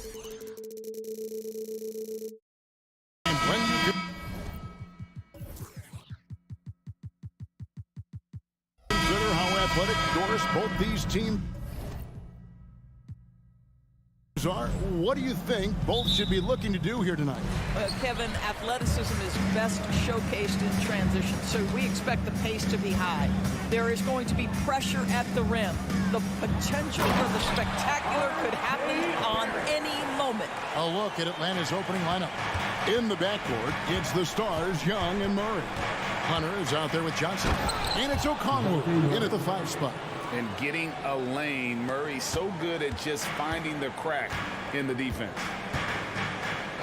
And when you consider how athletic Doris both these teams are, what do you think both should be looking to do here tonight? Kevin, athleticism is best showcased in transition, so we expect the pace to be high. There is going to be pressure at the rim. The potential for the spectacular could happen on any moment. A look at Atlanta's opening lineup. In the backcourt, it's the stars, Young and Murray. Hunter is out there with Johnson. And it's Okongwu in at the 5 spot. And getting a lane. Murray's so good at just finding the crack in the defense.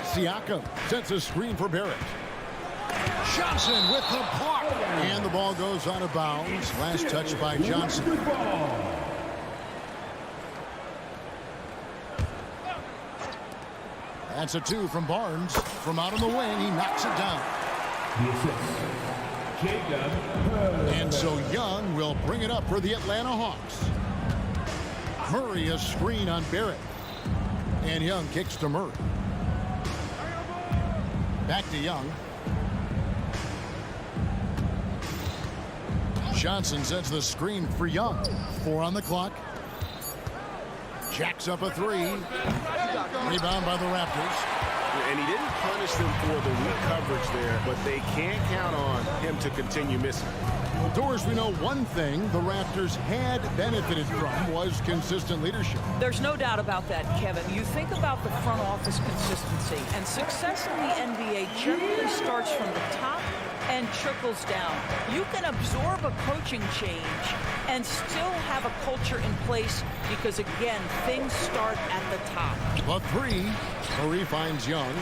Siakam sets a screen for Barrett. Johnson with the block. And the ball goes out of bounds. Last touch by Johnson. That's a 2 from Barnes. From out on the wing, he knocks it down. And so Young will bring it up for the Atlanta Hawks. Murray a screen on Barrett. And Young kicks to Murray. Back to Young. Johnson sets the screen for Young. 4 on the clock. Jacks up a 3. Rebound by the Raptors. And he didn't punish them for the weak coverage there, but they can't count on him to continue missing. Well, Doris, we know one thing the Raptors had benefited from was consistent leadership. There's no doubt about that, Kevin. You think about the front office consistency, and success in the NBA generally starts from the top and trickles down. You can absorb a coaching change and still have a culture in place because, again, things start at the top. A 3. Murray finds Young.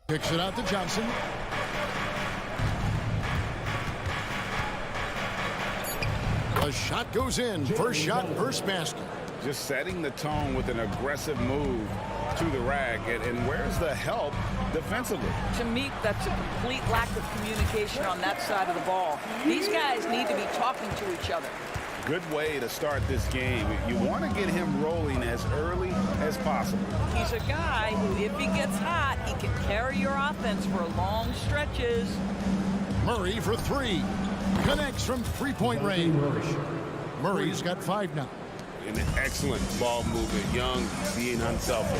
Kicks it out to Johnson. A shot goes in. First shot, first basket. Just setting the tone with an aggressive move to the rack. And where's the help defensively? To me, that's a complete lack of communication on that side of the ball. These guys need to be talking to each other. Good way to start this game. You want to get him rolling as early as possible. He's a guy who, if he gets hot, he can carry your offense for long stretches. Murray for 3. Connects from 3-point range. Murray's got 5 now. An excellent ball movement. Young being unselfish.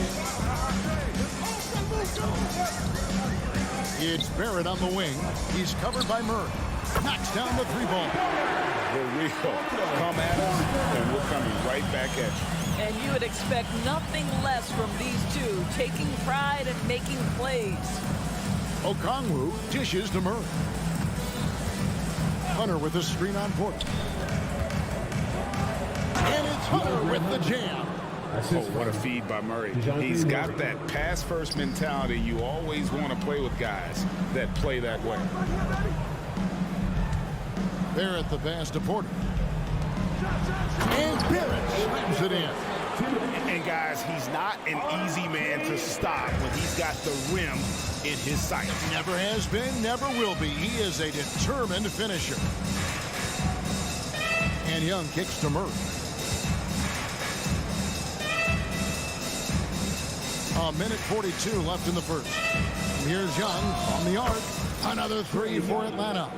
It's Barrett on the wing. He's covered by Murray. Knocks down the 3 ball. Here we go. Come at us, and we're coming right back at you. And you would expect nothing less from these two, taking pride and making plays. Okongwu dishes to Murray. Hunter with the screen on Porter. And it's Hunter with the jam. Oh, what a feed by Murray. He's got that pass-first mentality. You always want to play with guys that play that way. Barrett the pass to Porter. And Barrett slams it in. And guys, he's not an easy man to stop when he's got the rim in his sights. Never has been, never will be. He is a determined finisher. And Young kicks to Murray. A minute 42 left in the first. And here's Young on the arc. Another 3 for Atlanta.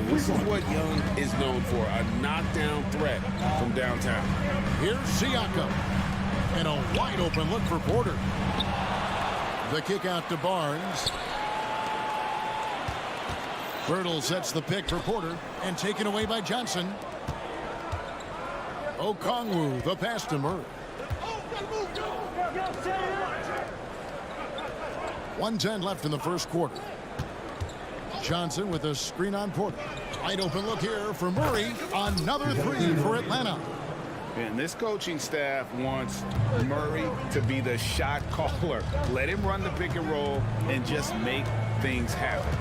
This is what Young is known for, a knockdown threat from downtown. Here's Siakam. And a wide open look for Porter. The kick out to Barnes. Birtle sets the pick for Porter and taken away by Johnson. Okongwu the pass to Murray. 1:10 left in the first quarter. Johnson with a screen on Porter. Wide open look here for Murray. Another 3 for Atlanta. And this coaching staff wants Murray to be the shot caller. Let him run the pick and roll and just make things happen.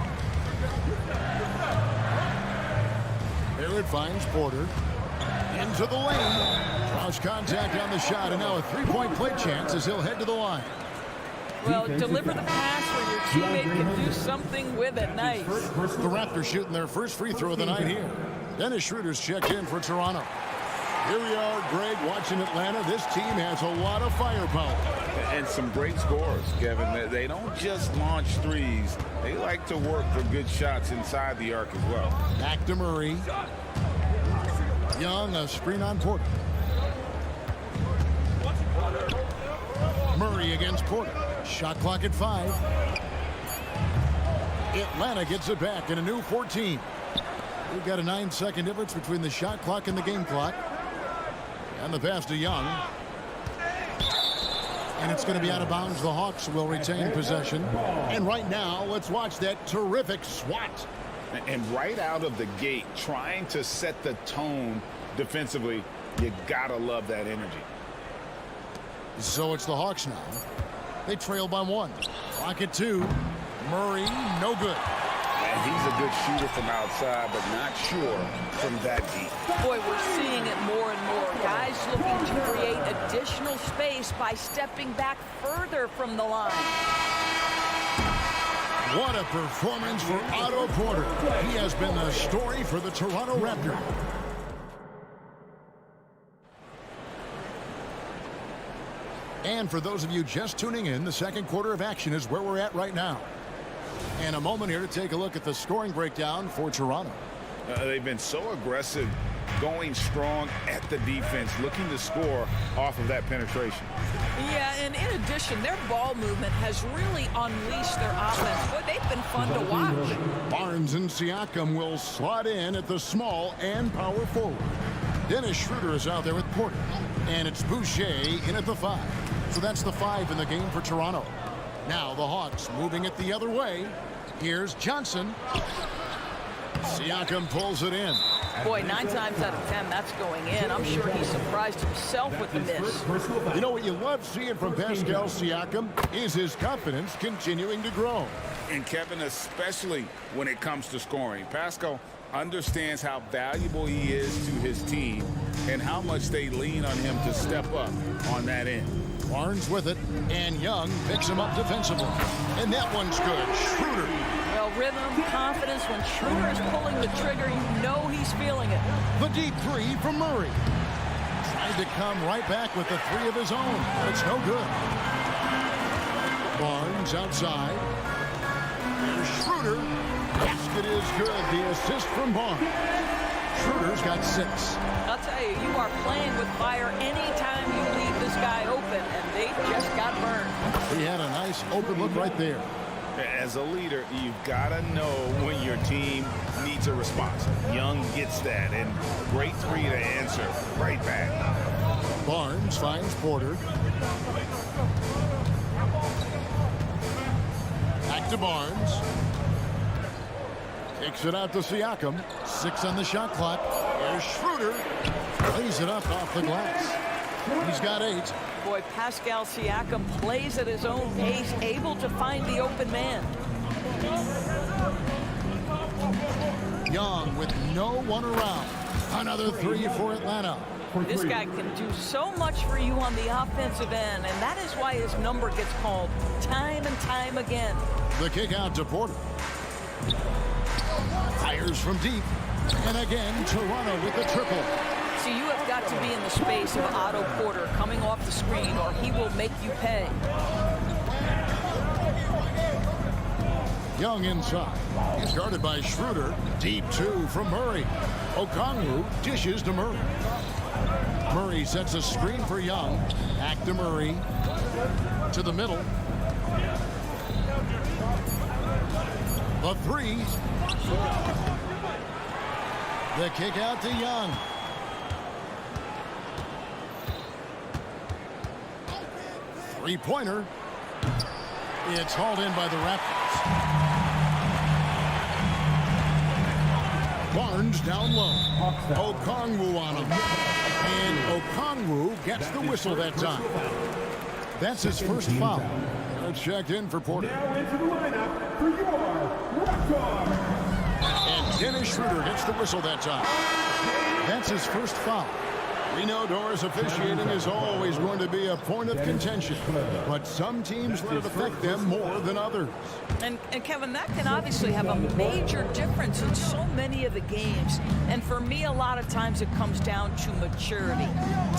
Barrett finds Porter. Into the lane. Draws contact on the shot, and now a 3-point play chance as he'll head to the line. Well, deliver the pass where your teammate can do something with it. Nice. The Raptors shooting their first free throw of the night here. Dennis Schroeder's checked in for Toronto. Here we are, Greg, watching Atlanta. This team has a lot of firepower. And some great scores, Kevin. They don't just launch threes. They like to work for good shots inside the arc as well. Back to Murray. Young, a screen on Porter. Murray against Porter. Shot clock at 5. Atlanta gets it back in a new 14. We've got a 9-second difference between the shot clock and the game clock. And the pass to Young. And it's going to be out of bounds. The Hawks will retain possession. And right now, let's watch that terrific swat. And right out of the gate, trying to set the tone defensively, you gotta love that energy. So it's the Hawks now. They trail by 1. Clock at 2. Murray, no good. And he's a good shooter from outside, but not sure from that deep. Boy, we're seeing it more and more. Guys looking to create additional space by stepping back further from the line. What a performance for Otto Porter. He has been the story for the Toronto Raptors. And for those of you just tuning in, the second quarter of action is where we're at right now. And a moment here to take a look at the scoring breakdown for Toronto. They've been so aggressive, going strong at the defense, looking to score off of that penetration. Yeah, and in addition, their ball movement has really unleashed their offense. Boy, they've been fun to watch. Barnes and Siakam will slot in at the small and power forward. Dennis Schroeder is out there with Porter. And it's Boucher in at the 5. So that's the 5 in the game for Toronto. Now the Hawks moving it the other way. Here's Johnson. Siakam pulls it in. Boy, 9 times out of 10, that's going in. I'm sure he's surprised himself with the miss. You know what you love seeing from Pascal Siakam is his confidence continuing to grow. And Kevin, especially when it comes to scoring, Pascal understands how valuable he is to his team and how much they lean on him to step up on that end. Barnes with it, and Young picks him up defensively. And that one's good. Schroeder. Well, rhythm, confidence. When Schroeder is pulling the trigger, you know he's feeling it. The deep 3 from Murray. Trying to come right back with the 3 of his own, but it's no good. Barnes outside. There's Schroeder. Basket is good. The assist from Barnes. Schroeder's got 6. I'll tell you, you are playing with fire anytime you leave this guy open, and they just got burned. He had a nice open look right there. As a leader, you've got to know when your team needs a response. Young gets that, and great 3 to answer right back. Barnes finds Porter. Back to Barnes. Kicks it out to Siakam. 6 on the shot clock. Here's Schroeder. Lays it up off the glass. He's got 8. Boy, Pascal Siakam plays at his own pace, able to find the open man. Young with no one around. Another 3 for Atlanta. This guy can do so much for you on the offensive end, and that is why his number gets called time and time again. The kick out to Porter. Fires from deep. And again, Toronto with the triple. So you have got to be in the space of Otto Porter coming off the screen, or he will make you pay. Young inside. He's guarded by Schroeder. Deep 2 from Murray. Okongwu dishes to Murray. Murray sets a screen for Young. Back to Murray. To the middle. The 3. The kick out to Young. Three-pointer. It's hauled in by the Raptors. Barnes down low. Okongwu on him. And Okongwu gets the whistle that time. That's his first foul. It's checked in for Porter. Now into the lineup for your Raptors. And Dennis Schroeder gets the whistle that time. That's his first foul. We know Doris officiating is always going to be a point of contention, but some teams let it affect them more than others. And Kevin, that can obviously have a major difference in so many of the games. And for me, a lot of times it comes down to maturity.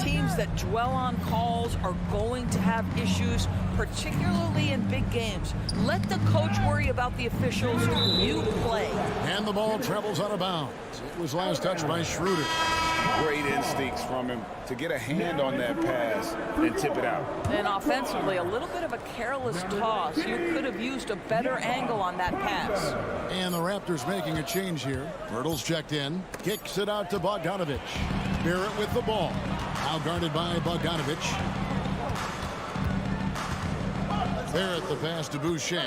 Teams that dwell on calls are going to have issues, particularly in big games. Let the coach worry about the officials. You play. And the ball travels out of bounds. It was last touched by Schroeder. Great instincts from him to get a hand on that pass and tip it out. And offensively, a little bit of a careless toss. You could have used a better angle on that pass. And the Raptors making a change here. Pirtle's checked in. Kicks it out to Bogdanovich. Barrett with the ball. Now guarded by Bogdanovich. Barrett the pass to Boucher.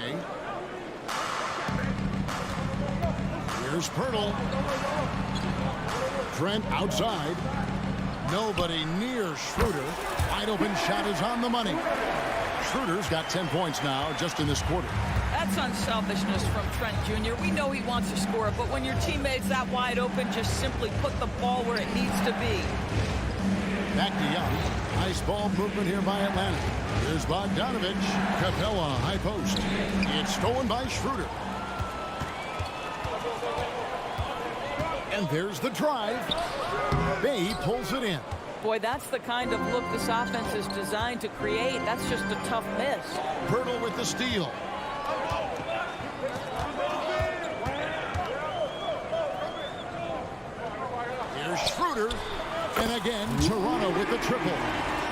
Here's Pirtle. Trent outside. Nobody near Schroeder. Wide open shot is on the money. Schroeder's got 10 points now just in this quarter. That's unselfishness from Trent Jr. We know he wants to score, but when your teammate's that wide open, just simply put the ball where it needs to be. Back to Young. Nice ball movement here by Atlanta. Here's Bogdanovich. Capella, high post. It's stolen by Schroeder. And there's the drive. Bay pulls it in. Boy, that's the kind of look this offense is designed to create. That's just a tough miss. Pirtle with the steal. Here's Schroeder. And again, Toronto with the triple.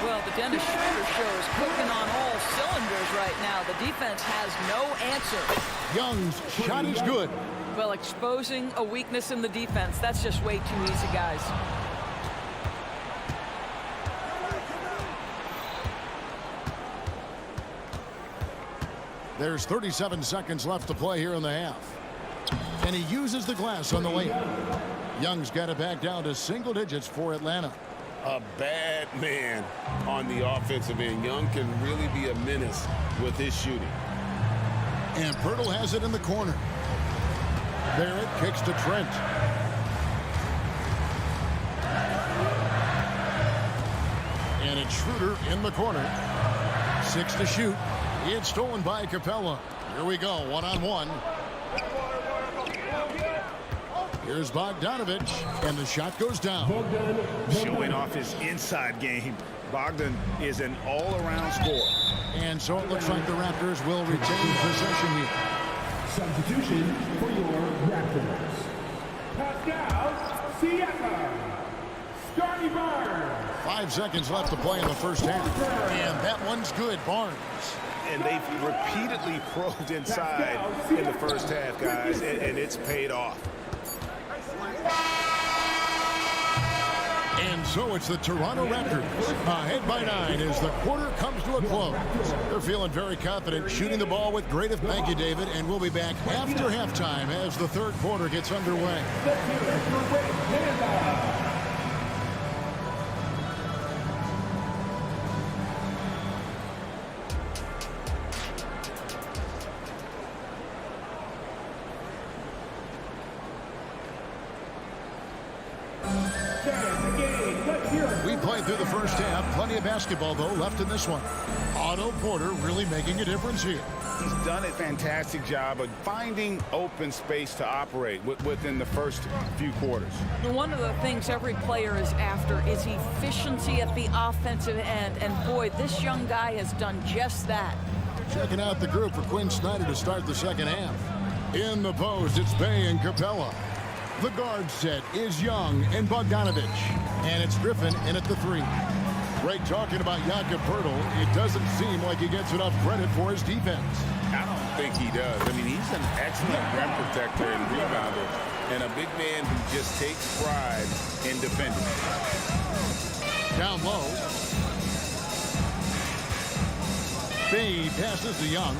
Well, the Dennis Schroeder show is cooking on all cylinders right now. The defense has no answer. Young's shot is good. Well, exposing a weakness in the defense, that's just way too easy, guys. There's 37 seconds left to play here in the half. And he uses the glass on the layup. Young's got it back down to single digits for Atlanta. A bad man on the offensive end. Young can really be a menace with his shooting. And Pirtle has it in the corner. Barrett kicks to Trent. And it's Schroeder in the corner. 6 to shoot. It's stolen by Capella. Here we go, one-on-one. Here's Bogdanovich, and the shot goes down. Showing off his inside game. Bogdan is an all-around scorer. And so it looks like the Raptors will retain possession here. Substitution for your Raptors. Pascal Siakam. Scotty Barnes. 5 seconds left to play in the first half. And that one's good, Barnes. And they've repeatedly probed inside in the first half, guys, and it's paid off. And so it's the Toronto Raptors ahead by 9 as the quarter comes to a close. They're feeling very confident shooting the ball with great. Thank you, David, and we'll be back after halftime as the third quarter gets underway. We played through the first half. Plenty of basketball, though, left in this one. Otto Porter really making a difference here. He's done a fantastic job of finding open space to operate within the first few quarters. One of the things every player is after is efficiency at the offensive end. And boy, this young guy has done just that. Checking out the group for Quinn Snyder to start the second half. In the post, it's Bay and Capella. The guard set is Young and Bogdanovich. And it's Griffin in at the 3. Great talking about Jakob Pirtle. It doesn't seem like he gets enough credit for his defense. I don't think he does. I mean, he's an excellent rim protector and rebounder, and a big man who just takes pride in defending. Down low. Bay passes to Young.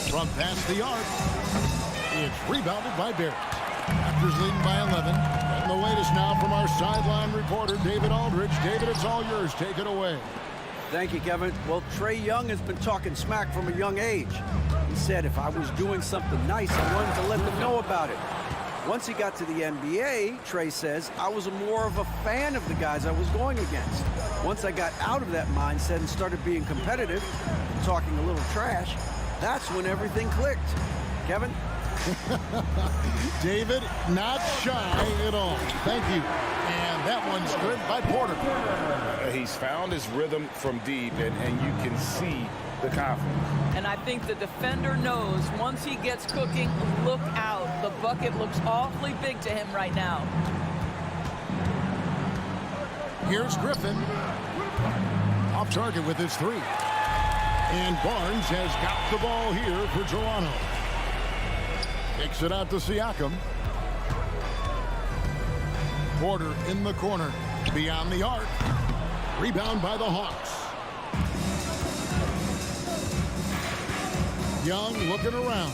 From past the arc. It's rebounded by Barrett. Raptors leading by 11. And the latest now from our sideline reporter, David Aldridge. David, it's all yours. Take it away. Thank you, Kevin. Well, Trae Young has been talking smack from a young age. He said if I was doing something nice, I wanted to let them know about it. Once he got to the NBA, Trey says, I was more of a fan of the guys I was going against. Once I got out of that mindset and started being competitive, and talking a little trash, that's when everything clicked. Kevin? David, not shy at all. Thank you. And that one's good by Porter. He's found his rhythm from deep, and you can see the confidence. And I think the defender knows once he gets cooking, look out. The bucket looks awfully big to him right now. Here's Griffin. Off target with his three. And Barnes has got the ball here for Toronto. Kicks it out to Siakam. Porter in the corner. Beyond the arc. Rebound by the Hawks. Young looking around.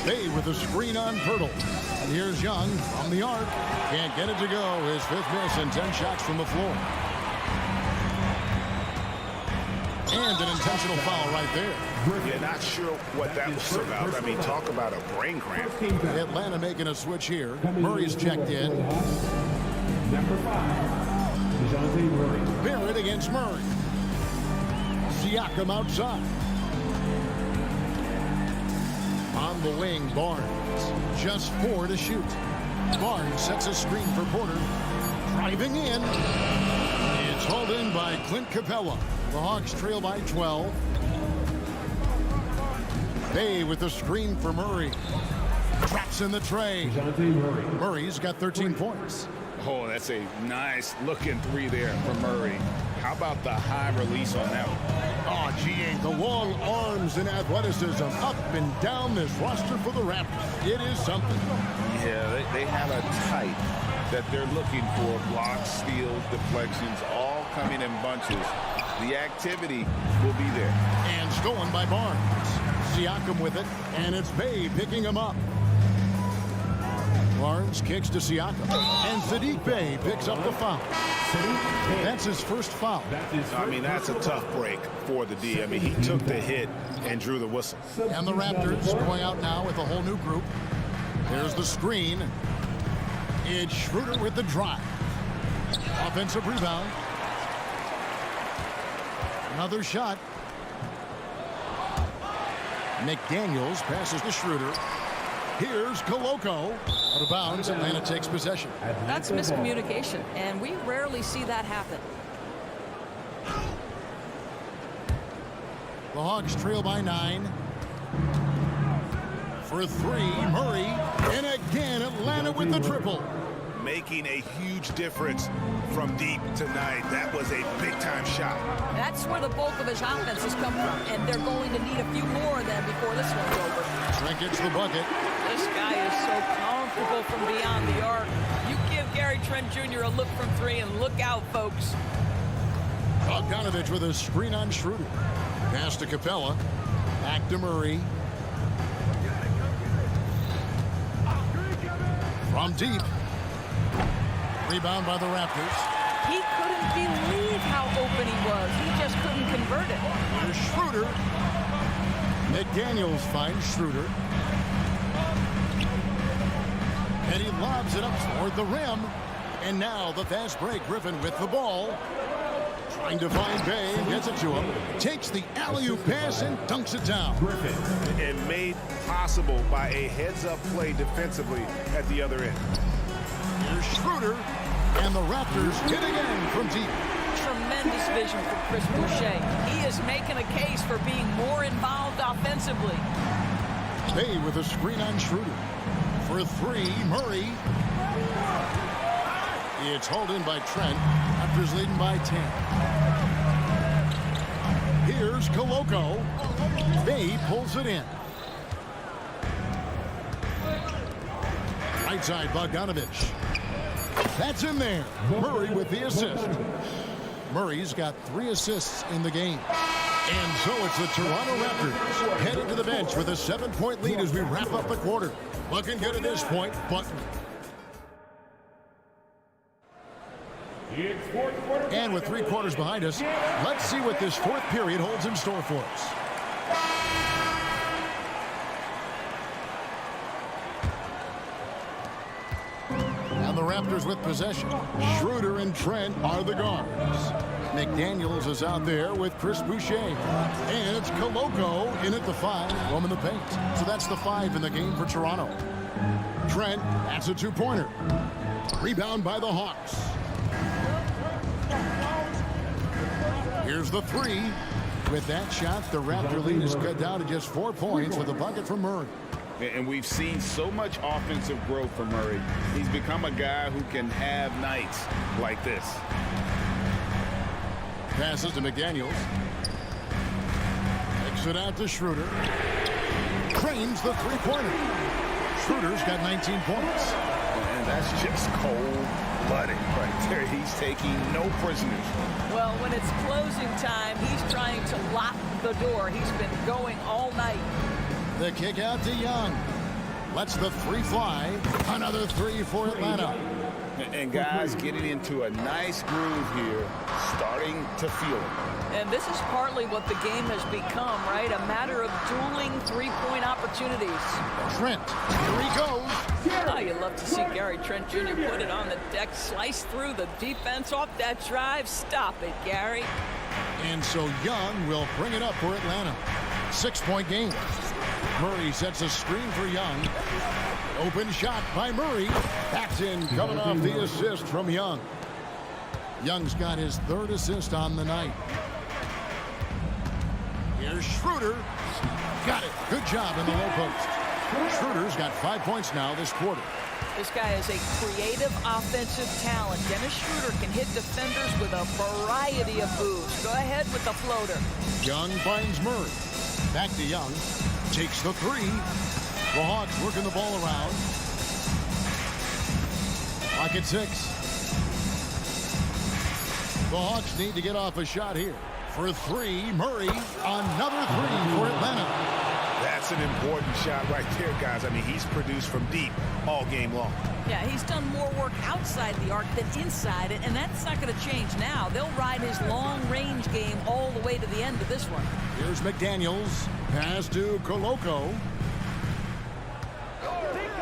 Bay with a screen on Pirtle. And here's Young from the arc. Can't get it to go. His fifth miss and 10 shots from the floor. And an intentional foul right there. You're not sure what that was about. I mean, talk about a brain cramp. Atlanta making a switch here. Murray's checked in. Number 5, DeJounte Murray. Barrett against Murray. Siakam outside. On the wing, Barnes. Just 4 to shoot. Barnes sets a screen for Porter. Driving in. It's hauled in by Clint Capella. The Hawks trail by 12. Bay with the screen for Murray. Drops in the tray. DeJounte Murray. Murray's got 13 points. Oh, that's a nice looking three there for Murray. How about the high release on that one? Oh, GA, the long arms and athleticism up and down this roster for the Raptors. It is something. Yeah, they have a type that they're looking for. Blocks, steals, deflections, all coming in bunches. The activity will be there. And stolen by Barnes. Siakam with it, and it's Bay picking him up. Barnes kicks to Siakam, and Sadiq Bey picks up the foul. That's his first foul. I mean, that's a tough break for the D. I mean, he took the hit and drew the whistle. And the Raptors going out now with a whole new group. There's the screen. It's Schroeder with the drive. Offensive rebound. Another shot. McDaniels passes to Schroeder. Here's Koloko. Out of bounds, Atlanta takes possession. That's miscommunication, and we rarely see that happen. The Hawks trail by 9. For 3, Murray. And again, Atlanta with the triple. Making a huge difference from deep tonight. That was a big-time shot. That's where the bulk of his offense has come from, and they're going to need a few more of them before this one's over. Trent gets the bucket. This guy is so comfortable from beyond the arc. You give Gary Trent Jr. a look from 3, and look out, folks. Bogdanovich with a screen on Schroeder. Pass to Capella. Back to Murray. From deep. Rebound by the Raptors. He couldn't believe how open he was. He just couldn't convert it. Here's Schroeder. McDaniels finds Schroeder. And he lobs it up toward the rim. And now the fast break. Griffin with the ball. Trying to find Bay. Gets it to him. Takes the alley-oop pass and dunks it down. And made possible by a heads-up play defensively at the other end. Here's Schroeder. And the Raptors hit again from deep. Tremendous vision for Chris Boucher. He is making a case for being more involved offensively. Bay with a screen on Schroeder. For 3, Murray. It's hauled in by Trent. Raptors leading by 10. Here's Koloko. Bay pulls it in. Right side, Bogdanovich. That's in there. Murray with the assist. Murray's got 3 assists in the game. And so it's the Toronto Raptors heading to the bench with a 7-point lead as we wrap up the quarter. Looking good at this point, but... And with 3 quarters behind us, let's see what this 4th period holds in store for us. Raptors with possession. Schroeder and Trent are the guards. McDaniels is out there with Chris Boucher. And it's Koloko in at the 5, roaming the paint. So that's the 5 in the game for Toronto. Trent, that's a two-pointer. Rebound by the Hawks. Here's the 3. With that shot, the Raptor lead is cut down to just 4 points with a bucket from Murray. And we've seen so much offensive growth from Murray. He's become a guy who can have nights like this. Passes to McDaniels. Takes it out to Schroeder. Cranes the three-pointer. Schroeder's got 19 points. And that's just cold-blooded right there. He's taking no prisoners. Well, when it's closing time, he's trying to lock the door. He's been going all night. The kick out to Young. Lets the 3 fly. Another 3 for Atlanta. And guys getting into a nice groove here, starting to feel it. And this is partly what the game has become, right? A matter of dueling three-point opportunities. Trent, here he goes. Oh, you love to see Gary Trent Jr. put it on the deck, slice through the defense off that drive. Stop it, Gary. And so Young will bring it up for Atlanta. 6-point game. Murray sets a screen for Young. Open shot by Murray. That's in, coming off the assist from Young. Young's got his 3rd assist on the night. Here's Schroeder. Got it. Good job in the low post. Schroeder's got 5 points now this quarter. This guy is a creative offensive talent. Dennis Schroeder can hit defenders with a variety of moves. Go ahead with the floater. Young finds Murray. Back to Young. Takes the 3. The Hawks working the ball around. Clock at 6. The Hawks need to get off a shot here. For 3, Murray. Another 3 for Atlanta. That's an important shot right there, guys. I mean, he's produced from deep all game long. Yeah, he's done more work outside the arc than inside it, and that's not going to change now. They'll ride his long-range game all the way to the end of this one. Here's McDaniels. Pass to Koloko.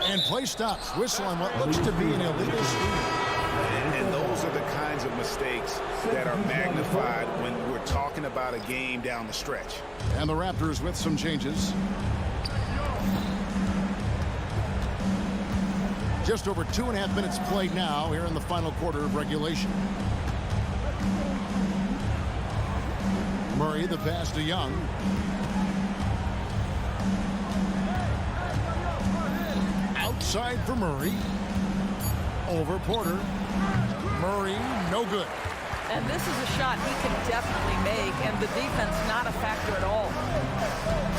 And play stops. Whistle on what looks to be an illegal screen. And those are the kinds of mistakes that are magnified when we're talking about a game down the stretch. And the Raptors with some changes. Just over 2.5 minutes played now here in the final quarter of regulation. Murray, the pass to Young. Outside for Murray. Over Porter. Murray, no good. And this is a shot he can definitely make, and the defense not a factor at all.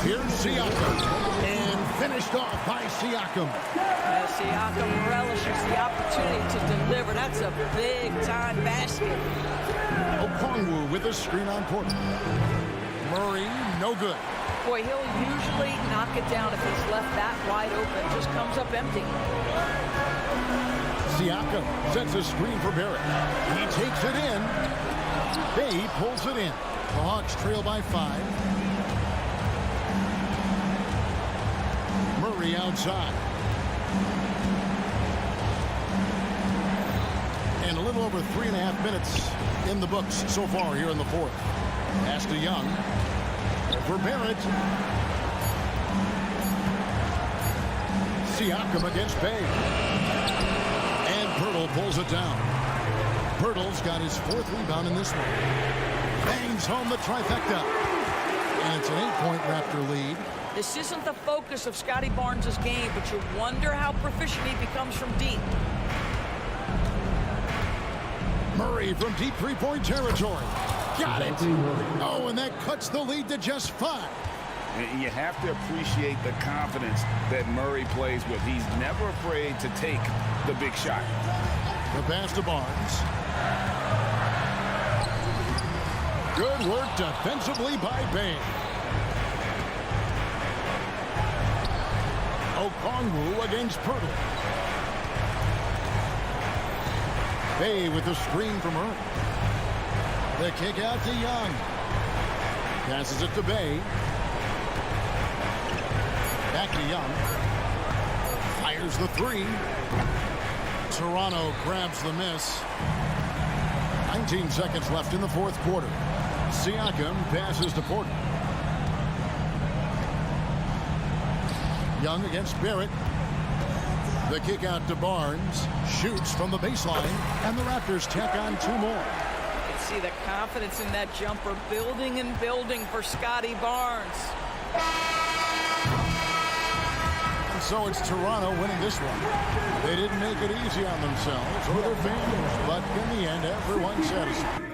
Here's Siakam. And finished off by Siakam. As Siakam relishes the opportunity to deliver. That's a big-time basket. Okongwu with a screen on Porter. Murray, no good. Boy, he'll usually knock it down if he's left that wide open. Just comes up empty. Siakam sets a screen for Barrett. He takes it in. Bay pulls it in. The Hawks trail by 5. Murray outside. And a little over 3.5 minutes in the books so far here in the 4th. Pass to Young. For Barrett. Siakam against Bay. And Pirtle pulls it down. Pirtle's got his 4th rebound in this one. Bangs home the trifecta. And it's an 8-point Raptor lead. This isn't the focus of Scotty Barnes' game, but you wonder how proficient he becomes from deep. Murray from deep 3-point territory. Got it. Oh, and that cuts the lead to just 5. And you have to appreciate the confidence that Murray plays with. He's never afraid to take the big shot. The pass to Barnes. Good work defensively by Bay. Okongwu against Pirtle. Bay with the screen from Murray. The kick out to Young. Passes it to Bay. Back to Young. Fires the 3. Toronto grabs the miss. 19 seconds left in the fourth quarter. Siakam passes to Porter. Young against Barrett. The kick out to Barnes. Shoots from the baseline. And the Raptors tack on 2 more. You can see the confidence in that jumper building and building for Scotty Barnes. And so it's Toronto winning this one. They didn't make it easy on themselves or their fans, but in the end, everyone's satisfied.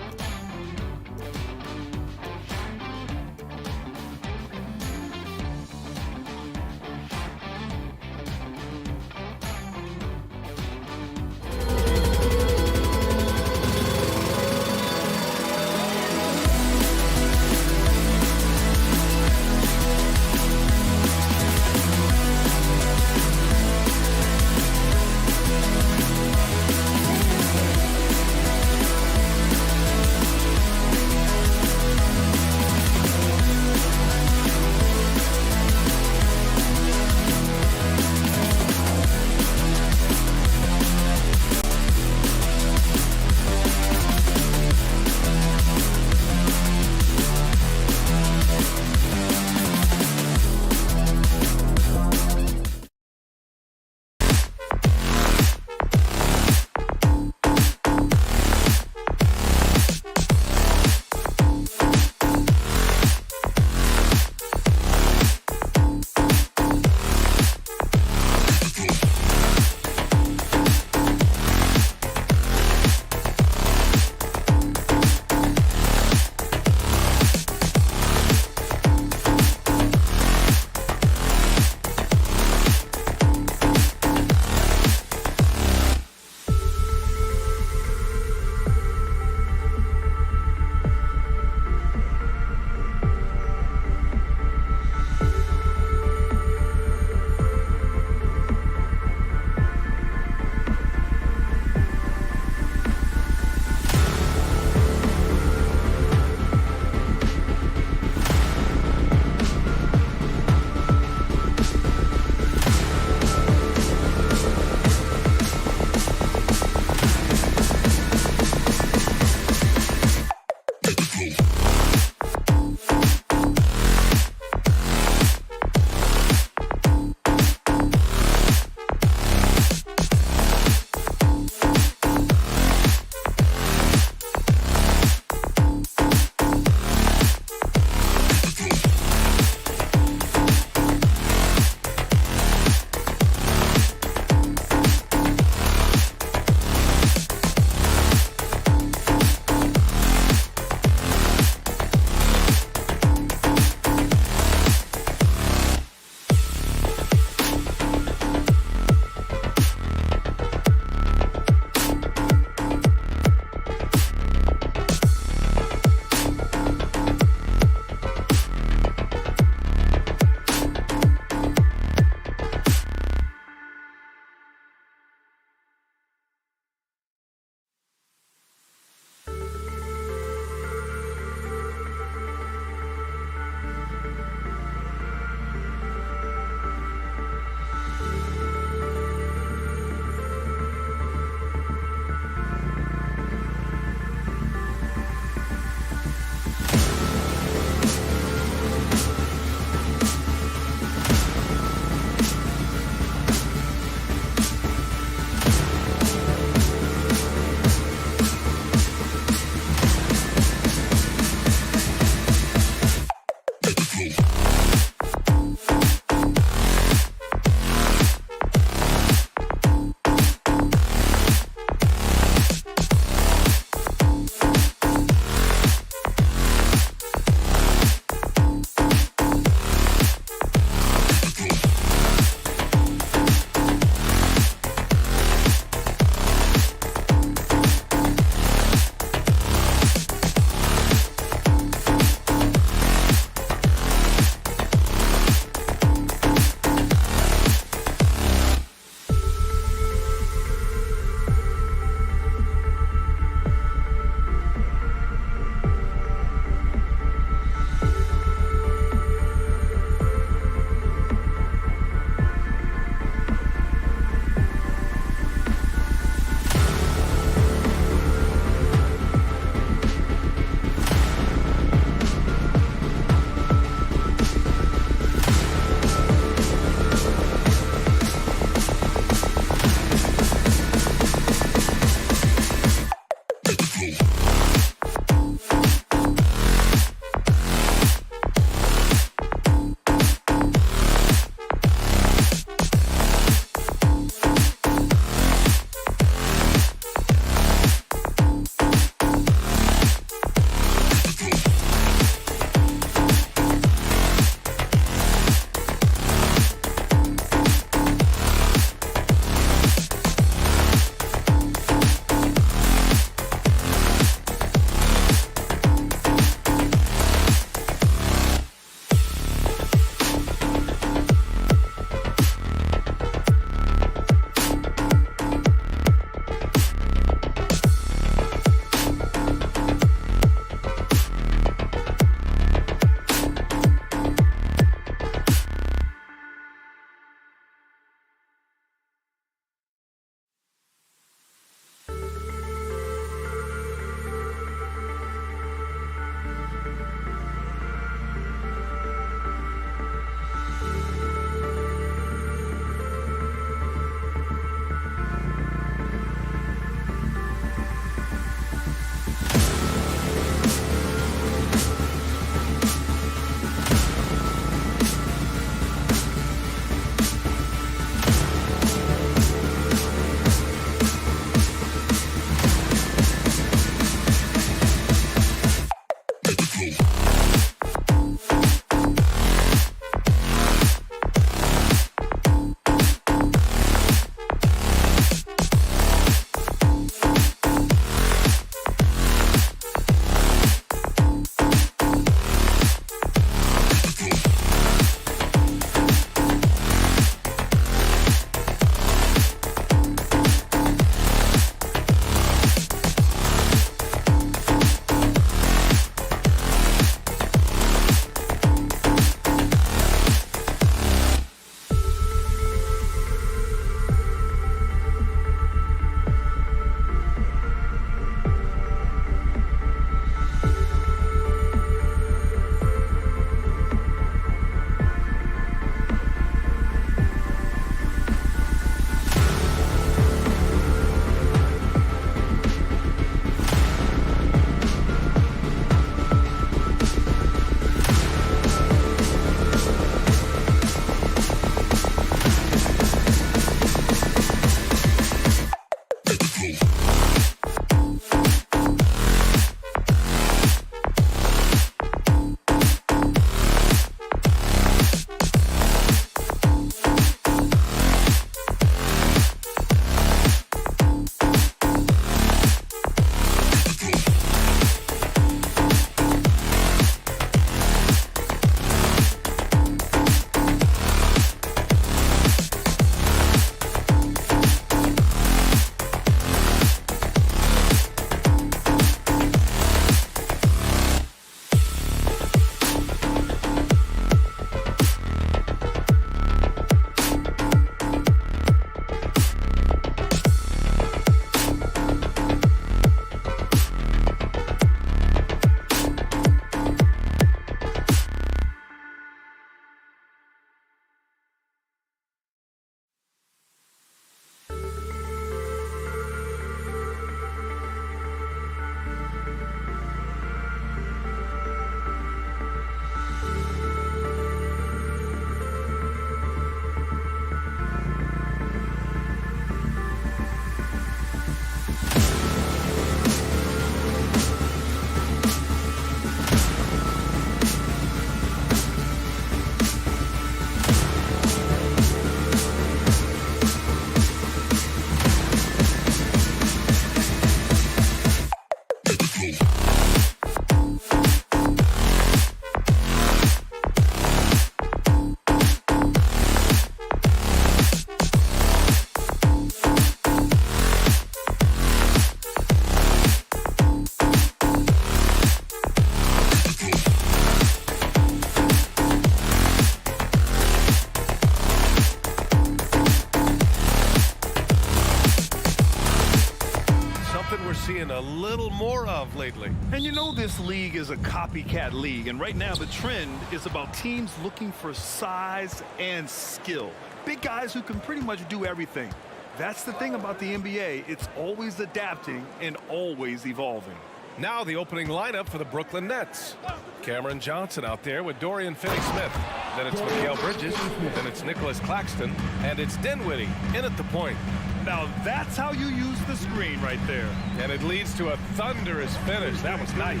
seeing a little more of lately. And you know this league is a copycat league, and right now the trend is about teams looking for size and skill. Big guys who can pretty much do everything. That's the thing about the NBA. It's always adapting and always evolving. Now the opening lineup for the Brooklyn Nets. Cameron Johnson out there with Dorian Finney-Smith. Then it's Mikal Bridges. Then it's Nicholas Claxton. And it's Dinwiddie in at the point. Now that's how you use the screen right there. And it leads to a thunderous finish. That was nice.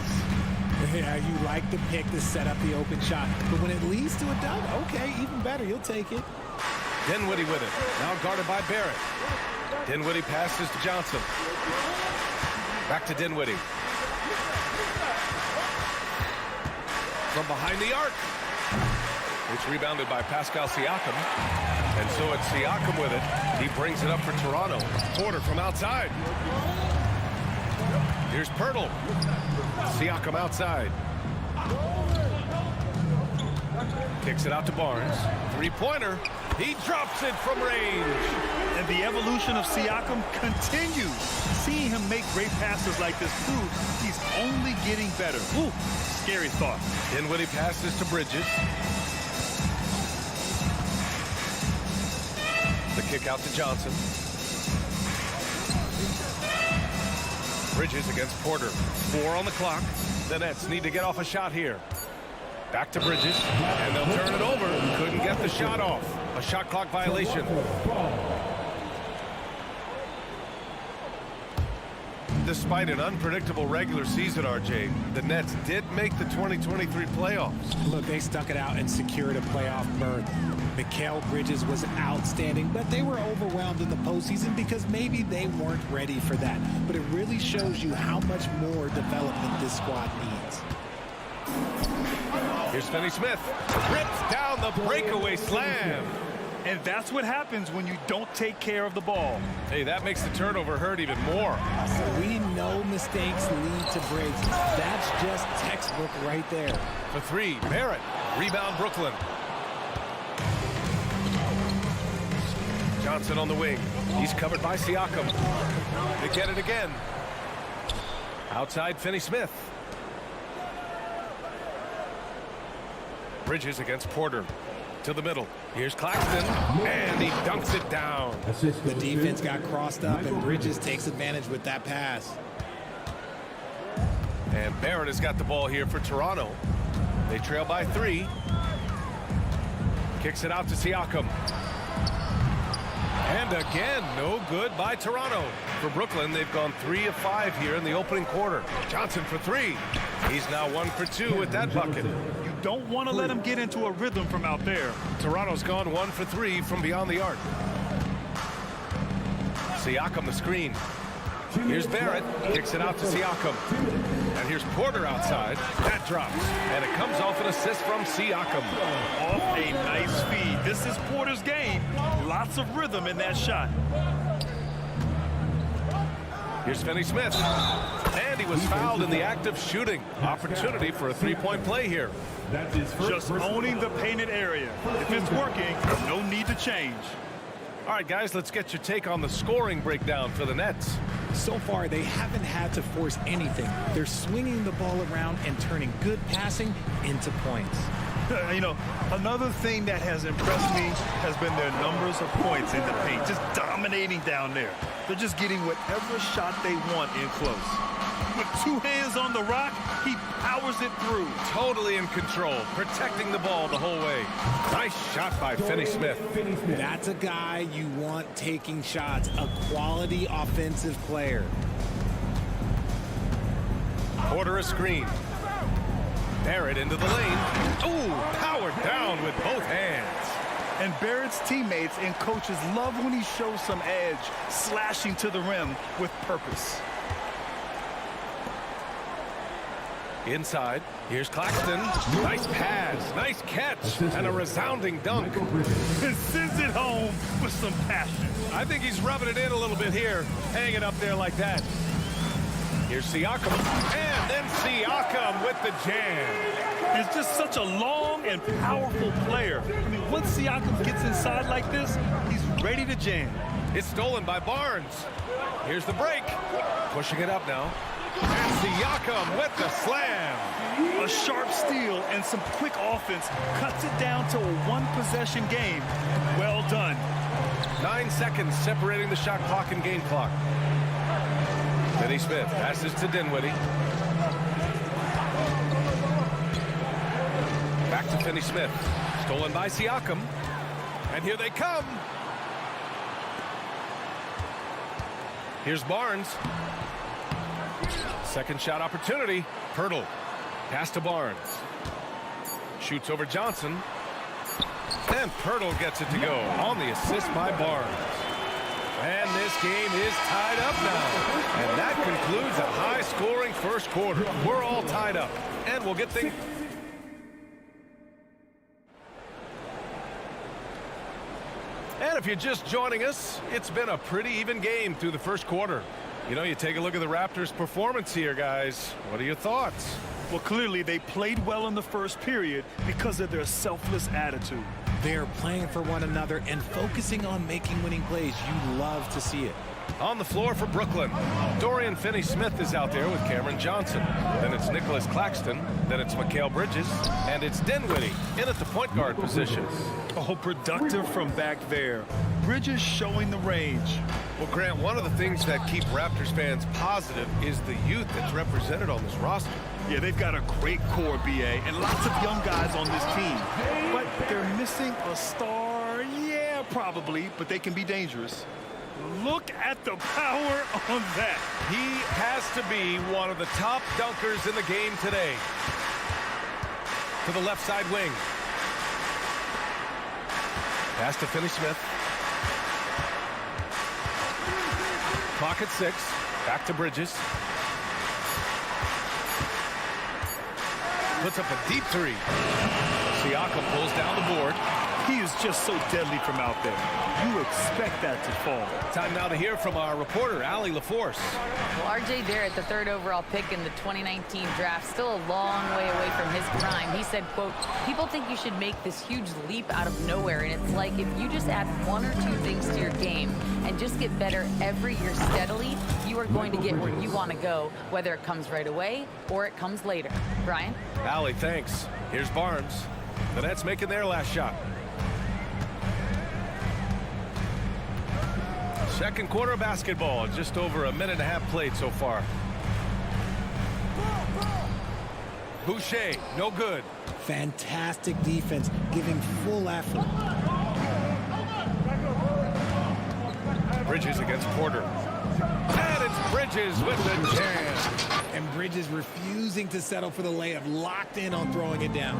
Yeah, you like the pick to set up the open shot. But when it leads to a dunk, okay, even better. You'll take it. Dinwiddie with it. Now guarded by Barrett. Dinwiddie passes to Johnson. Back to Dinwiddie. From behind the arc. It's rebounded by Pascal Siakam. And so it's Siakam with it. He brings it up for Toronto. Porter from outside. Here's Pirtle. Siakam outside. Kicks it out to Barnes. Three-pointer. He drops it from range. And the evolution of Siakam continues. Seeing him make great passes like this proves he's only getting better. Ooh, scary thought. Dinwiddie passes to Bridges. The kick out to Johnson. Bridges against Porter. 4 on the clock. The Nets need to get off a shot here. Back to Bridges, and they'll turn it over. Couldn't get the shot off. A shot clock violation. Despite an unpredictable regular season, RJ, the Nets did make the 2023 playoffs. Look, they stuck it out and secured a playoff berth. Mikal Bridges was outstanding, but they were overwhelmed in the postseason because maybe they weren't ready for that. But it really shows you how much more development this squad needs. Here's Finney-Smith. Rips down the breakaway slam. And that's what happens when you don't take care of the ball. Hey, that makes the turnover hurt even more. We know mistakes lead to breaks. That's just textbook right there. For 3, Barrett. Rebound, Brooklyn. Johnson on the wing. He's covered by Siakam. They get it again. Outside, Finney-Smith. Bridges against Porter. To the middle. Here's Claxton, and he dunks it down. The defense got crossed up, and Bridges takes advantage with that pass. And Barrett has got the ball here for Toronto. They trail by 3. Kicks it out to Siakam. And again, no good by Toronto. For Brooklyn, they've gone 3 of 5 here in the opening quarter. Johnson for 3. He's now 1 for 2 with that bucket. Don't want to let him get into a rhythm from out there. Toronto's gone 1 for 3 from beyond the arc. Siakam the screen. Here's Barrett. Kicks it out to Siakam. And here's Porter outside. That drops. And it comes off an assist from Siakam. Off a nice feed. This is Porter's game. Lots of rhythm in that shot. Here's Finney-Smith. And he was fouled in the act of shooting. Opportunity for a 3-point play here. Just owning the painted area. If it's working, no need to change. All right, guys, let's get your take on the scoring breakdown for the Nets. So far, they haven't had to force anything. They're swinging the ball around and turning good passing into points. You know, another thing that has impressed me has been their numbers of points in the paint, just dominating down there. They're just getting whatever shot they want in close. With 2 hands on the rock, he powers it through. Totally in control, protecting the ball the whole way. Nice shot by Finney-Smith. That's a guy you want taking shots, a quality offensive player. Porter a screen. Barrett into the lane. Ooh, powered down with both hands. And Barrett's teammates and coaches love when he shows some edge, slashing to the rim with purpose. Inside, here's Claxton. Nice pass, nice catch, and a resounding dunk. And sends it home with some passion. I think he's rubbing it in a little bit here, hanging up there like that. Here's Siakam, and then Siakam with the jam. He's just such a long and powerful player. I mean, once Siakam gets inside like this, he's ready to jam. It's stolen by Barnes. Here's the break. Pushing it up now. And Siakam with the slam. A sharp steal and some quick offense cuts it down to a one-possession game. Well done. 9 seconds separating the shot clock and game clock. Finney Smith passes to Dinwiddie. Back to Finney Smith. Stolen by Siakam. And here they come. Here's Barnes. Second shot opportunity. Pirtle. Pass to Barnes. Shoots over Johnson. And Pirtle gets it to go on the assist by Barnes. And this game is tied up now. And that concludes a high-scoring first quarter. We're all tied up. And we'll get things... And if you're just joining us, it's been a pretty even game through the first quarter. You know, you take a look at the Raptors' performance here, guys. What are your thoughts? Well, clearly they played well in the first period because of their selfless attitude. They're playing for one another and focusing on making winning plays. You love to see it. On the floor for Brooklyn, Dorian Finney-Smith is out there with Cameron Johnson. Then it's Nicholas Claxton. Then it's Mikal Bridges. And it's Dinwiddie in at the point guard position. Oh, productive from back there. Bridges showing the range. Well, Grant, one of the things that keep Raptors fans positive is the youth that's represented on this roster. Yeah, they've got a great core, BA, and lots of young guys on this team. But they're missing a star. Yeah, probably, but they can be dangerous. Look at the power on that. He has to be one of the top dunkers in the game today. To the left side wing. Pass to Finney-Smith. Clock at 6. Back to Bridges. Puts up a deep three. Siakam pulls down the board. He is just so deadly from out there. You expect that to fall. Time now to hear from our reporter, Allie LaForce. Well, R.J. Barrett, the third overall pick in the 2019 draft, still a long way away from his prime. He said, quote, people think you should make this huge leap out of nowhere, and it's like if you just add one or two things to your game and just get better every year steadily, you are going to get where you want to go, whether it comes right away or it comes later. Brian? Allie, thanks. Here's Barnes. The Nets making their last shot. Second quarter of basketball, just over a minute and a half played so far. Boucher, no good. Fantastic defense, giving full effort. Bridges against Porter. And it's Bridges with the jam. And Bridges refusing to settle for the layup, locked in on throwing it down.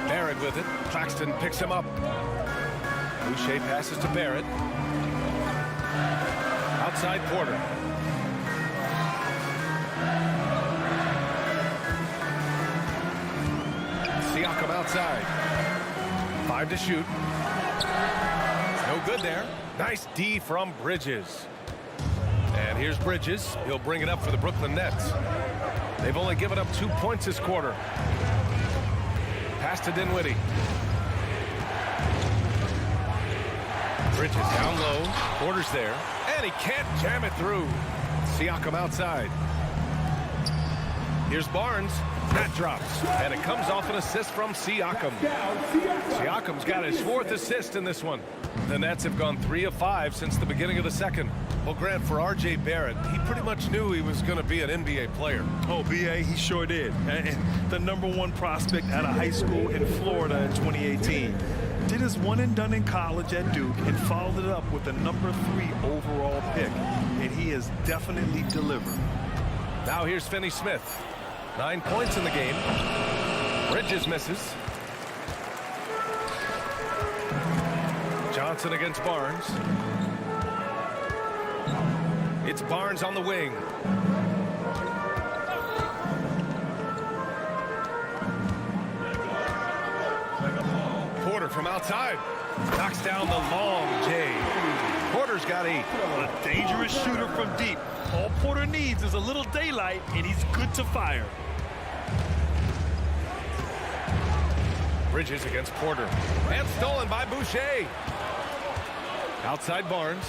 Barrett with it. Claxton picks him up. Boucher passes to Barrett. Outside Porter. Siakam outside. 5 to shoot. No good there. Nice D from Bridges. And here's Bridges. He'll bring it up for the Brooklyn Nets. They've only given up 2 points this quarter. Pass to Dinwiddie. Bridges down low. Porter's there. And he can't jam it through. Siakam outside. Here's Barnes. That drops. And it comes off an assist from Siakam. Siakam's got his 4th assist in this one. The Nets have gone 3 of 5 since the beginning of the second. Well, Grant, for R.J. Barrett, he pretty much knew he was going to be an NBA player. Oh, B.A., he sure did. And the #1 prospect out of high school in Florida in 2018. Did his one and done in college at Duke and followed it up with the #3 overall pick. And he has definitely delivered. Now here's Finney-Smith. 9 points in the game. Bridges misses. Johnson against Barnes. It's Barnes on the wing. Porter from outside. Knocks down the long J. Porter's got 8. A dangerous shooter from deep. All Porter needs is a little daylight, and he's good to fire. Bridges against Porter. And stolen by Boucher. Outside Barnes.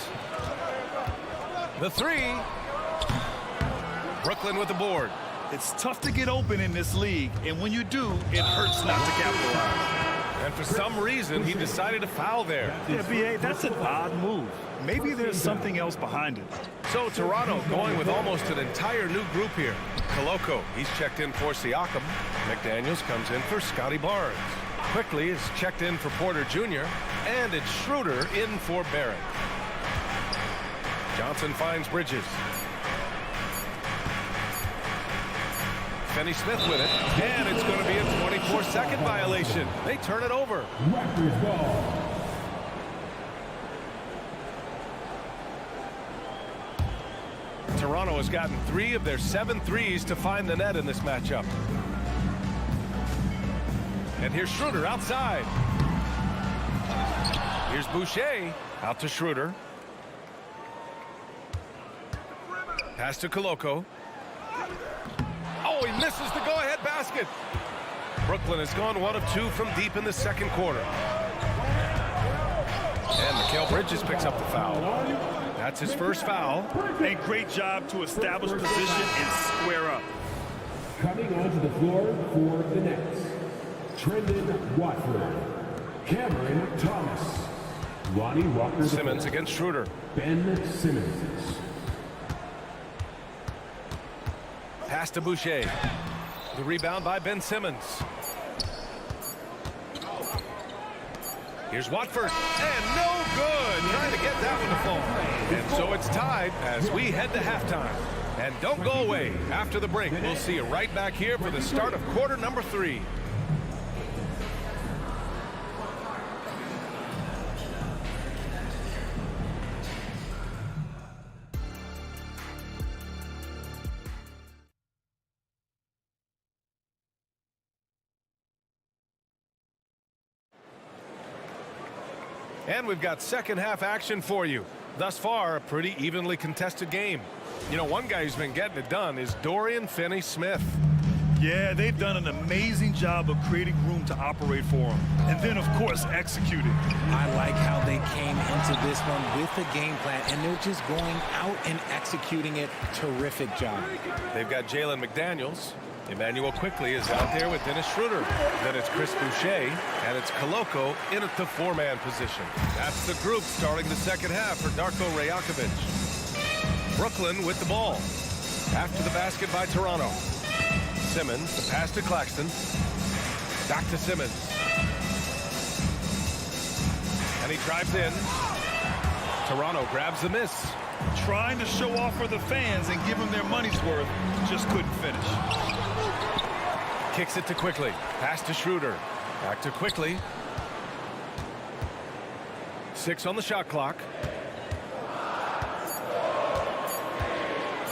The three. Brooklyn with the board. It's tough to get open in this league, and when you do, it hurts not to capitalize. And for some reason, he decided to foul there. Yeah, B.A., that's an odd move. Maybe there's something else behind it. So Toronto going with almost an entire new group here. Koloko, he's checked in for Siakam. McDaniels comes in for Scotty Barnes. Quickly is checked in for Porter Jr. And it's Schroeder in for Barrett. Johnson finds Bridges. Finney-Smith with it, and it's going to be a 24-second violation. They turn it over. Raptors ball. Toronto has gotten 3 of their 7 threes to find the net in this matchup. And here's Schroeder outside. Here's Boucher out to Schroeder. Pass to Koloko. Oh, he misses the go-ahead basket. Brooklyn has gone 1 of 2 from deep in the second quarter. And Mikal Bridges picks up the foul. That's his first foul. A great job to establish position and square up. Coming onto the floor for the Nets, Trendon Watford, Cameron Thomas, Lonnie Walker. Simmons against Schroeder. Ben Simmons. Pass to Boucher. The rebound by Ben Simmons. Here's Watford. And no good. Trying to get that one to fall. And so it's tied as we head to halftime. And don't go away. After the break, we'll see you right back here for the start of quarter number 3. And we've got second half action for you. Thus far, a pretty evenly contested game. You know, one guy who's been getting it done is Dorian Finney-Smith. Yeah, they've done an amazing job of creating room to operate for him. And then, of course, executing. I like how they came into this one with a game plan, and they're just going out and executing it. Terrific job. They've got Jalen McDaniels. Emmanuel quickly is out there with Dennis Schroeder. Then it's Chris Boucher, and it's Koloko in at the 4-man position. That's the group starting the second half for Darko Rajakovic. Brooklyn with the ball. After the basket by Toronto. Simmons, the pass to Claxton. Back to Simmons. And he drives in. Toronto grabs the miss. Trying to show off for the fans and give them their money's worth. Just couldn't finish. Kicks it to Quickly. Pass to Schroeder. Back to Quickly. 6 on the shot clock.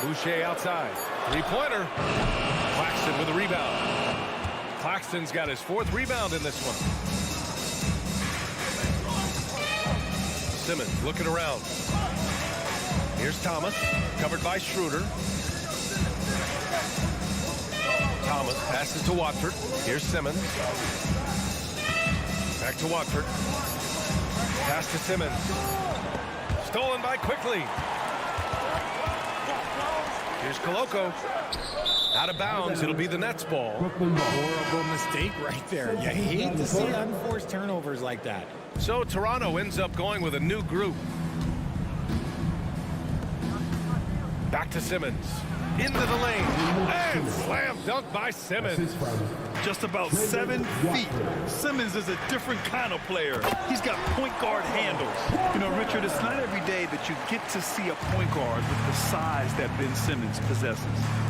Boucher outside. 3-pointer. Claxton with a rebound. Claxton's got his 4th rebound in this one. Simmons looking around. Here's Thomas, covered by Schroeder. Thomas passes to Watford. Here's Simmons. Back to Watford. Pass to Simmons. Stolen by Quickly. Here's Koloko. Out of bounds. It'll be the Nets ball. Horrible mistake right there. You hate to see unforced turnovers like that. So Toronto ends up going with a new group. Back to Simmons. Into the lane. And slam dunk by Simmons. Just about 7 feet. Simmons is a different kind of player. He's got point guard handles. You know, Richard, it's not every day that you get to see a point guard with the size that Ben Simmons possesses.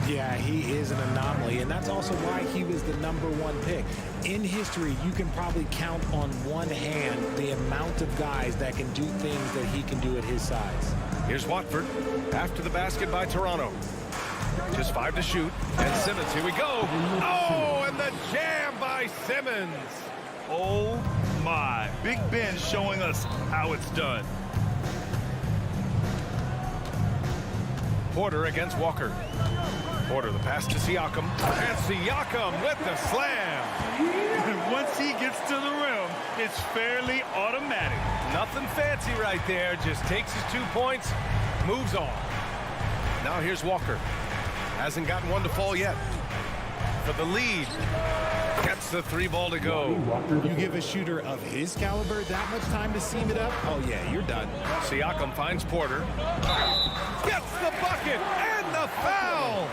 Yeah, he is an anomaly, and that's also why he was the #1 pick. In history, you can probably count on one hand the amount of guys that can do things that he can do at his size. Here's Watford after the basket by Toronto. Just 5 to shoot. And Simmons, here we go. Oh, and the jam by Simmons. Oh, my. Big Ben showing us how it's done. Porter against Walker. Porter, the pass to Siakam. And Siakam with the slam. And once he gets to the rim, it's fairly automatic. Nothing fancy right there. Just takes his 2 points, moves on. Now here's Walker. Hasn't gotten one to fall yet. For the lead. Gets the 3 ball to go. You give a shooter of his caliber that much time to seam it up, oh yeah, you're done. Siakam finds Porter. Gets the bucket and the foul.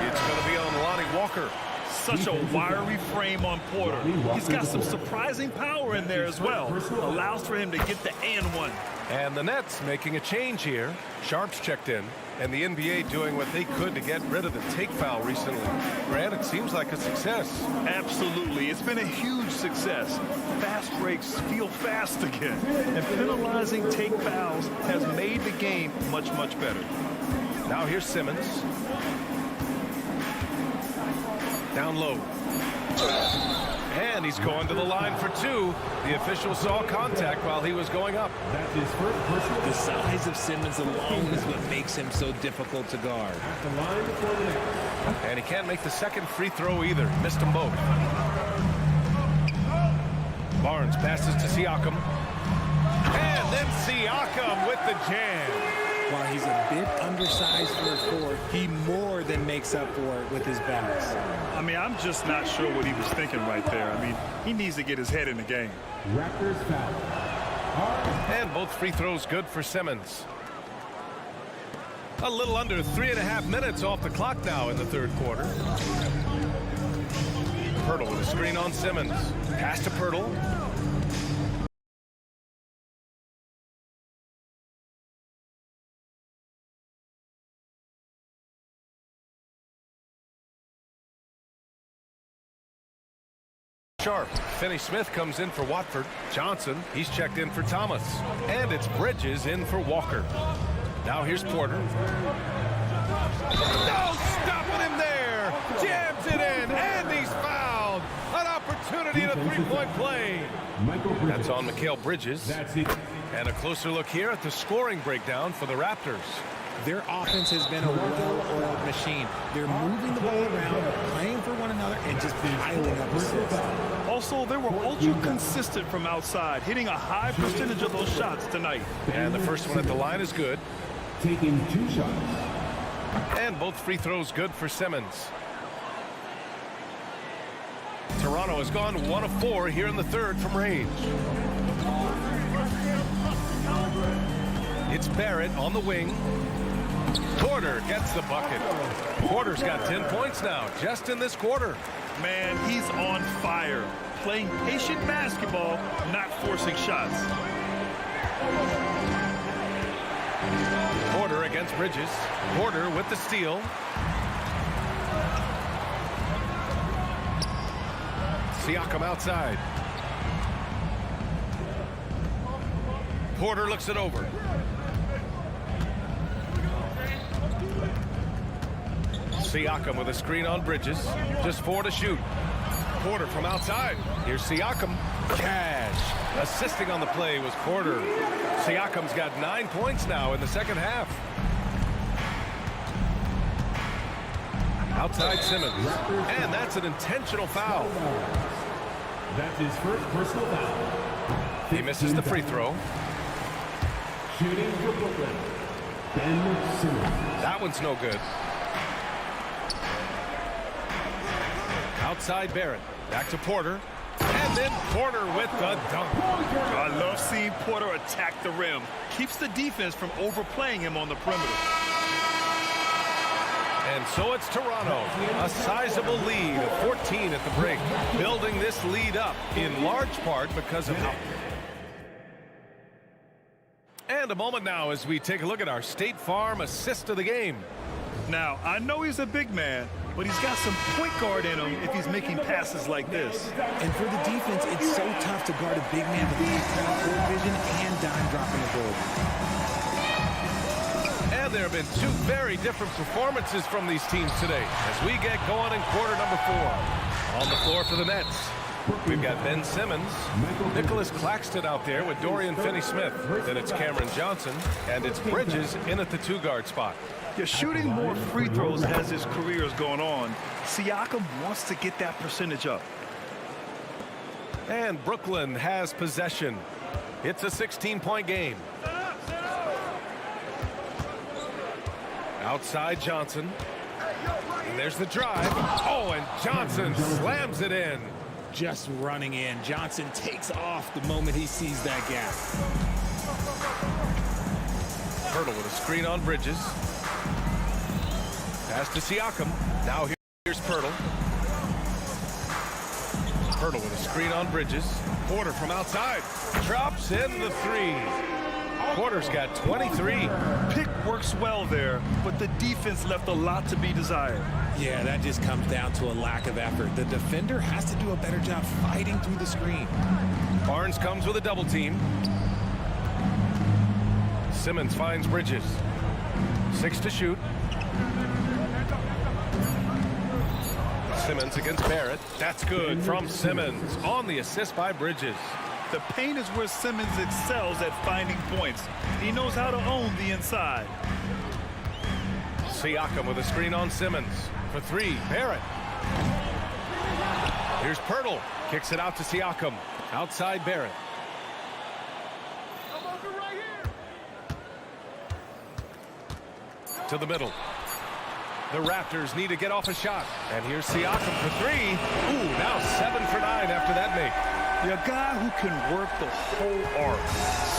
It's going to be on Lonnie Walker. Such a wiry frame on Porter. He's got some surprising power in there as well. Allows for him to get the and one. And the Nets making a change here. Sharp's checked in. And the NBA doing what they could to get rid of the take foul recently. Grant, it seems like a success. Absolutely. It's been a huge success. Fast breaks feel fast again. And penalizing take fouls has made the game much, much better. Now here's Simmons. Down low. And he's going to the line for 2. The official saw contact while he was going up. That's his first personal. The size of Simmons alone is what makes him so difficult to guard. At the line for the Nets. And he can't make the second free throw either. Missed them both. Barnes passes to Siakam. And then Siakam with the jam. While he's a bit undersized for a forward, he more than makes up for it with his balance. I mean, I'm just not sure what he was thinking right there. I mean, he needs to get his head in the game. Raptors foul. And both free throws good for Simmons. A little under 3.5 minutes off the clock now in the third quarter. Pirtle with a screen on Simmons. Pass to Pirtle. Sharp. Finney-Smith comes in for Watford. Johnson, he's checked in for Thomas. And it's Bridges in for Walker. Now here's Porter. No stopping him there. Jams it in, and he's fouled. An opportunity in a three-point play. That's on Mikal Bridges. That's it. And a closer look here at the scoring breakdown for the Raptors. Their offense has been a well-oiled machine. They're moving the ball around, playing for one another, and just piling up assists. Also, they were ultra consistent from outside, hitting a high percentage of those shots tonight. And the first one at the line is good. Taking 2 shots. And both free throws good for Simmons. Toronto has gone 1 of 4 here in the third from range. It's Barrett on the wing. Porter gets the bucket. Porter's got 10 points now, just in this quarter. Man, he's on fire. Playing patient basketball, not forcing shots. Porter against Bridges. Porter with the steal. Siakam outside. Porter looks it over. Siakam with a screen on Bridges. Just 4 to shoot. Porter from outside. Here's Siakam. Cash. Assisting on the play was Porter. Siakam's got 9 points now in the second half. Outside Simmons. And that's an intentional foul. That's his first personal foul. He misses the free throw. Shooting for Brooklyn, Ben Simmons. That one's no good. Outside Barrett. Back to Porter. And then Porter with the dunk. I love seeing Porter attack the rim. Keeps the defense from overplaying him on the perimeter. And so it's Toronto. A sizable lead of 14 at the break. Building this lead up in large part because of how... And a moment now as we take a look at our State Farm assist of the game. Now, I know he's a big man, but he's got some point guard in him if he's making passes like this. And for the defense, it's so tough to guard a big man with court vision and dime dropping ability. And there have been 2 very different performances from these teams today as we get going in quarter number 4. On the floor for the Nets, we've got Ben Simmons, Nicholas Claxton out there with Dorian Finney-Smith. Then it's Cameron Johnson, and it's Bridges in at the 2-guard spot. You're shooting more free throws as his career is going on. Siakam wants to get that percentage up. And Brooklyn has possession. It's a 16-point game. Outside Johnson. And there's the drive. Oh, and Johnson slams it in. Just running in. Johnson takes off the moment he sees that gap. Hurdle with a screen on Bridges. Pass to Siakam. Now here's Pirtle. Pirtle with a screen on Bridges. Porter from outside. Drops in the three. Porter's got 23. Pick works well there, but the defense left a lot to be desired. Yeah, that just comes down to a lack of effort. The defender has to do a better job fighting through the screen. Barnes comes with a double team. Simmons finds Bridges. 6 to shoot. Simmons against Barrett. That's good from Simmons on the assist by Bridges. The paint is where Simmons excels at finding points. He knows how to own the inside. Siakam with a screen on Simmons. For 3, Barrett. Here's Pirtle. Kicks it out to Siakam. Outside Barrett. To the middle. The Raptors need to get off a shot. And here's Siakam for 3. Ooh, now 7 for 9 after that make. A guy who can work the whole arc.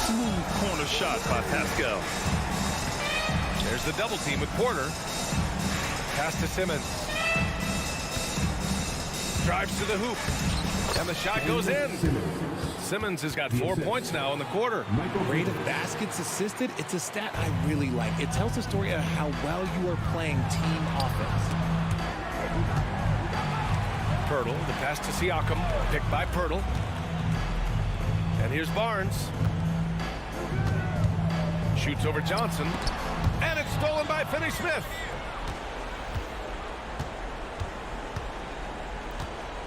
Smooth corner shot by Pascal. There's the double team with Porter. Pass to Simmons. Drives to the hoop. And the shot goes in. Simmons has got 4 points now in the quarter. Rate of baskets assisted, it's a stat I really like. It tells a story of how well you are playing team offense. Pirtle, the pass to Siakam, picked by Pirtle. And here's Barnes. Shoots over Johnson. And it's stolen by Finney-Smith.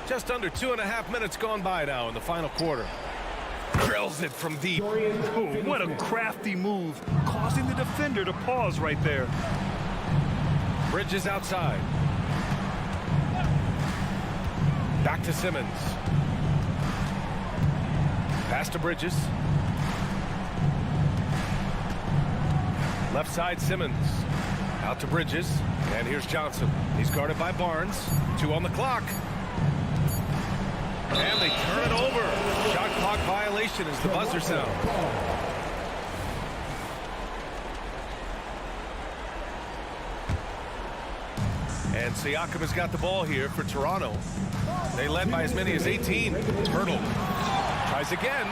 Just under 2.5 minutes gone by now in the final quarter. Drills it from deep. Oh, what a crafty move, causing the defender to pause right there. Bridges outside. Back to Simmons. Pass to Bridges. Left side Simmons. Out to Bridges. And here's Johnson. He's guarded by Barnes. 2 on the clock. And they turn it over. Shot clock violation as the buzzer sound. And Siakam has got the ball here for Toronto. They led by as many as 18. Hurdle. Tries again.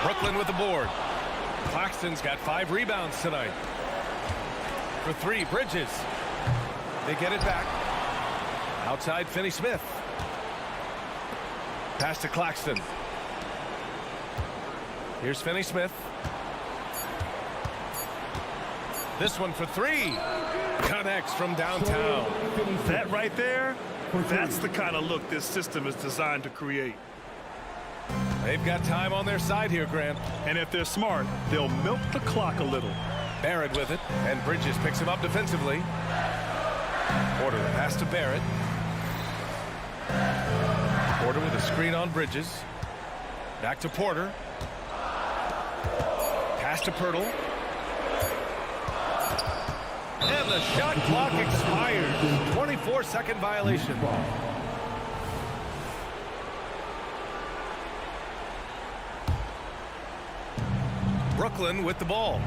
Brooklyn with the board. Claxton's got 5 rebounds tonight. For 3, Bridges. They get it back. Outside Finney-Smith. Pass to Claxton. Here's Finney-Smith. This one for 3. Connects from downtown. That right there, that's the kind of look this system is designed to create. They've got time on their side here, Grant. And if they're smart, they'll milk the clock a little. Barrett with it, and Bridges picks him up defensively. Porter, the pass to Barrett. Porter with a screen on Bridges. Back to Porter. Pass to Pirtle. And the shot clock expires. 24-second violation. Brooklyn with the ball.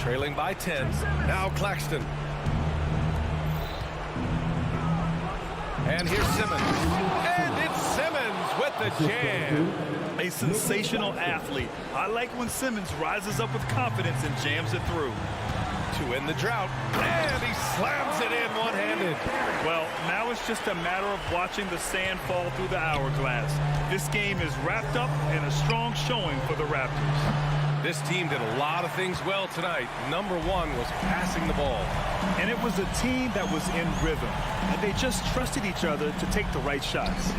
Trailing by 10. Now Claxton. And here's Simmons. And it's Simmons with the jam. A sensational athlete. I like when Simmons rises up with confidence and jams it through. To end the drought. And he slams it in one-handed. Well, now it's just a matter of watching the sand fall through the hourglass. This game is wrapped up in a strong showing for the Raptors. This team did a lot of things well tonight. Number 1 was passing the ball. And it was a team that was in rhythm. And they just trusted each other to take the right shots.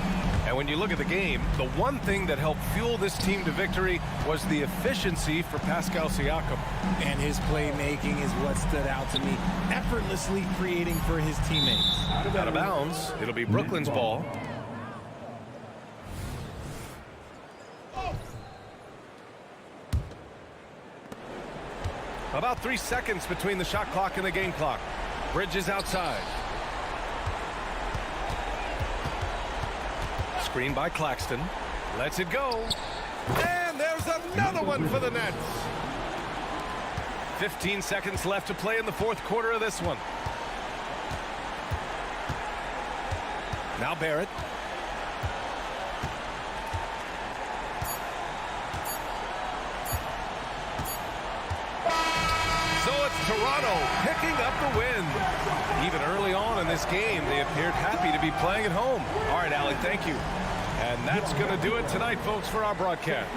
And when you look at the game, the one thing that helped fuel this team to victory was the efficiency for Pascal Siakam. And his playmaking is what stood out to me. Effortlessly creating for his teammates. Out of bounds. It'll be Brooklyn's ball. About 3 seconds between the shot clock and the game clock. Bridges outside. Screen by Claxton. Lets it go. And there's another one for the Nets. 15 seconds left to play in the fourth quarter of this one. Now Barrett. So it's Toronto picking up the win. Even early on in this game, they appeared happy to be playing at home. All right, Allie, thank you. And that's going to do it tonight, folks, for our broadcast.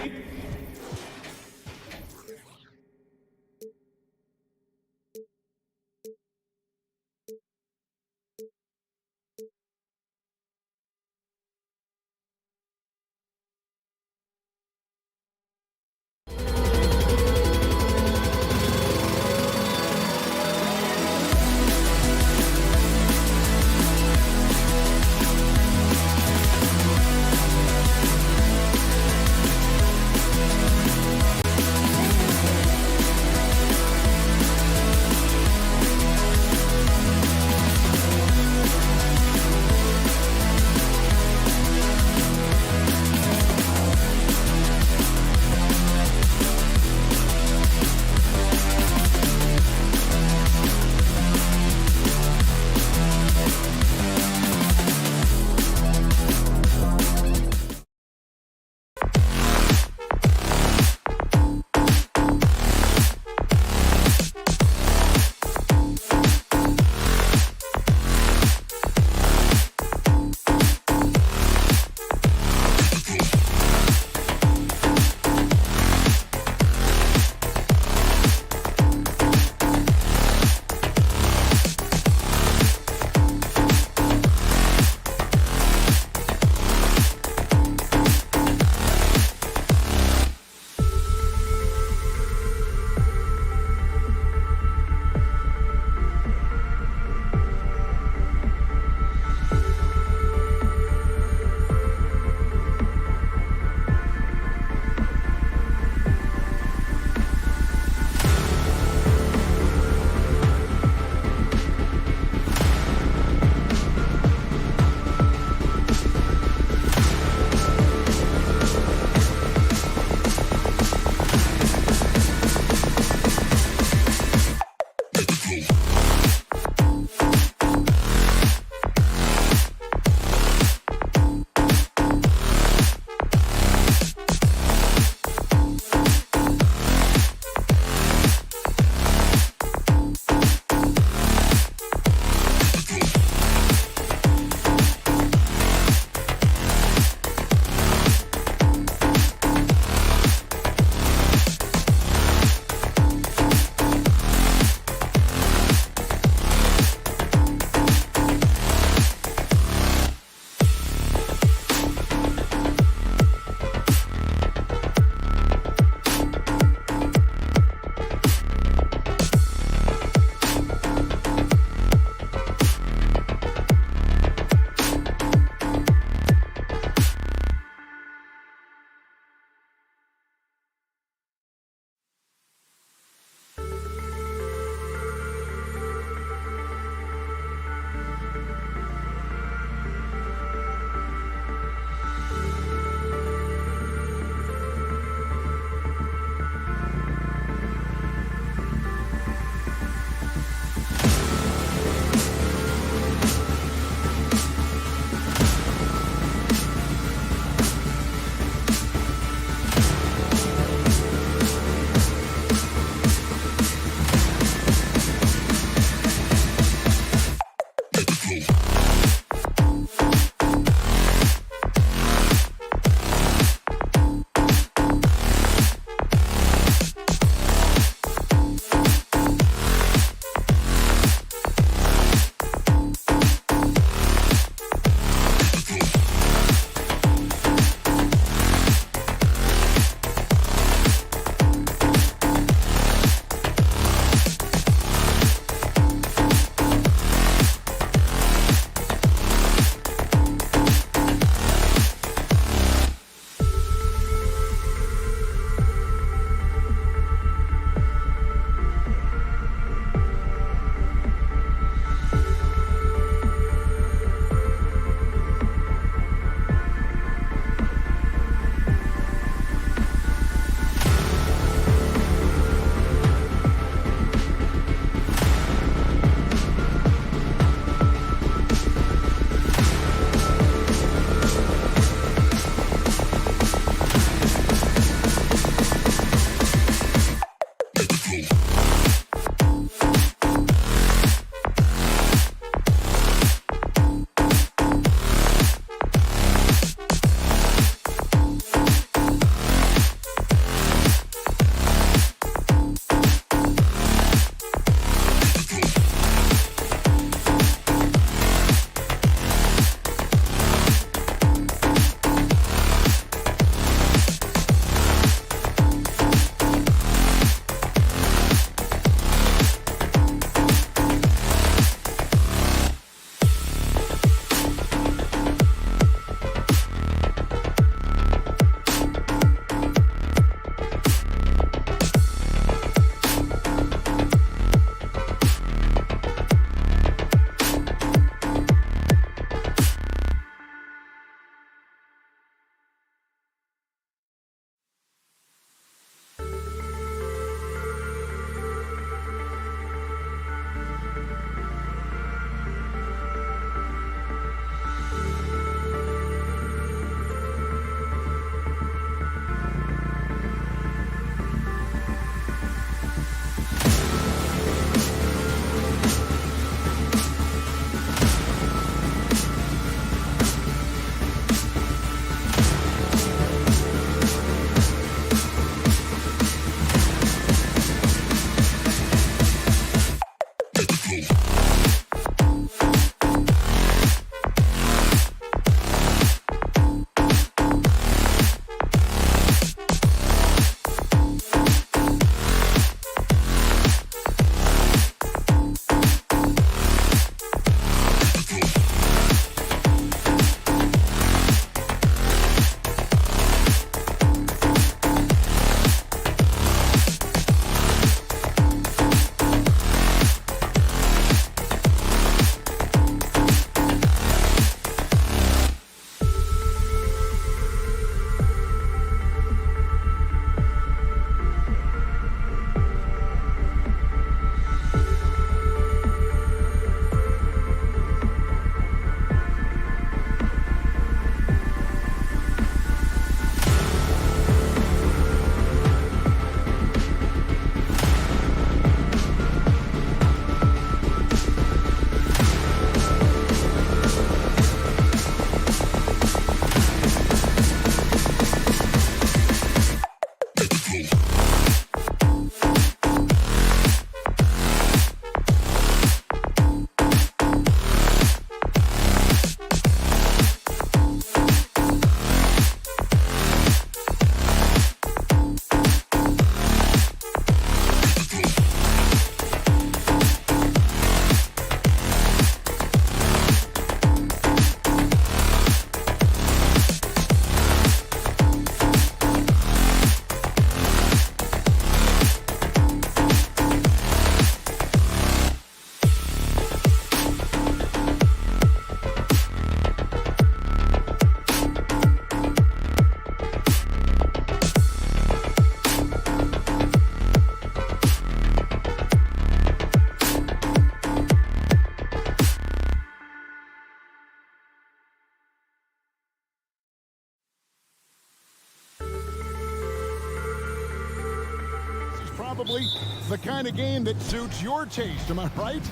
probably the kind of game that suits your taste. Am I right?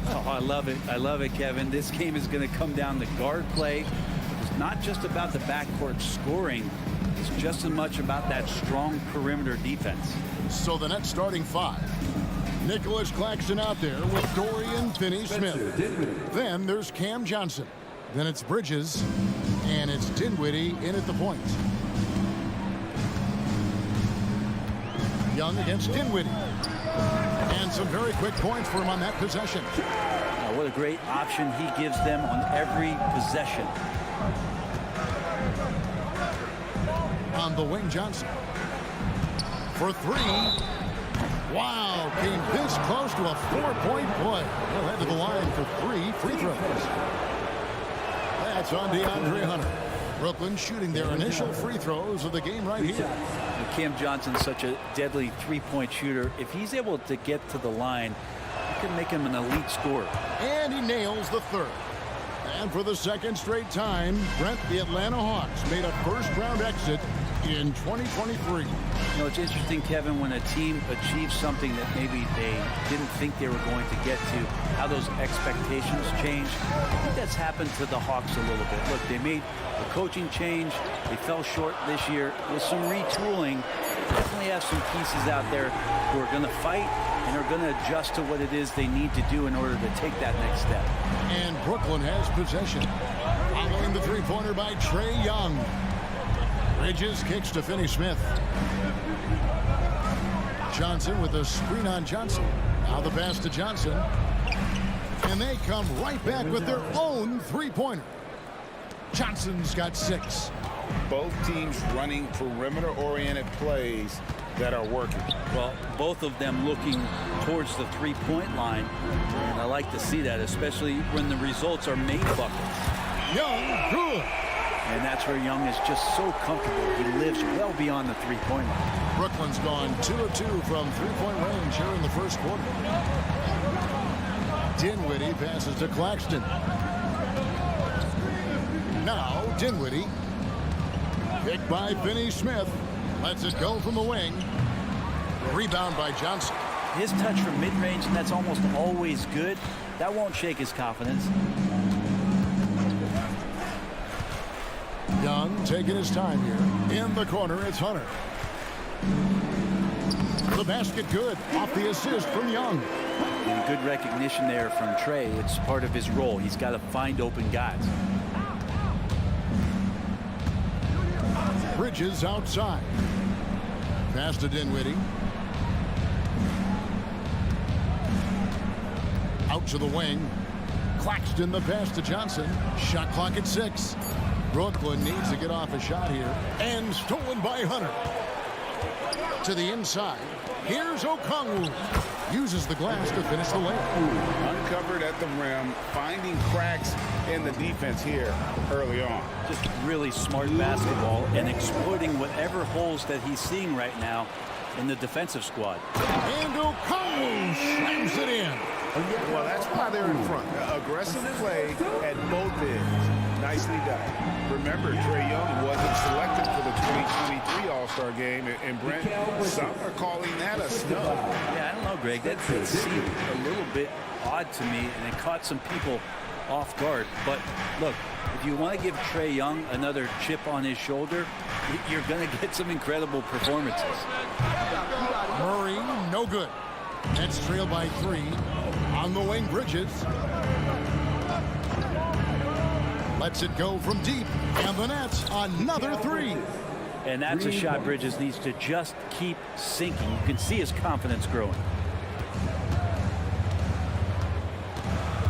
Oh, I love it. I love it, Kevin. This game is going to come down to guard play. It's not just about the backcourt scoring. It's just as much about that strong perimeter defense. So the net starting 5. Nicholas Claxton out there with Dorian Finney-Smith. Then there's Cam Johnson. Then it's Bridges. And it's Dinwiddie in at the point. Young against Dinwiddie. And some very quick points for him on that possession. What a great option he gives them on every possession. On the wing, Johnson. For 3. Wow, came this close to a 4-point play. He'll head to the line for 3 free throws. That's on DeAndre Hunter. Brooklyn shooting their initial free throws of the game right here. Cam Johnson's such a deadly three-point shooter. If he's able to get to the line, you can make him an elite scorer. And he nails the 3rd. And for the 2nd straight time, Brent, the Atlanta Hawks made a first-round exit in 2023. You know, it's interesting, Kevin, when a team achieves something that maybe they didn't think they were going to get to, how those expectations change. I think that's happened to the Hawks a little bit. Look, they made a coaching change. They fell short this year. With some retooling, definitely have some pieces out there who are going to fight and are going to adjust to what it is they need to do in order to take that next step. And Brooklyn has possession. Following the three-pointer by Trae Young. Bridges kicks to Finney-Smith. Johnson with a screen on Johnson. Now the pass to Johnson. And they come right back with their own three-pointer. Johnson's got 6. Both teams running perimeter-oriented plays that are working. Well, both of them looking towards the three-point line. And I like to see that, especially when the results are made buckets. Young, good. And that's where Young is just so comfortable. He lives well beyond the three-point line. Brooklyn's gone 2 of 2 from three-point range here in the first quarter. Dinwiddie passes to Claxton. Now Dinwiddie. Picked by Finney-Smith. Lets it go from the wing. Rebound by Johnson. His touch from mid-range, and that's almost always good. That won't shake his confidence. Young taking his time here. In the corner, it's Hunter. The basket good. Off the assist from Young. And good recognition there from Trae. It's part of his role. He's got to find open guys. Bridges outside. Pass to Dinwiddie. Out to the wing. Claxton the pass to Johnson. Shot clock at 6. Brooklyn needs to get off a shot here. And stolen by Hunter. To the inside. Here's Okongwu. Uses the glass to finish the layup. Uncovered at the rim, finding cracks in the defense here early on. Just really smart basketball and exploiting whatever holes that he's seeing right now in the defensive squad. And Okongwu slams it in. Well, that's why they're in front. Aggressive play at both ends. Nicely done. Remember, Trae Young wasn't selected for the 2023 All-Star game, and Brent, some are calling that a snub. Yeah, I don't know, Greg. That seemed a little bit odd to me, and it caught some people off guard. But look, if you want to give Trae Young another chip on his shoulder, you're going to get some incredible performances. Murray, no good. Nets trail by 3. On the wing, Bridges. Lets it go from deep. And the Nets, another 3. And that's a shot Bridges needs to just keep sinking. You can see his confidence growing.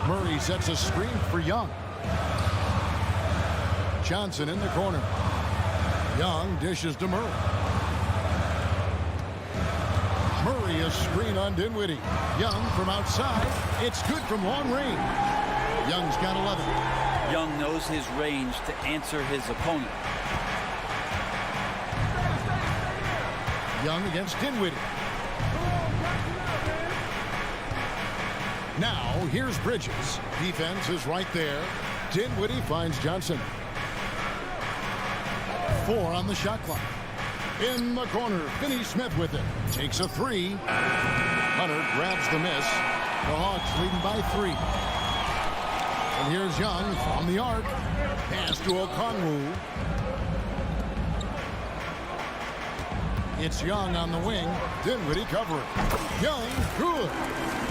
Murray sets a screen for Young. Johnson in the corner. Young dishes to Murray. Murray a screen on Dinwiddie. Young from outside. It's good from long range. Young's got 11. Young knows his range to answer his opponent. Young against Dinwiddie. Now here's Bridges. Defense is right there. Dinwiddie finds Johnson. 4 on the shot clock. In the corner, Finney Smith with it. Takes a three. Hunter grabs the miss. The Hawks leading by 3. And here's Young from the arc. Pass to Okongwu. It's Young on the wing. Dinwiddie covering. Young, good.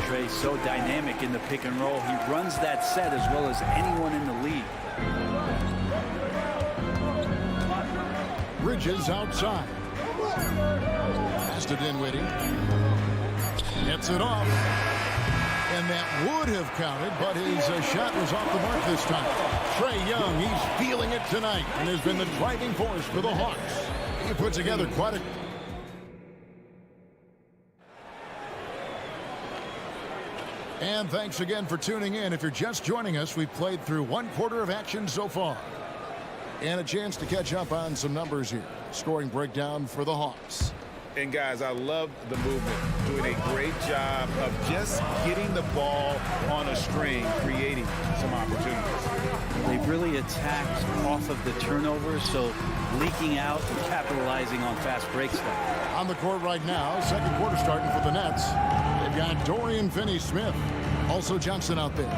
Trey's so dynamic in the pick and roll. He runs that set as well as anyone in the league. Bridges outside. Pass to Dinwiddie. Gets it off. And that would have counted, but his shot was off the mark this time. Trae Young, he's feeling it tonight and has been the driving force for the Hawks. He put together quite a... And thanks again for tuning in. If you're just joining us, we've played through 1 quarter of action so far. And a chance to catch up on some numbers here. Scoring breakdown for the Hawks. And guys, I love the movement. Doing a great job of just getting the ball on a string, creating some opportunities. They've really attacked off of the turnovers, so leaking out and capitalizing on fast break stuff. On the court right now, second quarter starting for the Nets. They've got Dorian Finney-Smith. Also Johnson out there.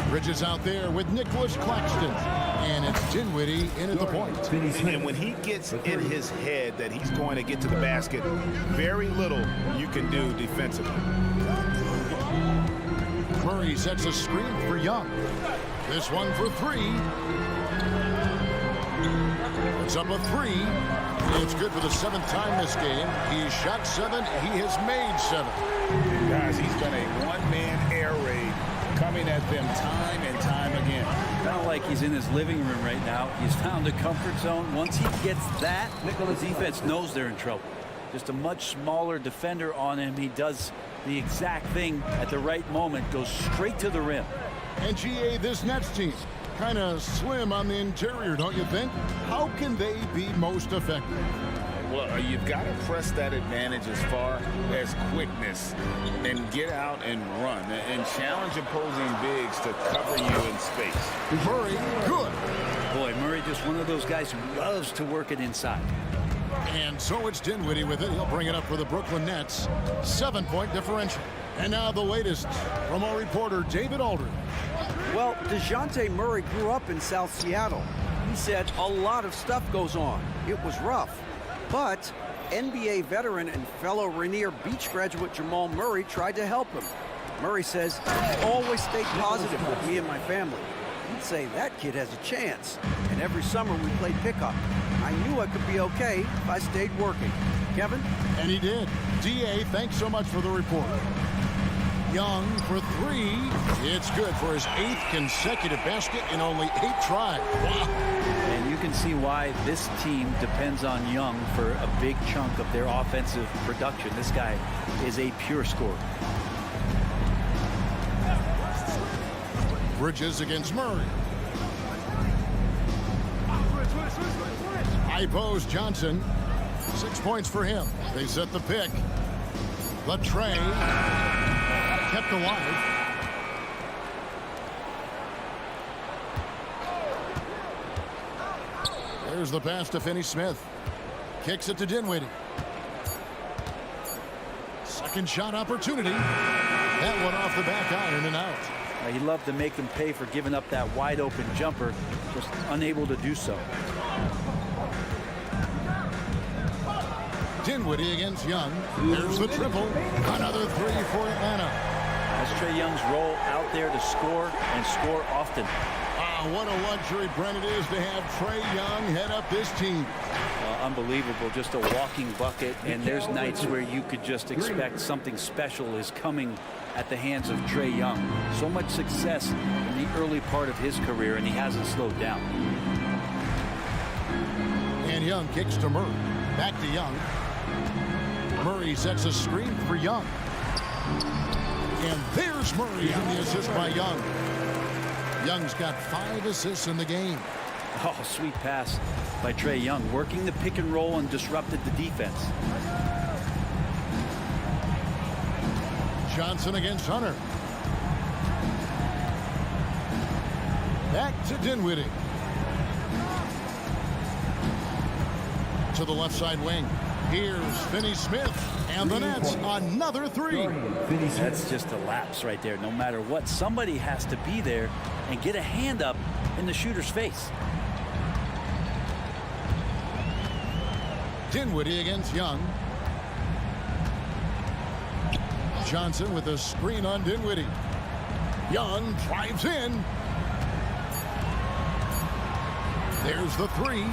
Bridges out there with Nicholas Claxton. And it's Dinwiddie in at the point. And when he gets in his head that he's going to get to the basket, very little you can do defensively. Murray sets a screen for Young. This one for 3. It's up a 3. It's good for the 7th time this game. He's shot 7. He has made 7. Guys, he's done a one-man air raid coming at them time and time again. Kind of like he's in his living room right now. He's found a comfort zone. Once he gets that, the defense knows they're in trouble. Just a much smaller defender on him. He does the exact thing at the right moment, goes straight to the rim. And GA, this Nets team, kind of slim on the interior, don't you think? How can they be most effective? Well, you've got to press that advantage as far as quickness and get out and run and challenge opposing bigs to cover you in space. Murray, good. Boy, Murray just one of those guys who loves to work it inside. And so it's Dinwiddie with it. He'll bring it up for the Brooklyn Nets. 7-point differential. And now the latest from our reporter, David Aldridge. Well, DeJounte Murray grew up in South Seattle. He said a lot of stuff goes on. It was rough. But NBA veteran and fellow Rainier Beach graduate Jamal Murray tried to help him. Murray says, always stayed positive with me and my family. He'd say that kid has a chance. And every summer we played pickup. I knew I could be okay if I stayed working. Kevin? And he did. DA, thanks so much for the report. Young for 3. It's good for his 8th consecutive basket in only 8 tries. Wow. And you can see why this team depends on Young for a big chunk of their offensive production. This guy is a pure scorer. Bridges against Murray. High post Johnson. 6 points for him. They set the pick. Latrey kept alive. There's the pass to Finney-Smith. Kicks it to Dinwiddie. Second shot opportunity. That one off the back iron and out. He loved to make them pay for giving up that wide open jumper, just unable to do so. Dinwiddie against Young. There's the triple. Another 3 for Atlanta. That's Trae Young's role out there to score and score often. What a luxury, Brent, it is to have Trae Young head up this team. Unbelievable, just a walking bucket, and there's nights where you could just expect something special is coming at the hands of Trae Young. So much success in the early part of his career, and he hasn't slowed down. And Young kicks to Murray. Back to Young. Murray sets a screen for Young. And there's Murray on the assist by Young. Young's got 5 assists in the game. Oh, sweet pass by Trae Young, working the pick and roll and disrupted the defense. Johnson against Hunter. Back to Dinwiddie. To the left side wing. Here's Finney Smith, and the Nets another three. That's just a lapse right there. No matter what, somebody has to be there and get a hand up in the shooter's face. Dinwiddie against Young. Johnson with a screen on Dinwiddie. Young drives in. There's the three.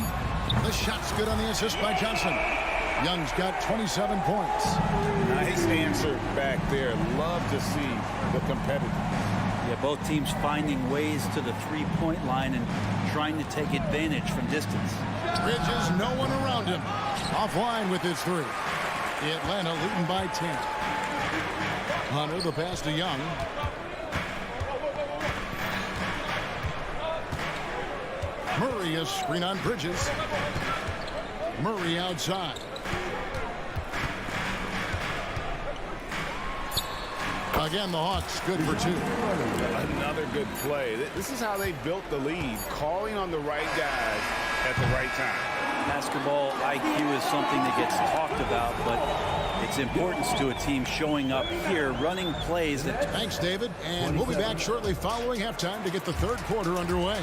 The shot's good on the assist by Johnson. Young's got 27 points. Nice answer back there. Love to see the competitive. Yeah, both teams finding ways to the three-point line and trying to take advantage from distance. Bridges, no one around him. Offline with his three. Atlanta leading by 10. Hunter, the pass to Young. Murray, a screen on Bridges. Murray outside. Again, the Hawks good for two. Another good play. This is how they built the lead, calling on the right guys at the right time. Basketball IQ is something that gets talked about, but its importance to a team showing up here, running plays that... Thanks, David. And we'll be back shortly following halftime to get the third quarter underway.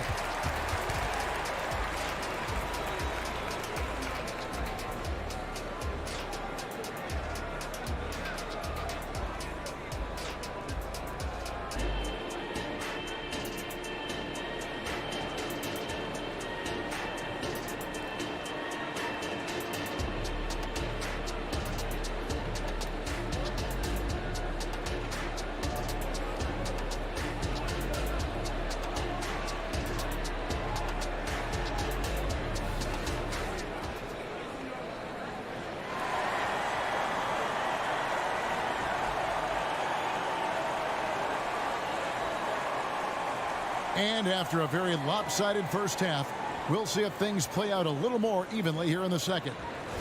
And after a very lopsided first half, we'll see if things play out a little more evenly here in the second.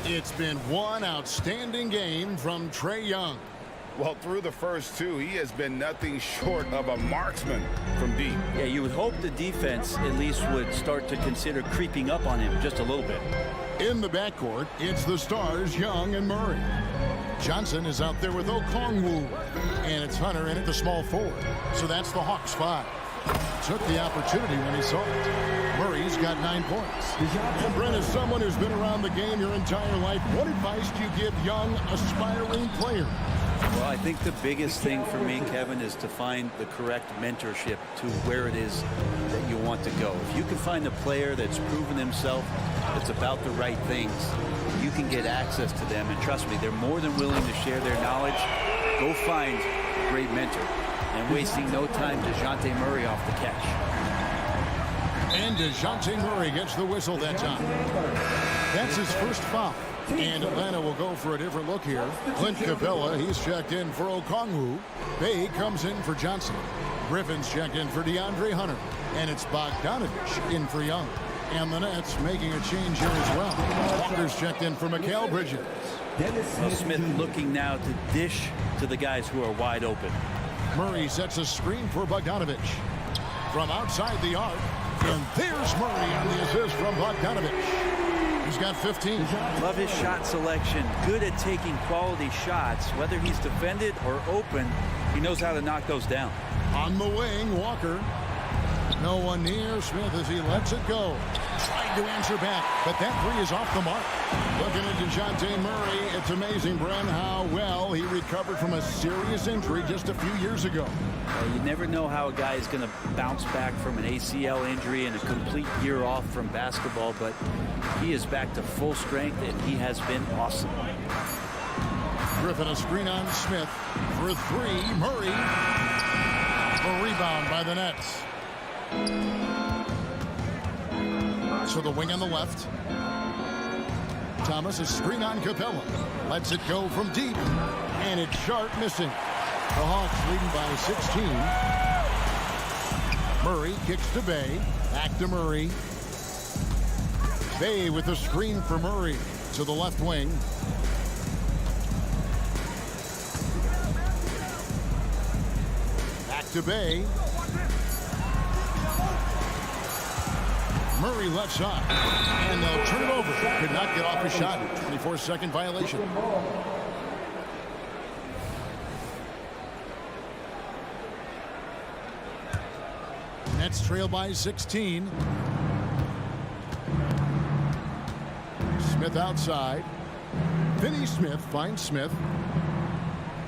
It's been one outstanding game from Trae Young. Well, through the first two, he has been nothing short of a marksman from deep. Yeah, you would hope the defense at least would start to consider creeping up on him just a little bit. In the backcourt, it's the stars, Young and Murray. Johnson is out there with Okongwu. And it's Hunter in at the small forward. So that's the Hawks 5. Took the opportunity when he saw it. Murray's got 9 points. And Brent, as someone who's been around the game your entire life, what advice do you give young, aspiring players? Well, I think the biggest thing for me, Kevin, is to find the correct mentorship to where it is that you want to go. If you can find a player that's proven himself, that's about the right things, you can get access to them. And trust me, they're more than willing to share their knowledge. Go find a great mentor. And wasting no time, DeJounte Murray off the catch. And DeJounte Murray gets the whistle that time. That's his first foul. And Atlanta will go for a different look here. Clint Capella, he's checked in for Okongwu. Bay comes in for Johnson. Griffin's checked in for DeAndre Hunter. And it's Bogdanovich in for Young. And the Nets making a change here as well. Walker's checked in for Mikal Bridges. Well, Smith looking now to dish to the guys who are wide open. Murray sets a screen for Bogdanovich. From outside the arc. And there's Murray on the assist from Bogdanovich. He's got 15. Love his shot selection. Good at taking quality shots. Whether he's defended or open, he knows how to knock those down. On the wing, Walker. No one near Smith as he lets it go. Tried to answer back, but that three is off the mark. Looking at DeJounte Murray, it's amazing, Bren, how well he recovered from a serious injury just a few years ago. Well, you never know how a guy is going to bounce back from an ACL injury and a complete year off from basketball, but he is back to full strength, and he has been awesome. Griffin, a screen on Smith for three. Murray. A rebound by the Nets. So the wing on the left. Thomas, a screen on Capella. Lets it go from deep. And it's Sharp missing. The Hawks leading by 16. Murray kicks to Bay. Back to Murray. Bay with a screen for Murray to the left wing. Back to Bay. Murray left side. And they'll turn it over. Could not get off a shot. 24-second violation. Nets trail by 16. Smith outside. Finney-Smith finds Smith.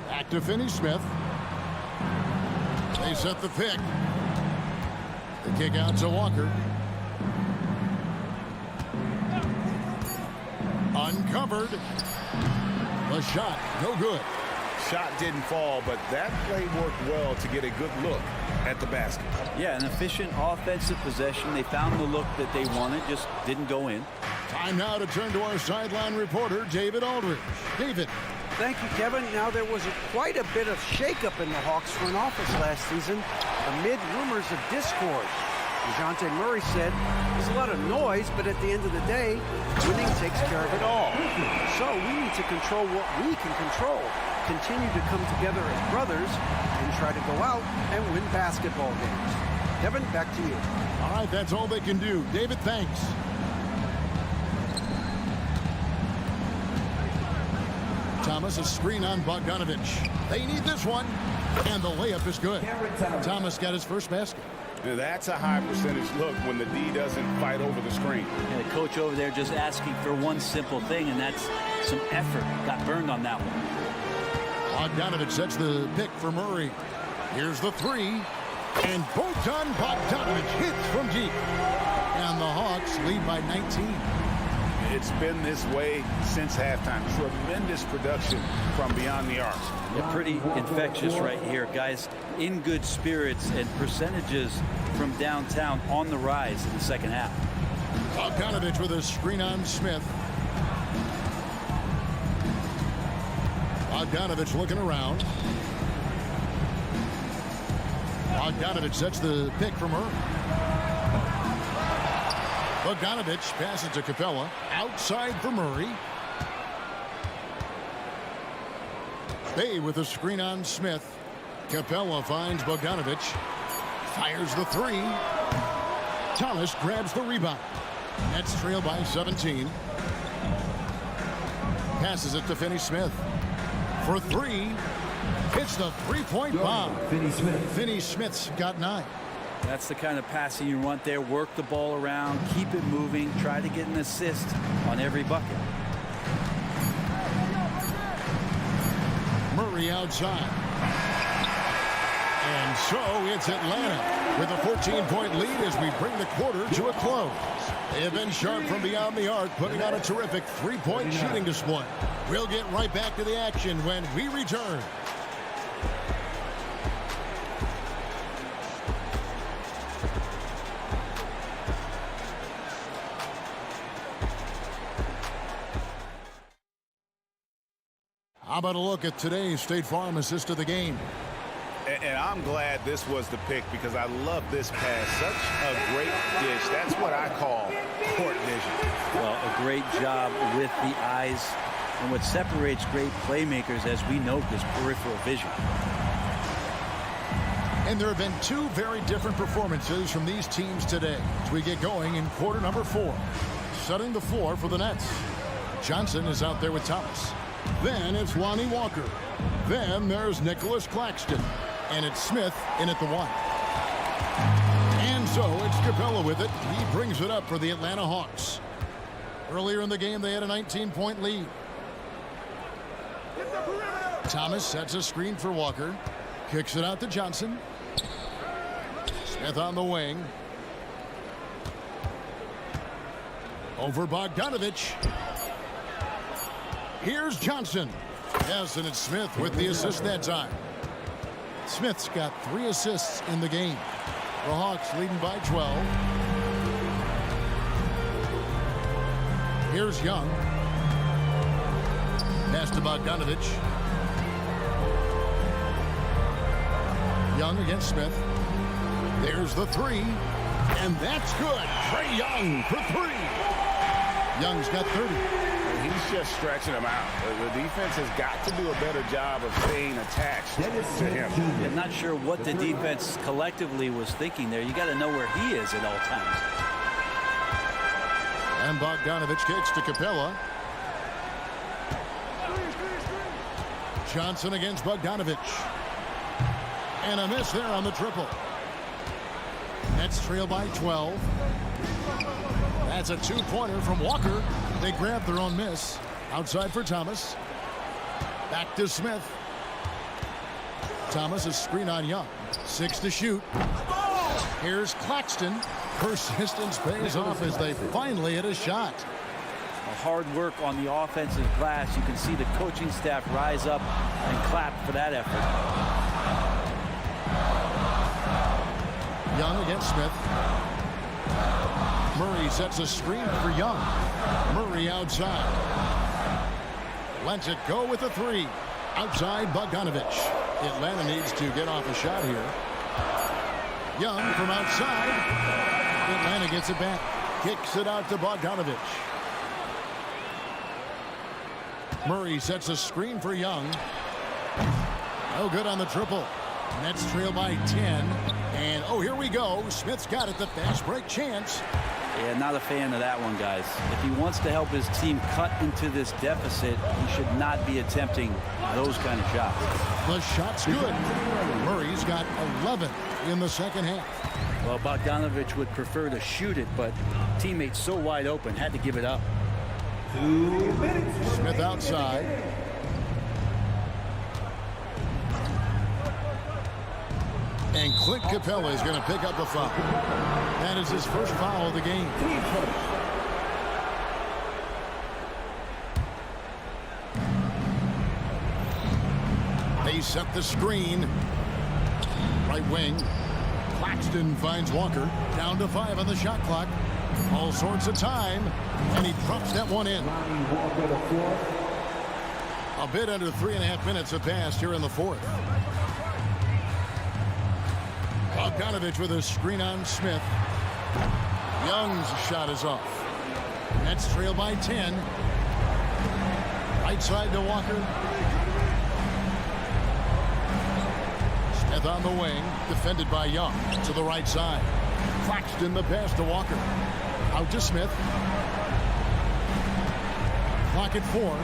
Back to Finney-Smith. They set the pick. The kick out to Walker. Uncovered. The shot, no good. Shot didn't fall, but that play worked well to get a good look at the basket. Yeah, an efficient offensive possession. They found the look that they wanted, just didn't go in. Time now to turn to our sideline reporter, David Aldridge. David. Thank you, Kevin. Now, there was quite a bit of shakeup in the Hawks front office last season amid rumors of discord. DeJounte Murray said there's a lot of noise, but at the end of the day, winning takes care of it all. So we need to control what we can control, continue to come together as brothers, and try to go out and win basketball games. Kevin, back to you. All right, that's all they can do. David, thanks. Thomas, a screen on Bogdanovich. They need this one, and the layup is good. Thomas got his first basket. Now that's a high percentage look when the D doesn't fight over the screen. And the coach over there just asking for one simple thing, and that's some effort. Got burned on that one. Bogdanovich sets the pick for Murray. Here's the three, and Bogdanovich hits from deep. And the Hawks lead by 19. It's been this way since halftime. Tremendous production from beyond the arc. Yeah, pretty infectious right here. Guys in good spirits, and percentages from downtown on the rise in the second half. Bogdanovich with a screen on Smith. Bogdanovich looking around. Bogdanovich sets the pick for Murray. Bogdanovich passes to Capella. Outside for Murray. Bay with a screen on Smith. Capella finds Bogdanovich. Fires the three. Thomas grabs the rebound. Nets trail by 17. Passes it to Finney-Smith. For three. Hits the three-point bomb. Finney-Smith's got 9. That's the kind of passing you want there. Work the ball around, keep it moving, try to get an assist on every bucket. Murray outside. And so it's Atlanta with a 14-point lead as we bring the quarter to a close. They have been sharp from beyond the arc, putting on a terrific three-point shooting display. We'll get right back to the action when we return. How about a look at today's State Farm assist of the game? And I'm glad this was the pick because I love this pass. Such a great dish. That's what I call court vision. Well, a great job with the eyes. And what separates great playmakers, as we note, is peripheral vision. And there have been two very different performances from these teams today as we get going in quarter number 4. Setting the floor for the Nets. Johnson is out there with Thomas. Then it's Lonnie Walker. Then there's Nicholas Claxton. And it's Smith in at the 1. And so it's Capella with it. He brings it up for the Atlanta Hawks. Earlier in the game, they had a 19-point lead. Thomas sets a screen for Walker. Kicks it out to Johnson. Smith on the wing. Over Bogdanovich. Here's Johnson. Yes, and it's Smith with the assist that time. Smith's got 3 assists in the game. The Hawks leading by 12. Here's Young. Pass to Bogdanovich. Young against Smith. There's the 3. And that's good. Trae Young for 3. Young's got 30. He's just stretching him out. The defense has got to do a better job of staying attached to him. I'm not sure what the defense collectively was thinking there. You got to know where he is at all times. And Bogdanovich kicks to Capella. Johnson against Bogdanovich. And a miss there on the triple. Nets trail by 12. That's a two-pointer from Walker. They grab their own miss. Outside for Thomas. Back to Smith. Thomas, a screen on Young. 6 to shoot. Here's Claxton. Persistence pays off as they finally hit a shot. Hard work on the offensive glass. You can see the coaching staff rise up and clap for that effort. Young against Smith. Murray sets a screen for Young. Murray outside. Lets it go with a three. Outside Bogdanovich. Atlanta needs to get off a shot here. Young from outside. Atlanta gets it back. Kicks it out to Bogdanovich. Murray sets a screen for Young. No good on the triple. Nets trail by 10. And, oh, here we go. Smith's got it. The fast break chance. Yeah, not a fan of that one, guys. If he wants to help his team cut into this deficit, he should not be attempting those kind of shots. The shot's good. Murray's got 11 in the second half. Well, Bogdanovich would prefer to shoot it, but teammates so wide open, had to give it up. Smith outside. And Clint Capella is going to pick up a foul. That is his first foul of the game. They set the screen. Right wing. Claxton finds Walker. Down to 5 on the shot clock. All sorts of time. And he drops that one in. A bit under 3.5 minutes have passed here in the fourth. Bogdanovich with a screen on Smith. Young's shot is off. Nets trail by 10. Right side to Walker. Smith on the wing. Defended by Young. To the right side. Claxton the pass to Walker. Out to Smith. Clock at 4.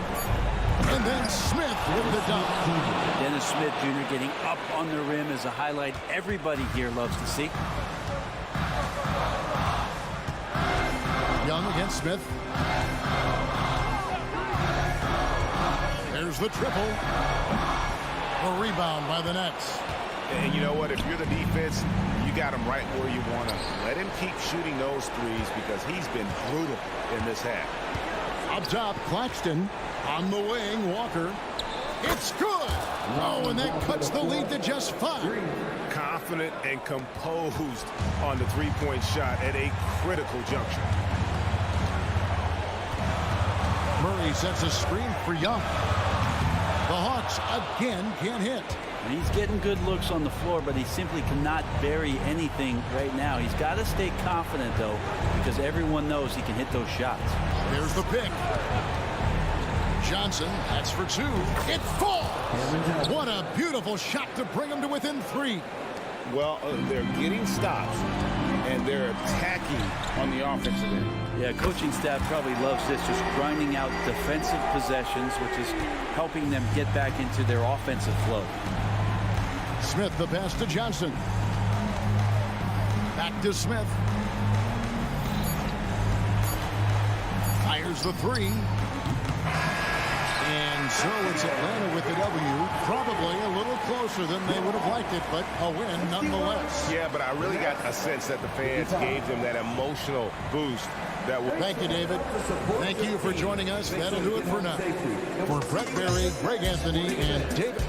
And then Smith with the dunk. Dennis Smith Jr. getting up on the rim is a highlight everybody here loves to see. Young against Smith. There's the triple. A rebound by the Nets. And you know what? If you're the defense, you got him right where you want him. Let him keep shooting those threes because he's been brutal in this half. Up top, Claxton. On the wing, Walker. It's good. Oh, and that cuts the lead to just 5. Confident and composed on the three-point shot at a critical juncture. Murray sets a screen for Young. The Hawks again can't hit. And he's getting good looks on the floor, but he simply cannot bury anything right now. He's got to stay confident, though, because everyone knows he can hit those shots. There's the pick. Johnson, that's for 2. It falls. What a beautiful shot to bring him to within 3. Well, they're getting stops, and they're attacking on the offensive end. Yeah, coaching staff probably loves this, just grinding out defensive possessions, which is helping them get back into their offensive flow. Smith, the pass to Johnson. Back to Smith. Fires the 3. And so it's Atlanta with the W. Probably a little closer than they would have liked it, but a win nonetheless. Yeah, but I really got a sense that the fans gave them that emotional boost. Thank you, David. Thank you for joining us. That'll do it for now. For Brett Berry, Greg Anthony, and David.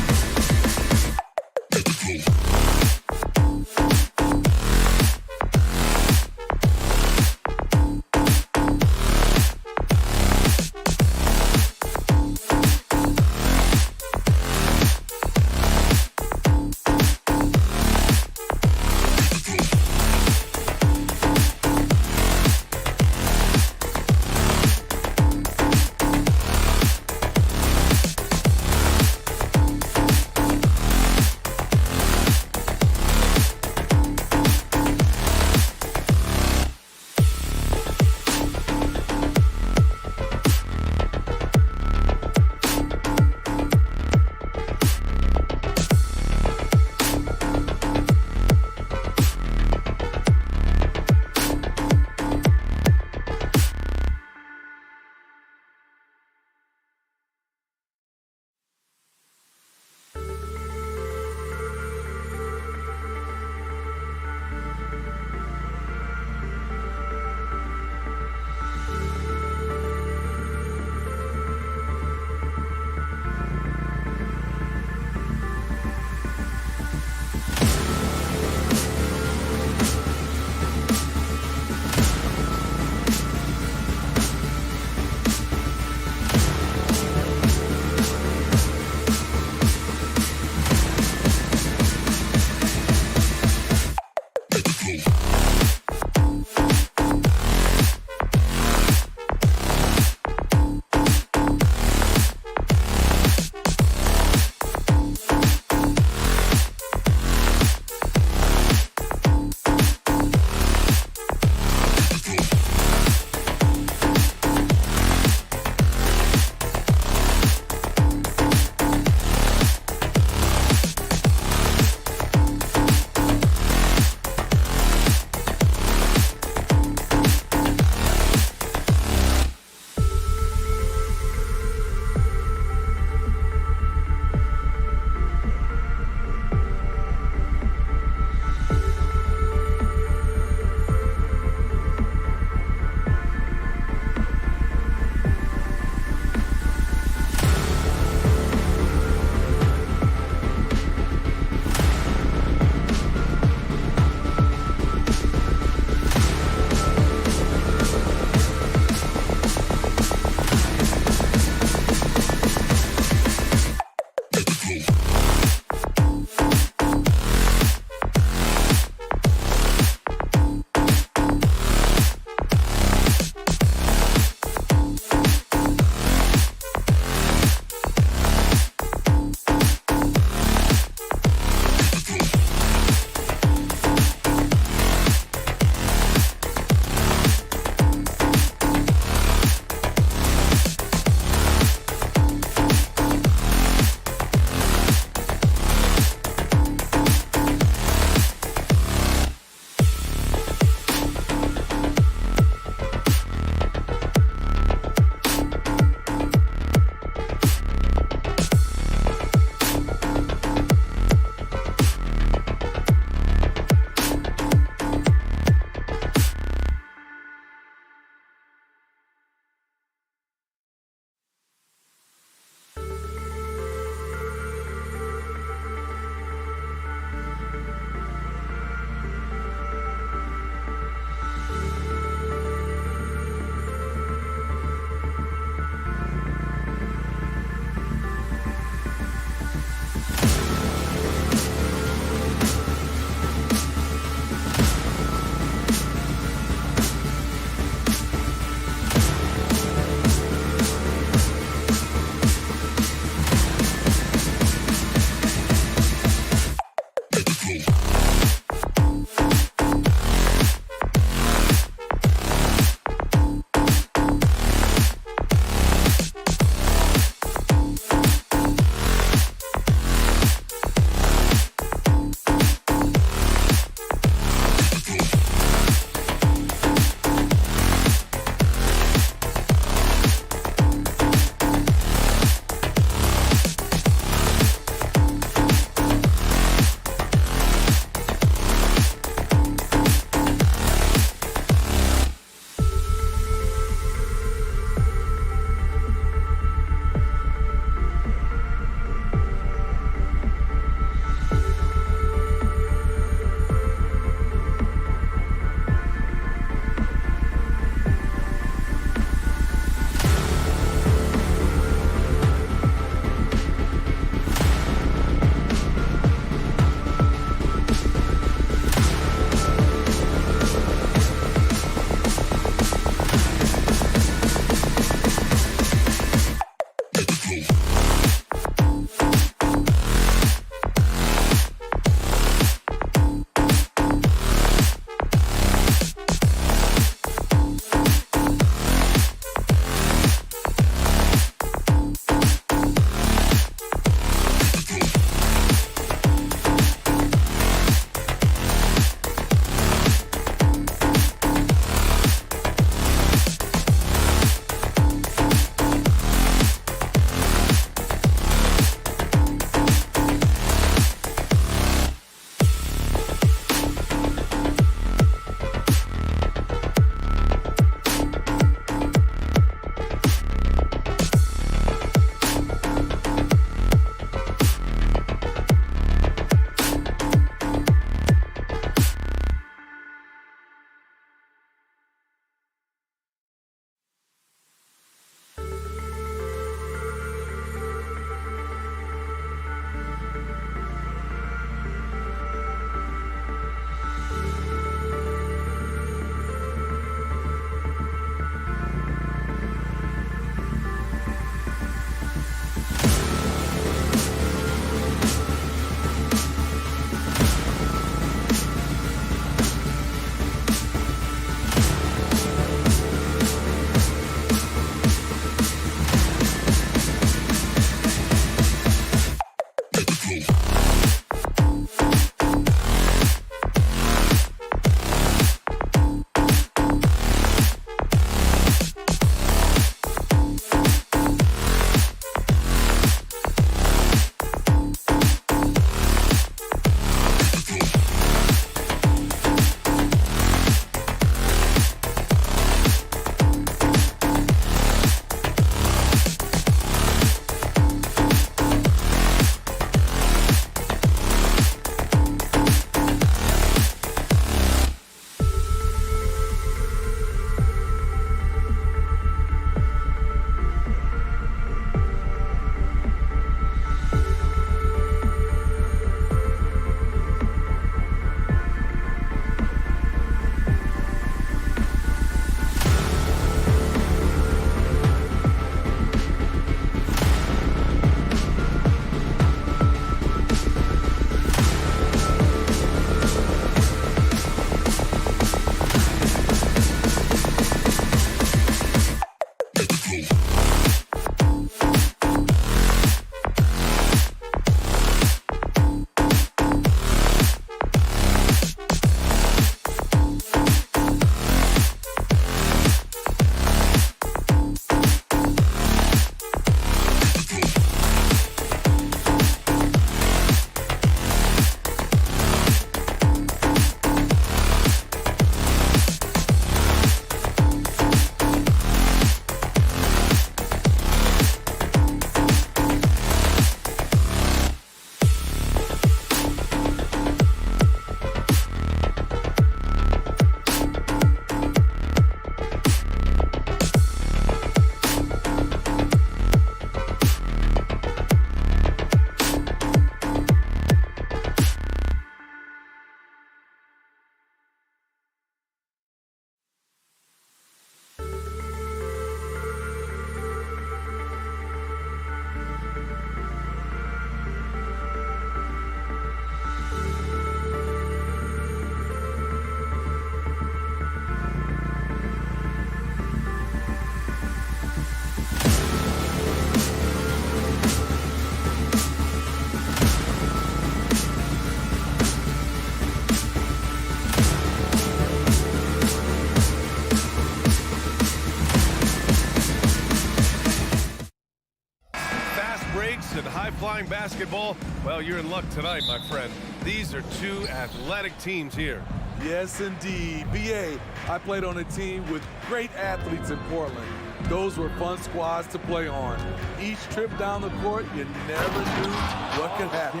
high-flying basketball, well, you're in luck tonight, my friend. These are two athletic teams here. Yes, indeed. BA, I played on a team with great athletes in Portland. Those were fun squads to play on. Each trip down the court, you never knew what could happen.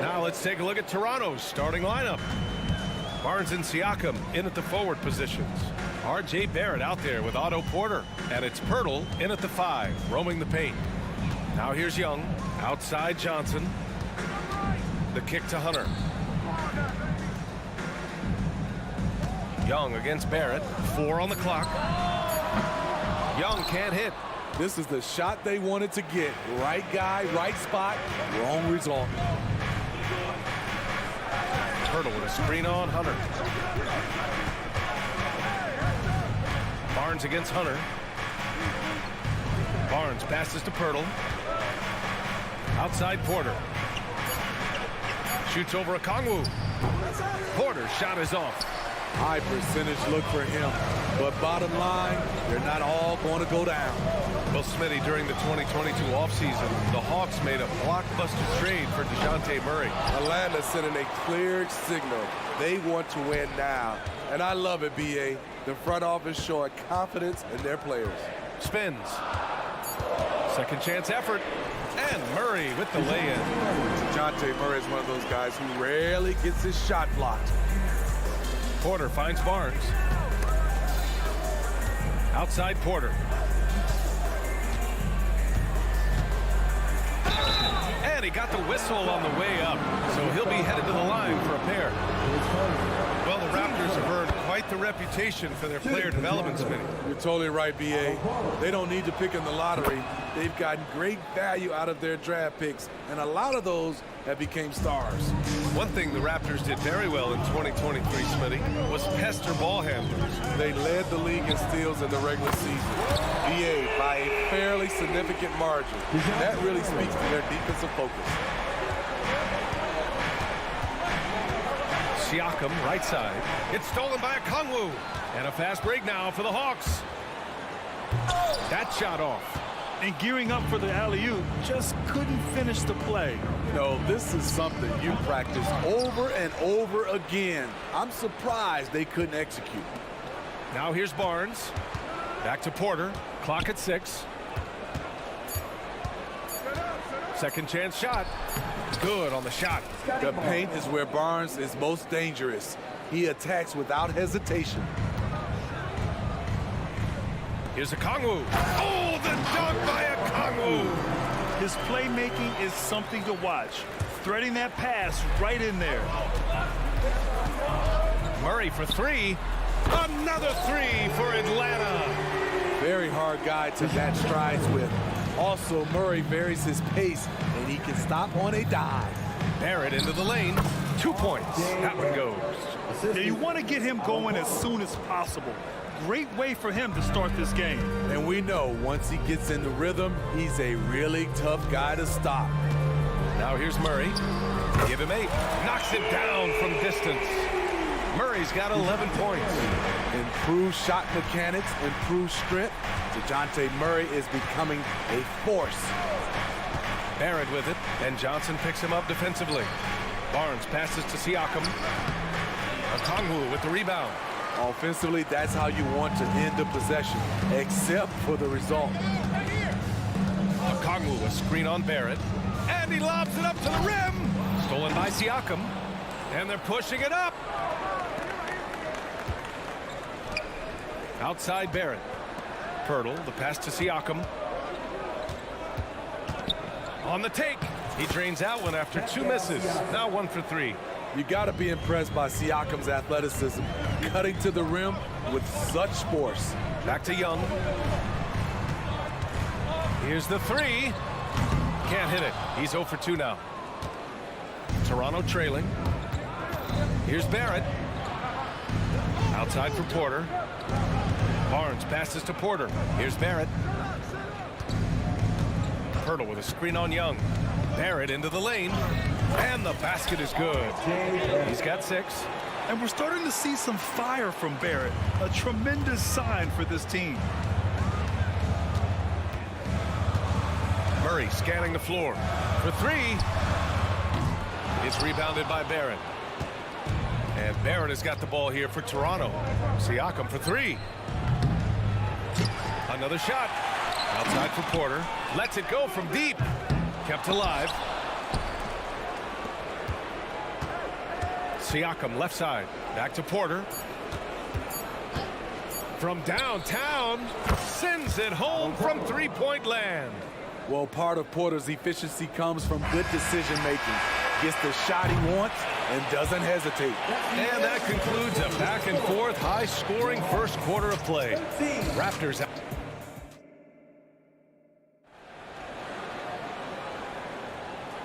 Now let's take a look at Toronto's starting lineup. Barnes and Siakam in at the forward positions. R.J. Barrett out there with Otto Porter. And it's Pirtle in at the 5, roaming the paint. Now here's Young. Outside Johnson. The kick to Hunter. Young against Barrett. 4 on the clock. Young can't hit. This is the shot they wanted to get. Right guy, right spot, wrong result. Pirtle with a screen on Hunter. Barnes against Hunter. Barnes passes to Pirtle. Outside Porter. Shoots over a Kongwu. Porter's shot is off. High percentage look for him. But bottom line, they're not all going to go down. Well, Smitty, during the 2022 offseason, the Hawks made a blockbuster trade for DeJounte Murray. Atlanta sending a clear signal. They want to win now. And I love it, B.A. The front office showing confidence in their players. Spins. Second chance effort. And Murray with the lay-in. DeJounte Murray is one of those guys who rarely gets his shot blocked. Porter finds Barnes. Outside Porter. And he got the whistle on the way up, so he'll be headed to the line for a pair. Well, the Raptors have earned quite the reputation for their player development, Smitty. You're totally right, B.A. They don't need to pick in the lottery. They've gotten great value out of their draft picks, and a lot of those have become stars. One thing the Raptors did very well in 2023, Smitty, was pester ball handlers. They led the league in steals in the regular season. BA by a fairly significant margin. That really speaks to their defensive focus. Siakam, right side. It's stolen by a Kongwu. And a fast break now for the Hawks. That shot off. And gearing up for the alley-oop, just couldn't finish the play. You know, this is something you practice over and over again. I'm surprised they couldn't execute. Now here's Barnes. Back to Porter. Clock at 6. Second chance shot. Good on the shot. The paint is where Barnes is most dangerous. He attacks without hesitation. Here's a Kongwu. Oh, the dunk by a Kongwu. His playmaking is something to watch. Threading that pass right in there. Murray for 3. Another 3 for Atlanta. Very hard guy to match strides with. Also, Murray varies his pace, and he can stop on a dive. Barrett into the lane. 2 points. That one goes. Yeah, you want to get him going as soon as possible. Great way for him to start this game. And we know once he gets in the rhythm, he's a really tough guy to stop. Now here's Murray. Give him 8. Knocks it down from distance. Murray's got 11 points. Improved shot mechanics, improved strength. DeJounte Murray is becoming a force. Barrett with it, and Johnson picks him up defensively. Barnes passes to Siakam. Okongwu with the rebound. Offensively, that's how you want to end the possession, except for the result. Okongwu a screen on Barrett, and he lobs it up to the rim. Stolen by Siakam, and they're pushing it up. Outside Barrett. Pirtle, the pass to Siakam. On the take. He drains out one after 2 misses. Now 1 for 3. You got to be impressed by Siakam's athleticism, cutting to the rim with such force. Back to Young. Here's the 3. Can't hit it. He's 0 for 2 now. Toronto trailing. Here's Barrett. Outside for Porter. Barnes passes to Porter. Here's Barrett. Pirtle with a screen on Young. Barrett into the lane. And the basket is good. He's got 6. And we're starting to see some fire from Barrett. A tremendous sign for this team. Murray scanning the floor for three. It's rebounded by Barron. And Barron has got the ball here for Toronto. Siakam for three. Another shot. Outside for Porter. Lets it go from deep. Kept alive. Siakam left side. Back to Porter. From downtown. Sends it home from three-point land. Well, part of Porter's efficiency comes from good decision-making. Gets the shot he wants and doesn't hesitate. And that concludes a back-and-forth, high-scoring first quarter of play. Raptors out.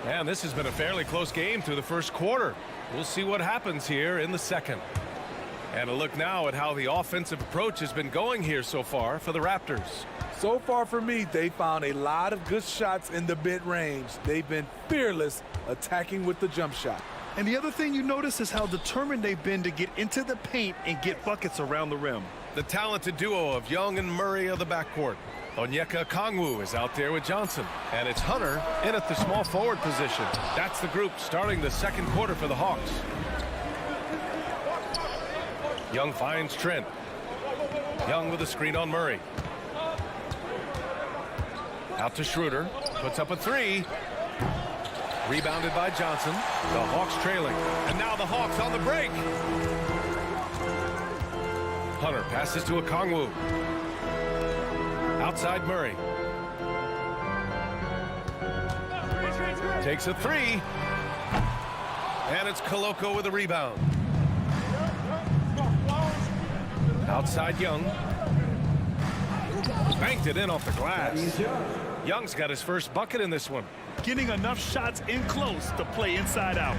And this has been a fairly close game through the first quarter. We'll see what happens here in the second. And a look now at how the offensive approach has been going here so far for the Raptors. So far for me, they found a lot of good shots in the mid-range. They've been fearless attacking with the jump shot. And the other thing you notice is how determined they've been to get into the paint and get buckets around the rim. The talented duo of Young and Murray of the backcourt. Onyeka Okongwu is out there with Johnson. And it's Hunter in at the small forward position. That's the group starting the second quarter for the Hawks. Young finds Trent. Young with a screen on Murray. Out to Schroeder. Puts up a three. Rebounded by Johnson. The Hawks trailing. And now the Hawks on the break. Hunter passes to Okongwu. Outside Murray. Takes a three. And it's Koloko with a rebound. Outside Young. Banked it in off the glass. Young's got his first bucket in this one. Getting enough shots in close to play inside out.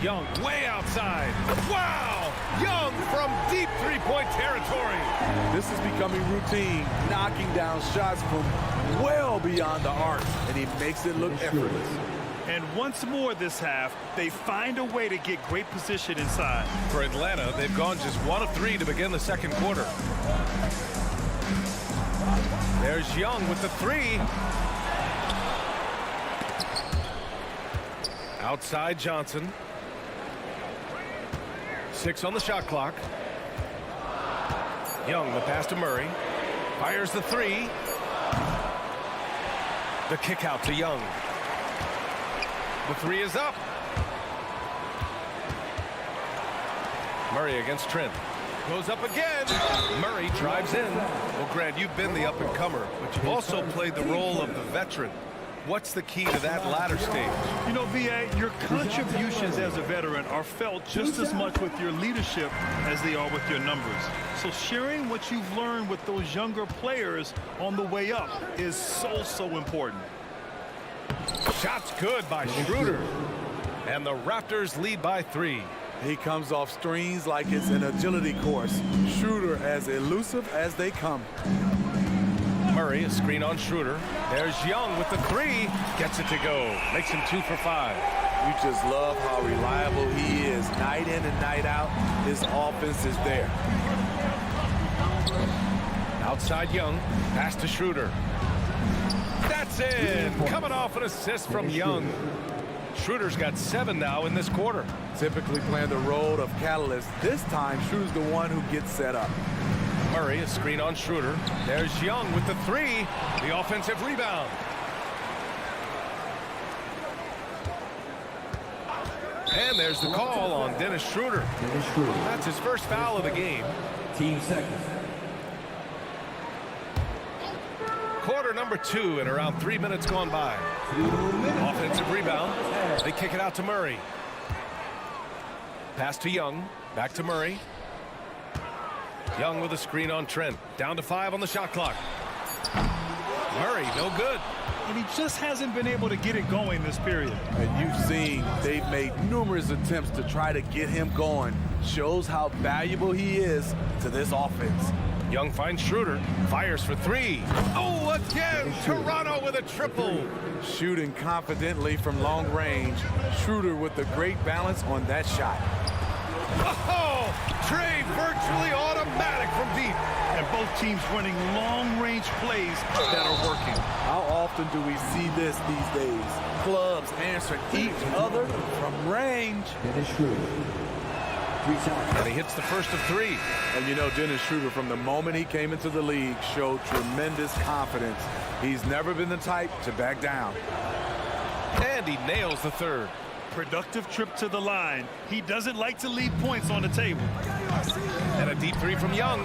Young way outside. Wow! Young from deep three-point territory. This is becoming routine, knocking down shots from well beyond the arc, and he makes it look effortless. And once more this half, they find a way to get great position inside. For Atlanta, they've gone just 1 of 3 to begin the second quarter. There's Young with the three. Outside Johnson. 6 on the shot clock. Young the pass to Murray. Fires the three. The kick out to Young. The three is up. Murray against Trent. Goes up again. Murray drives in. Well, Grant, you've been the up-and-comer, but you've also played the role of the veteran. What's the key to that latter stage? You know, V.A., your contributions as a veteran are felt just as much with your leadership as they are with your numbers. So sharing what you've learned with those younger players on the way up is so important. Shot's good by Schroeder. And the Raptors lead by 3. He comes off screens like it's an agility course. Schroeder as elusive as they come. Murray, a screen on Schroeder. There's Young with the three. Gets it to go. Makes him 2 for 5. You just love how reliable he is. Night in and night out, his offense is there. Outside Young. Pass to Schroeder. That's in. Coming off an assist from Young. Schroeder's got 7 now in this quarter. Typically playing the role of catalyst. This time, Schroeder's the one who gets set up. Murray, a screen on Schroeder. There's Young with the three. The offensive rebound. And there's the call on Dennis Schroeder. That's his first foul of the game. Team second. Quarter number 2 and around 3 minutes gone by. Offensive rebound. They kick it out to Murray. Pass to Young. Back to Murray. Young with a screen on Trent. Down to 5 on the shot clock. Murray, no good. And he just hasn't been able to get it going this period. And you've seen they've made numerous attempts to try to get him going. Shows how valuable he is to this offense. Young finds Schroeder. Fires for 3. Oh, again! Toronto with a triple. Shooting confidently from long range. Schroeder with a great balance on that shot. Oh! Trey virtually automatic from deep. And both teams running long-range plays that are working. How often do we see this these days? Clubs answering each other from range. And he hits the first of 3. And you know, Dennis Schroeder, from the moment he came into the league, showed tremendous confidence. He's never been the type to back down. And he nails the 3rd. Productive trip to the line. He doesn't like to leave points on the table. And a deep 3 from Young.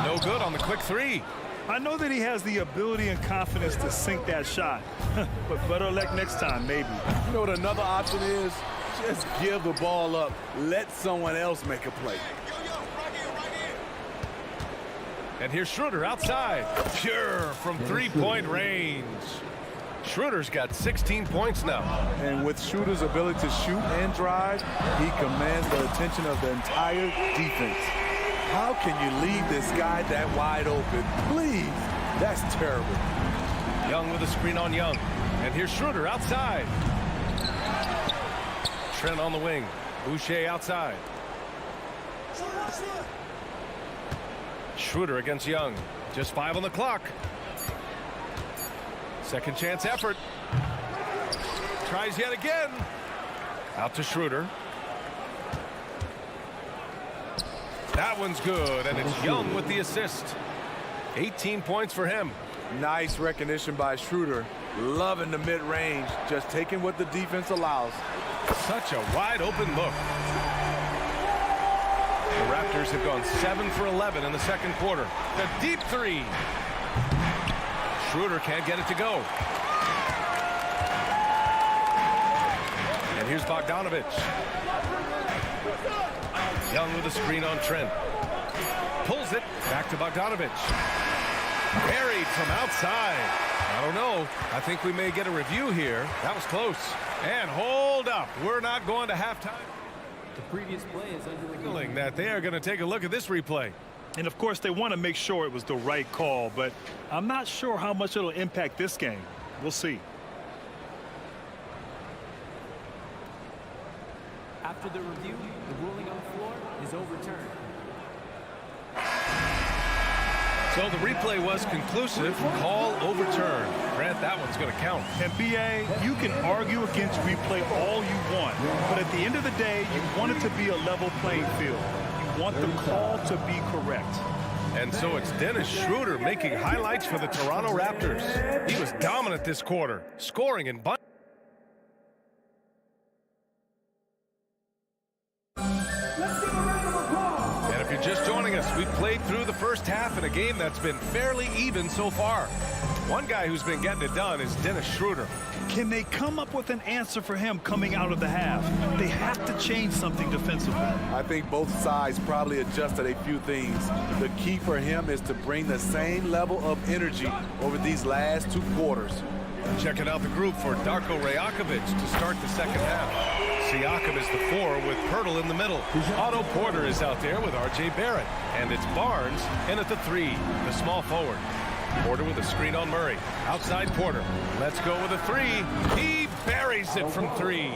No good on the quick 3. I know that he has the ability and confidence to sink that shot. But better luck next time, maybe. You know what another option is? Just give the ball up. Let someone else make a play. And here's Schroeder outside. Pure from 3-point range. Schroeder's got 16 points now. And with Schroeder's ability to shoot and drive, he commands the attention of the entire defense. How can you leave this guy that wide open? Please, that's terrible. Young with a screen on Young. And here's Schroeder outside. Trent on the wing. Boucher outside. Schroeder against Young. Just 5 on the clock. Second chance effort. Tries yet again. Out to Schroeder. That one's good, and it's Young with the assist. 18 points for him. Nice recognition by Schroeder. Loving the mid-range, just taking what the defense allows. Such a wide open look. The Raptors have gone 7 for 11 in the second quarter. The deep 3. Schroeder can't get it to go. And here's Bogdanovich. Young with a screen on Trent. Pulls it back to Bogdanovich. Buried from outside. I don't know. I think we may get a review here. That was close. And hold up. We're not going to halftime. The previous play is under the Feeling that they are going to take a look at this replay. And of course, they want to make sure it was the right call, but I'm not sure how much it'll impact this game. We'll see. After the review, the ruling on the floor is overturned. So the replay was conclusive. Call overturned. Grant, that one's going to count. And BA, you can argue against replay all you want, but at the end of the day, you want it to be a level playing field. You want the call to be correct. And so it's Dennis Schroeder making highlights for the Toronto Raptors. He was dominant this quarter, scoring in bunch. And if you're just joining us, we've played through the first half in a game that's been fairly even so far. One guy who's been getting it done is Dennis Schroeder. Can they come up with an answer for him coming out of the half? They have to change something defensively. I think both sides probably adjusted a few things. The key for him is to bring the same level of energy over these last 2 quarters. Checking out the group for Darko Rajakovic to start the second half. Siakam is the 4 with Pirtle in the middle. Otto Porter is out there with R.J. Barrett. And it's Barnes in at the 3, the small forward. Porter with a screen on Murray. Outside Porter. Let's go with a 3. He buries it from 3.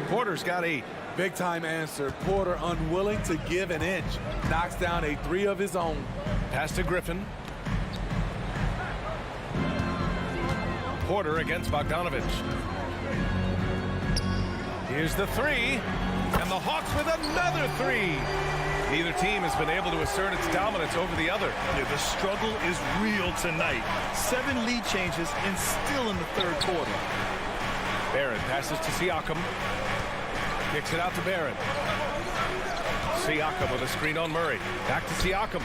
Porter's got 8. Big time answer. Porter unwilling to give an inch. Knocks down a 3 of his own. Pass to Griffin. Porter against Bogdanovich. Here's the 3. And the Hawks with another 3. Neither team has been able to assert its dominance over the other. Yeah, the struggle is real tonight. 7 lead changes and still in the third quarter. Barrett passes to Siakam. Kicks it out to Barrett. Siakam with a screen on Murray. Back to Siakam.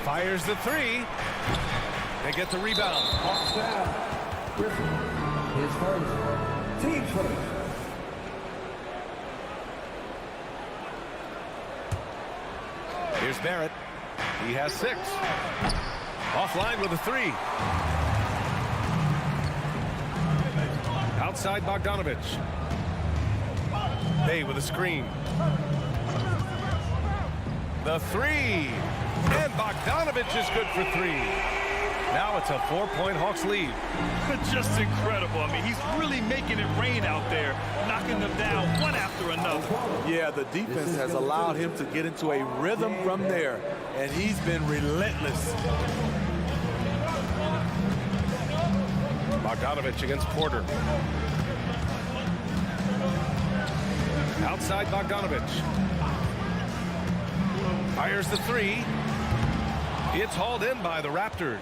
Fires the 3. They get the rebound. Griffin, his first, team first. Here's Barrett. He has 6. Offline with a 3. Outside Bogdanovich. Bay with a screen. The 3. And Bogdanovich is good for 3. Now it's a 4-point Hawks lead. Just incredible. I mean, he's really making it rain out there, knocking them down one after another. Yeah, the defense has allowed him to get into a rhythm from there, and he's been relentless. Bogdanovich against Porter. Outside Bogdanovich. Fires the three. It's hauled in by the Raptors.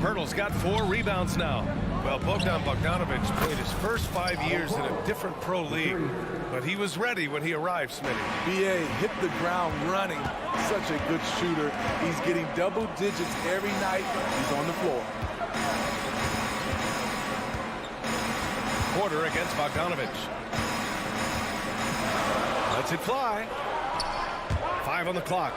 Pirtle's got 4 rebounds now. Well, Bogdan Bogdanovich played his first 5 years in a different pro league, but he was ready when he arrived, Smitty. BA hit the ground running. Such a good shooter. He's getting double digits every night. He's on the floor. Porter against Bogdanovich. Lets it fly. 5 on the clock.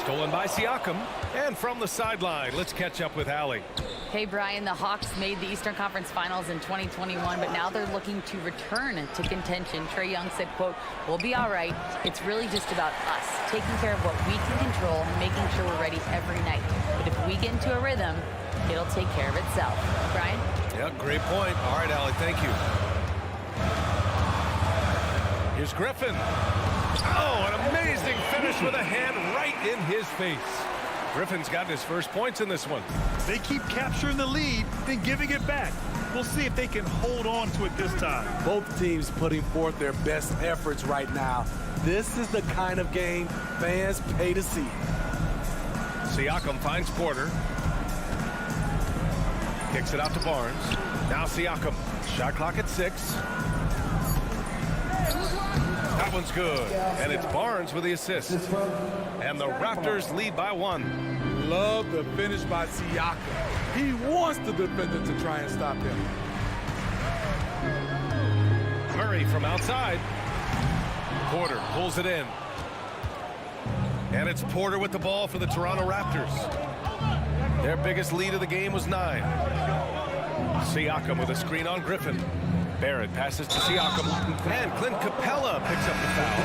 Stolen by Siakam. And from the sideline, let's catch up with Allie. Hey, Brian, the Hawks made the Eastern Conference Finals in 2021, but now they're looking to return to contention. Trae Young said, quote, "We'll be all right. It's really just about us, taking care of what we can control and making sure we're ready every night. But if we get into a rhythm, it'll take care of itself." Brian? Yeah, great point. All right, Allie, thank you. Here's Griffin. Oh, an amazing finish with a hand right in his face. Griffin's gotten his first points in this one. They keep capturing the lead, then giving it back. We'll see if they can hold on to it this time. Both teams putting forth their best efforts right now. This is the kind of game fans pay to see. Siakam finds Porter. Kicks it out to Barnes. Now Siakam. Shot clock at 6. That one's good. And it's Barnes with the assist. And the Raptors lead by 1. Love the finish by Siakam. He wants the defender to try and stop him. Murray from outside. Porter pulls it in. And it's Porter with the ball for the Toronto Raptors. Their biggest lead of the game was 9. Siakam with a screen on Griffin. Barrett passes to Siakam. And Clint Capella picks up the foul.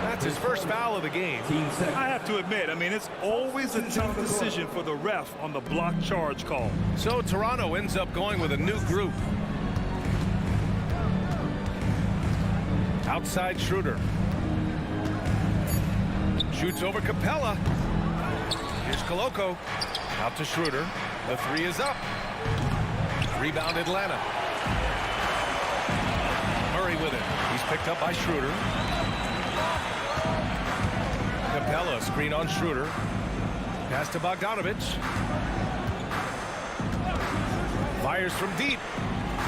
That's his first foul of the game. I have to admit, I mean, it's always a tough decision for the ref on the block charge call. So Toronto ends up going with a new group. Outside Schroeder. Shoots over Capella. Here's Koloko. Out to Schroeder. The 3 is up. Rebound Atlanta. Murray with it. He's picked up by Schroeder. Capella screen on Schroeder. Pass to Bogdanovich. Fires from deep.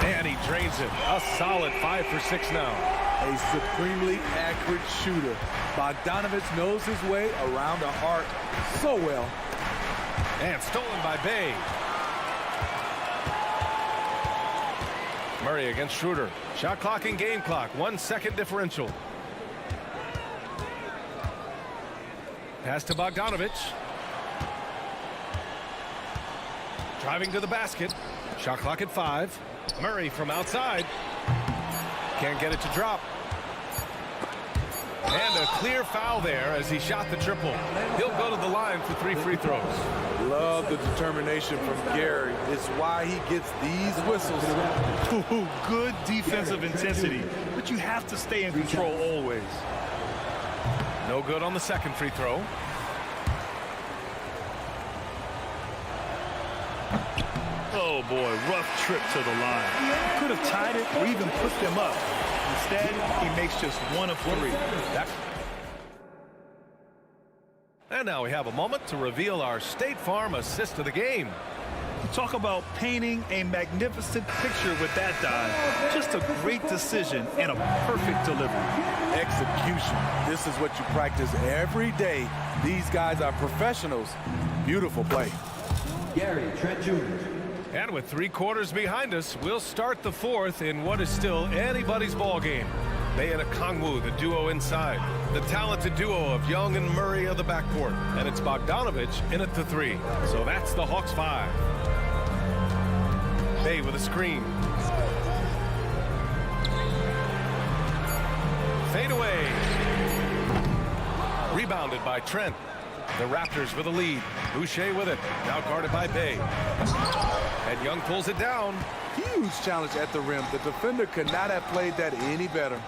And he drains it. A solid 5 for 6 now. A supremely accurate shooter. Bogdanovich knows his way around the arc so well. And stolen by Bay. Murray against Schroeder. Shot clock and game clock. 1 second differential. Pass to Bogdanovich. Driving to the basket. Shot clock at 5. Murray from outside. Can't get it to drop. And a clear foul there as he shot the triple. He'll go to the line for 3 free throws. Love the determination from Gary. It's why he gets these whistles. Ooh, good defensive intensity, but you have to stay in control always. No good on the second free throw. Oh boy, rough trip to the line. Could have tied it or even put them up. Instead, he makes just 1 of 3. And now we have a moment to reveal our State Farm assist of the game. Talk about painting a magnificent picture with that dive. Just a great decision and a perfect delivery. Execution. This is what you practice every day. These guys are professionals. Beautiful play. Gary Trent Jr. And with 3 quarters behind us, we'll start the 4th in what is still anybody's ball game. May and Okongwu, the duo inside. The talented duo of Young and Murray of the backcourt. And it's Bogdanovich in at the 3. So that's the Hawks 5. Bay with a screen. Fade away. Rebounded by Trent. The Raptors with a lead. Boucher with it. Now guarded by Bay. And Young pulls it down. Huge challenge at the rim. The defender could not have played that any better.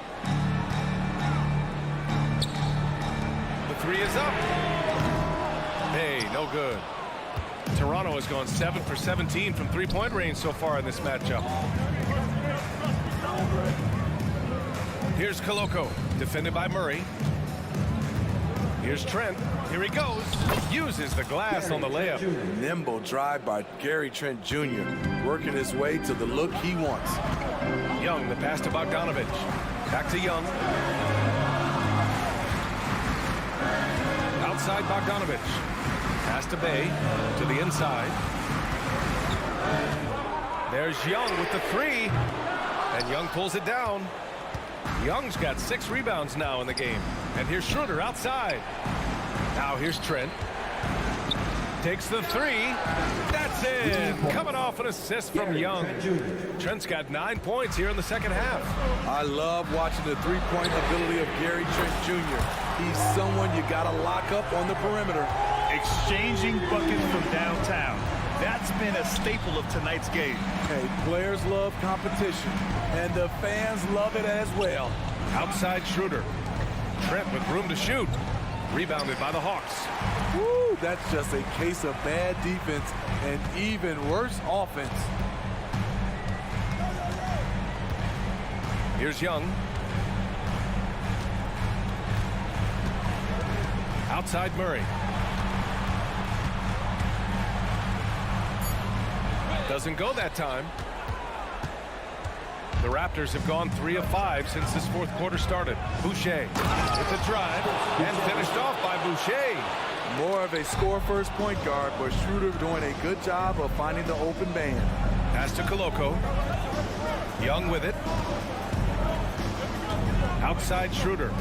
The three is up. Bay, no good. Toronto has gone 7 for 17 from three-point range so far in this matchup. Here's Koloko, defended by Murray. Here's Trent. Here he goes. Uses the glass on the layup. Nimble drive by Gary Trent Jr. working his way to the look he wants. Young, the pass to Bogdanovich. Back to Young. Outside Bogdanovich. Pass to Bay. To the inside. There's Young with the three. And Young pulls it down. Young's got 6 rebounds now in the game. And here's Schroeder outside. Now here's Trent. Takes the three. That's it. Coming off an assist from Young. Trent's got 9 points here in the second half. I love watching the three-point ability of Gary Trent Jr. He's someone you got to lock up on the perimeter. Exchanging buckets from downtown. That's been a staple of tonight's game. Hey, players love competition, and the fans love it as well. Outside Schroeder. Trent with room to shoot. Rebounded by the Hawks. Woo, that's just a case of bad defense and even worse offense. Here's Young. Outside Murray. Doesn't go that time. The Raptors have gone 3 of 5 since this fourth quarter started. Boucher with the drive and finished off by Boucher. More of a score-first point guard, but Schroeder doing a good job of finding the open man. Pass to Koloko. Young with it. Outside Schroeder.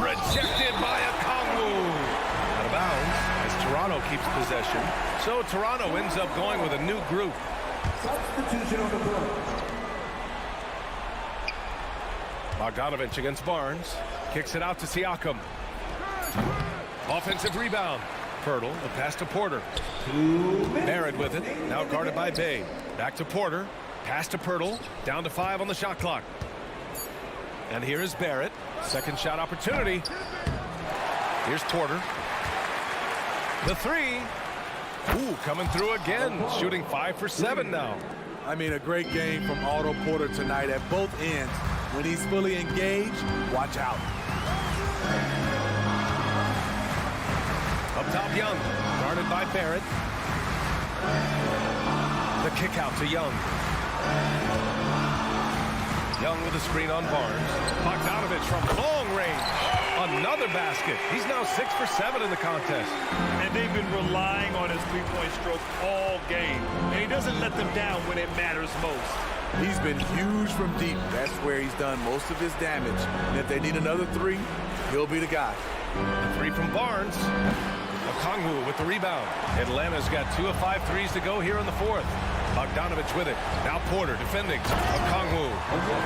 Rejected by Okongwu. Out of bounds as Toronto keeps possession. So Toronto ends up going with a new group. Substitution on the floor. Bogdanovich against Barnes. Kicks it out to Siakam. Offensive rebound. Pirtle, the pass to Porter. Barrett with it. Now guarded by Bay. Back to Porter. Pass to Pirtle. Down to 5 on the shot clock. And here is Barrett. Second shot opportunity. Here's Porter. The three. Ooh, coming through again. Shooting 5 for 7 now. I mean, a great game from Otto Porter tonight at both ends. When he's fully engaged, watch out. Up top, Young. Guarded by Barrett. The kick out to Young. Young with a screen on Barnes. Bogdanovich from long range. Another basket. He's now 6 for 7 in the contest. And they've been relying on his three-point stroke all game. And he doesn't let them down when it matters most. He's been huge from deep. That's where he's done most of his damage. And if they need another three, he'll be the guy. The three from Barnes. Okongwu with the rebound. Atlanta's got 2 of 5 threes to go here in the fourth. Bogdanovich with it. Now Porter defending. Okongwu.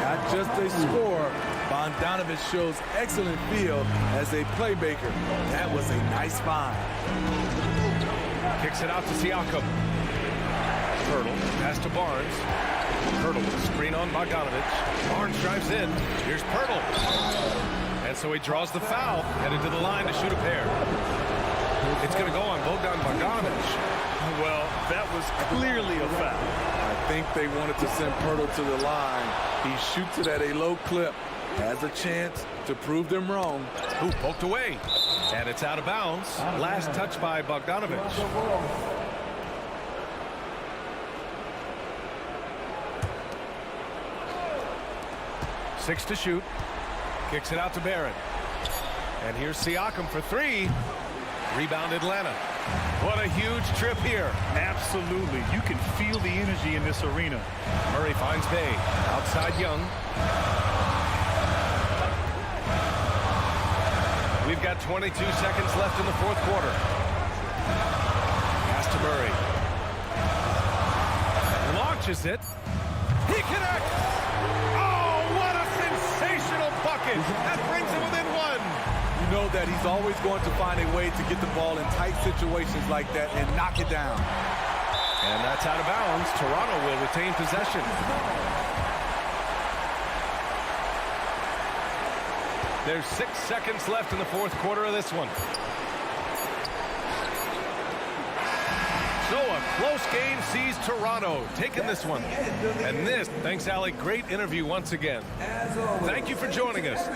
Not just a scorer, Bogdanovich shows excellent feel as a playmaker. That was a nice find. Kicks it out to Siakam. Pirtle. Pass to Barnes. Pirtle with a screen on Bogdanovich. Barnes drives in. Here's Pirtle. And so he draws the foul. Headed to the line to shoot a pair. It's going to go on Bogdanovich. Well, that was clearly a foul. I think they wanted to send Pirtle to the line. He shoots it at a low clip. Has a chance to prove them wrong. Ooh, poked away. And it's out of bounds. Last touch by Bogdanovich. Six to shoot. Kicks it out to Barrett. And here's Siakam for 3. Rebound Atlanta. What a huge trip here. Absolutely. You can feel the energy in this arena. Murray finds Bay. Outside Young. We've got 22 seconds left in the fourth quarter. Pass to Murray. Launches it. He connects. Oh, what a sensational bucket. That brings him within 1. know that he's always going to find a way to get the ball in tight situations like that and knock it down. And that's out of bounds. Toronto will retain possession. There's 6 seconds left in the fourth quarter of this one. So a close game sees Toronto taking this one. And this, thanks, Allie, great interview once again. Thank you for joining us.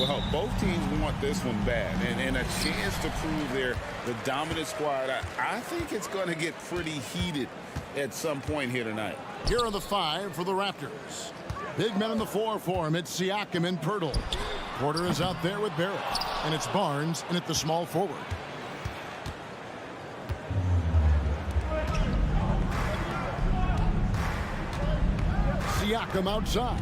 Well, both teams want this one bad, and a chance to prove they're the dominant squad. I think it's going to get pretty heated at some point here tonight. Here are the 5 for the Raptors. Big men in the 4 for him. It's Siakam and Pirtle. Porter is out there with Barrett, and it's Barnes in at the small forward. Siakam outside.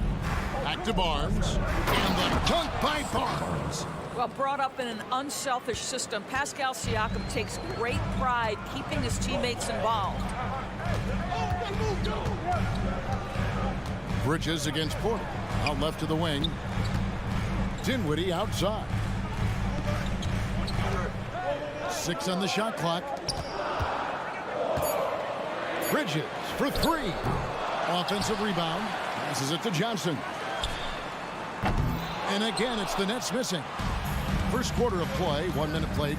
Back to Barnes. And the dunk by Barnes. Well, brought up in an unselfish system, Pascal Siakam takes great pride keeping his teammates involved. Bridges against Porter. Out left to the wing. Dinwiddie outside. 6 on the shot clock. Bridges for 3. Offensive rebound. Passes it to Johnson. And again, it's the Nets missing. First quarter of play, 1 minute played.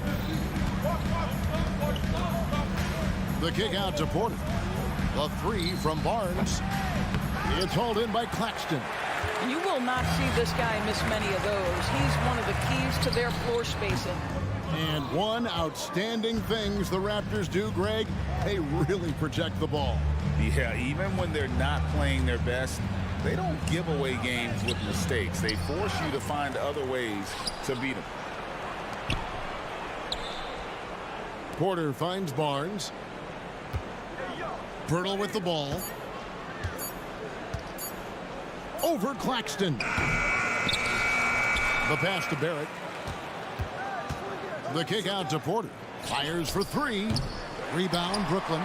The kick out to Porter. The 3 from Barnes. It's hauled in by Claxton. And you will not see this guy miss many of those. He's one of the keys to their floor spacing. And one outstanding things the Raptors do, Greg, they really protect the ball. Yeah, even when they're not playing their best, they don't give away games with mistakes. They force you to find other ways to beat them. Porter finds Barnes. Pirtle with the ball. Over Claxton. The pass to Barrett. The kick out to Porter. Fires for 3. Rebound, Brooklyn.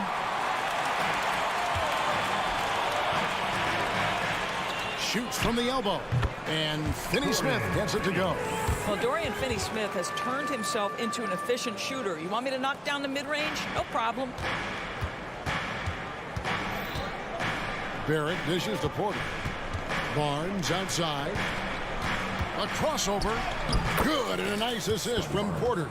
Shoots from the elbow. And Finney-Smith gets it to go. Well, Dorian Finney-Smith has turned himself into an efficient shooter. You want me to knock down the mid-range? No problem. Barrett dishes to Porter. Barnes outside. A crossover. Good, and a nice assist from Porter.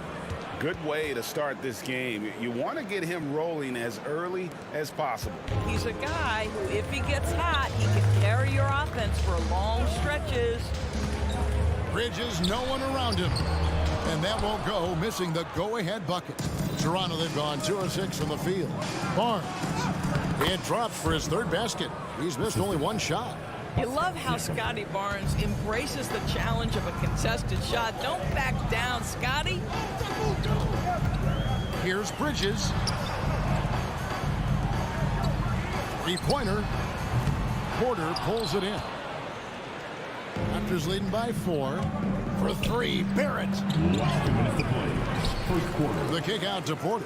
Good way to start this game. You want to get him rolling as early as possible. He's a guy who, if he gets hot, he can carry your offense for long stretches. Bridges, no one around him. And that won't go, missing the go-ahead bucket. Toronto, they've gone 2 of 6 from the field. Barnes. It drops for his 3rd basket. He's missed only 1 shot. You love how Scotty Barnes embraces the challenge of a contested shot. Don't back down, Scotty. Here's Bridges. 3-pointer. Porter pulls it in. Raptors leading by 4. For 3, Barrett. The kick out to Porter.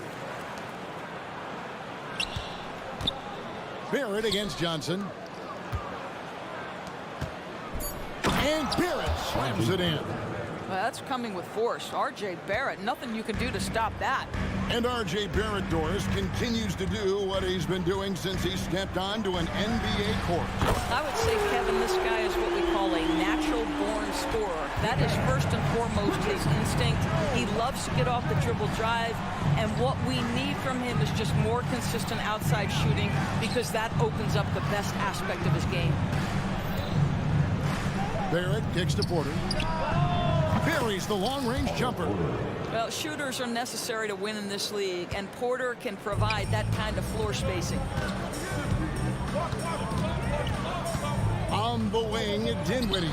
Barrett against Johnson. And Barrett slams it in. Well, that's coming with force. R.J. Barrett, nothing you can do to stop that. And R.J. Barrett, Doris, continues to do what he's been doing since he stepped onto an NBA court. I would say, Kevin, this guy is what we call a natural-born scorer. That is first and foremost his instinct. He loves to get off the dribble drive, and what we need from him is just more consistent outside shooting, because that opens up the best aspect of his game. Barrett kicks to Porter. Buries the long-range jumper. Well, shooters are necessary to win in this league, and Porter can provide that kind of floor spacing. On the wing, Dinwiddie.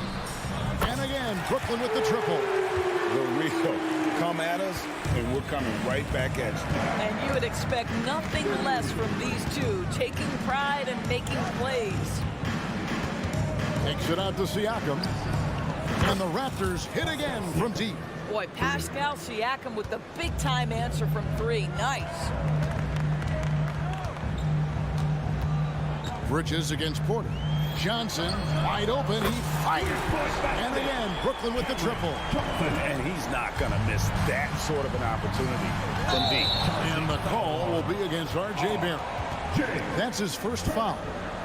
And again, Brooklyn with the triple. The real come at us, and we're coming right back at you. And you would expect nothing less from these two, taking pride and making plays. Takes it out to Siakam. And the Raptors hit again from deep. Boy, Pascal Siakam with the big-time answer from 3. Nice. Bridges against Porter. Johnson, wide open. He fires. And again, Brooklyn with the triple. And he's not going to miss that sort of an opportunity from deep. And the call will be against R.J. Barrett. That's his first foul.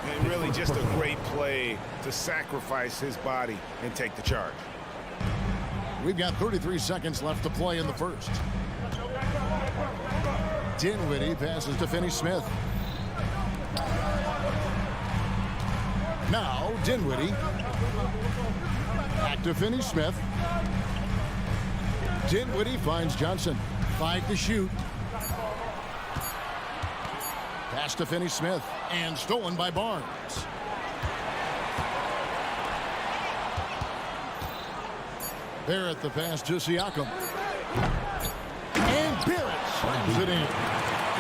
And really just a great play to sacrifice his body and take the charge. We've got 33 seconds left to play in the first. Dinwiddie passes to Finney-Smith. Now Dinwiddie. Back to Finney-Smith. Dinwiddie finds Johnson. 5 to shoot. Pass to Finney-Smith. And stolen by Barnes. Barrett the pass to Siakam. And Barrett slams it in.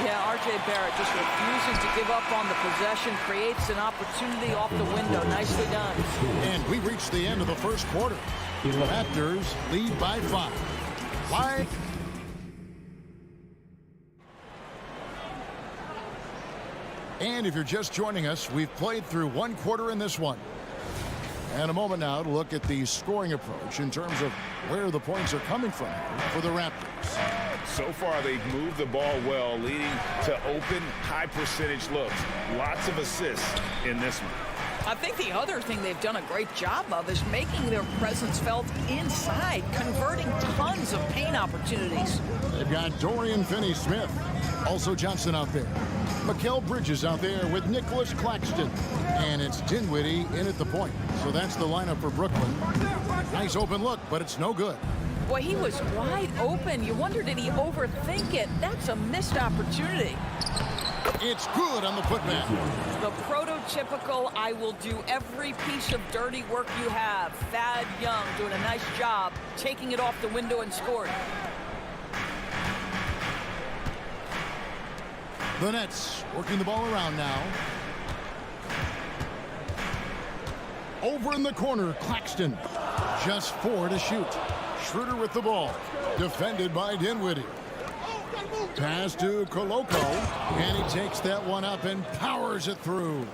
Yeah, R.J. Barrett just refusing to give up on the possession, creates an opportunity off the window. Nicely done. And we reach the end of the first quarter. The Raptors lead by 5. Why? And if you're just joining us, we've played through 1 quarter in this one. And a moment now to look at the scoring approach in terms of where the points are coming from for the Raptors. So far, they've moved the ball well, leading to open, high-percentage looks. Lots of assists in this one. I think the other thing they've done a great job of is making their presence felt inside, converting tons of paint opportunities. They've got Dorian Finney-Smith. Also Johnson out there. Mikal Bridges out there with Nicholas Claxton. And it's Dinwiddie in at the point. So that's the lineup for Brooklyn. Nice open look, but it's no good. Boy, he was wide open. You wonder, did he overthink it? That's a missed opportunity. It's good on the putback. The prototypical, I will do every piece of dirty work you have. Thad Young doing a nice job, taking it off the window and scoring. The Nets working the ball around now. Over in the corner, Claxton. Just 4 to shoot. Schroeder with the ball. Defended by Dinwiddie. Pass to Koloko. And he takes that one up and powers it through.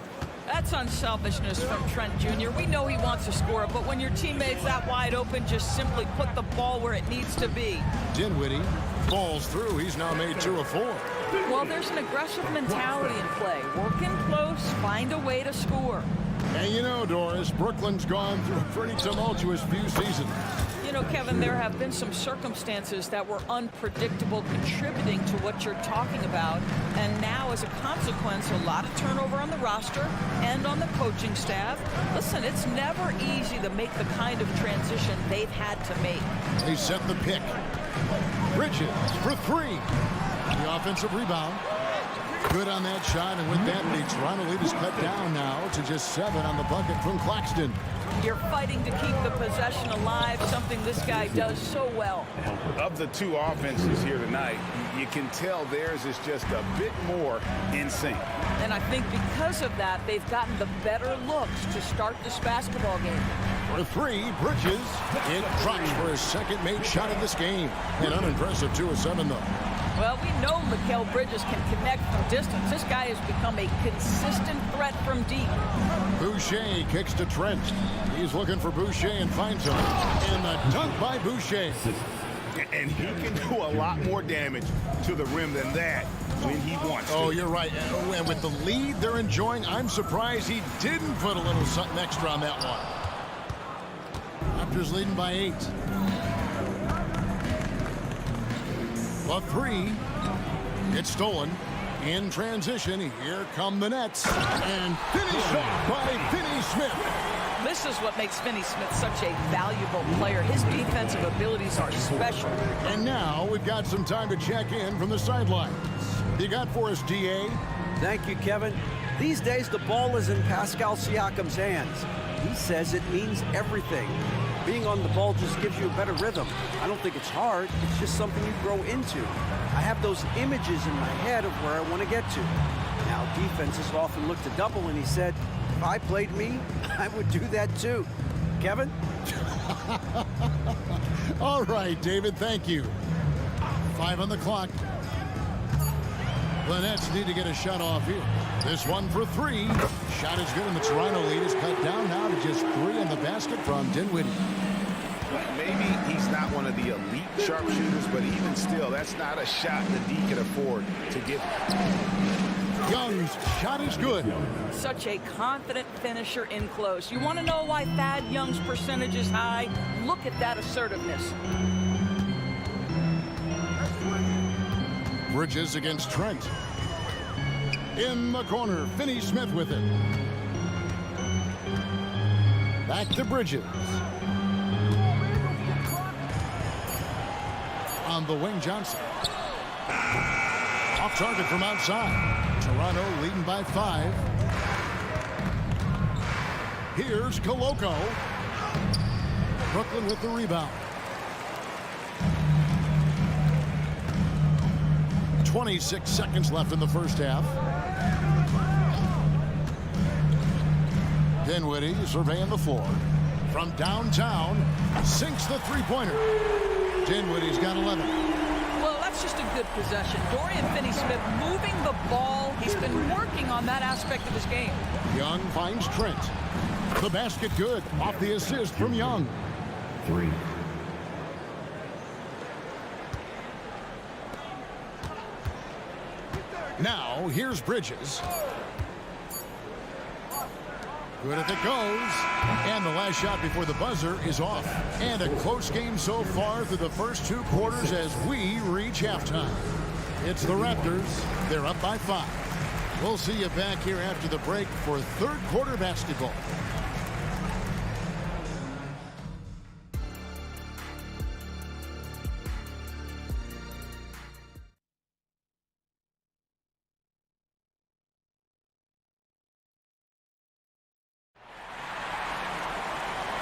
That's unselfishness from Trent Jr. We know he wants to score, but when your teammate's that wide open, just simply put the ball where it needs to be. Dinwiddie falls through. He's now made 2 of 4. Well, there's an aggressive mentality in play. Work in close, find a way to score. And you know, Doris, Brooklyn's gone through a pretty tumultuous few seasons. You know, Kevin, there have been some circumstances that were unpredictable contributing to what you're talking about. And now, as a consequence, a lot of turnover on the roster and on the coaching staff. Listen, it's never easy to make the kind of transition they've had to make. They set the pick. Bridges for 3. The offensive rebound. Good on that shot, and with that, the Toronto lead is cut down now to just 7 on the bucket from Claxton. You're fighting to keep the possession alive, something this guy does so well. Of the 2 offenses here tonight, you can tell theirs is just a bit more in sync. And I think because of that, they've gotten the better looks to start this basketball game. For 3, Bridges. It drops for his second made shot of this game. An unimpressive 2 of 7, though. Well, we know Mikal Bridges can connect from distance. This guy has become a consistent threat from deep. Boucher kicks to Trent. He's looking for Boucher and finds him. And the dunk by Boucher. And he can do a lot more damage to the rim than that when he wants to. Oh, you're right. And with the lead they're enjoying, I'm surprised he didn't put a little something extra on that one. Raptors leading by 8. A 3. It's stolen. In transition, here come the Nets. And finished off by Finney-Smith. This is what makes Finney-Smith such a valuable player. His defensive abilities are special. And now we've got some time to check in from the sidelines. You got for us, D.A.? Thank you, Kevin. These days, the ball is in Pascal Siakam's hands. He says it means everything. Being on the ball just gives you a better rhythm. I don't think it's hard. It's just something you grow into. I have those images in my head of where I want to get to. Now, defenses often look to double, and he said, if I played me, I would do that too. Kevin? All right, David, thank you. 5 on the clock. The Nets need to get a shot off here. This one for 3. Shot is good, and the Toronto lead is cut down now to just 3 in the basket from Dinwiddie. Maybe he's not one of the elite sharpshooters, but even still, that's not a shot the D can afford to give. Young's shot is good. Such a confident finisher in close. You want to know why Thad Young's percentage is high? Look at that assertiveness. Bridges against Trent. In the corner, Finney-Smith with it. Back to Bridges. On the wing, Johnson. Off target from outside. Toronto leading by 5. Here's Koloko. Brooklyn with the rebound. 26 seconds left in the first half. Dinwiddie surveying the floor. From downtown, sinks the three-pointer. Dinwiddie's got 11. Well, that's just a good possession. Dorian Finney-Smith moving the ball. He's been working on that aspect of his game. Young finds Trent. The basket good. Off the assist from Young. 3. Now, here's Bridges. Good if it goes. And the last shot before the buzzer is off. And a close game so far through the first 2 quarters as we reach halftime. It's the Raptors. They're up by 5. We'll see you back here after the break for third quarter basketball.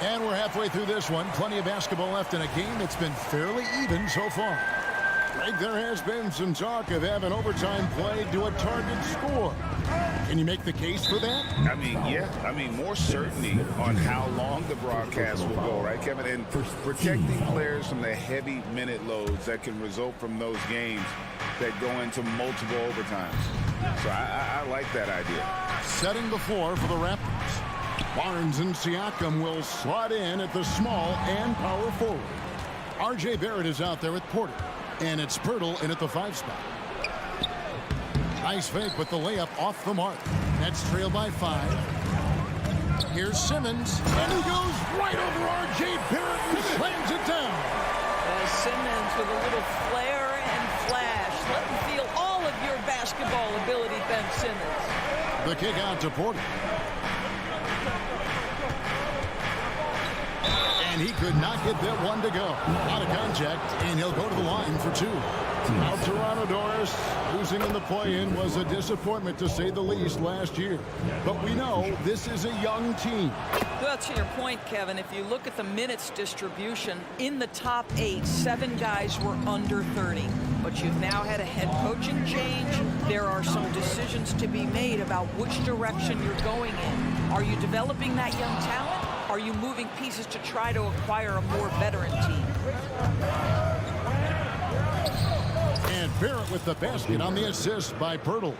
And we're halfway through this one. Plenty of basketball left in a game that's been fairly even so far. Greg, there has been some talk of having overtime played to a target score. Can you make the case for that? I mean, yeah. I mean, more certainty on how long the broadcast will go, right, Kevin? And protecting players from the heavy minute loads that can result from those games that go into multiple overtimes. So I like that idea. Setting the floor for the Raptors. Barnes and Siakam will slot in at the small and power forward. R.J. Barrett is out there with Porter. And it's Pirtle in at the 5 spot. Nice fake with the layup off the mark. That's trailed by 5. Here's Simmons. And he goes right over R.J. Barrett and slams it down. Simmons with a little flair and flash. Let him feel all of your basketball ability, Ben Simmons. The kick out to Porter. And he could not get that one to go. Out of contact, and he'll go to the line for 2. Now Toronto, Doris, losing in the play-in was a disappointment to say the least last year. But we know this is a young team. Well, to your point, Kevin, if you look at the minutes distribution, in the top 8, 7 guys were under 30. But you've now had a head coaching change. There are some decisions to be made about which direction you're going in. Are you developing that young talent? Are you moving pieces to try to acquire a more veteran team? And Barrett with the basket on the assist by Pirtle.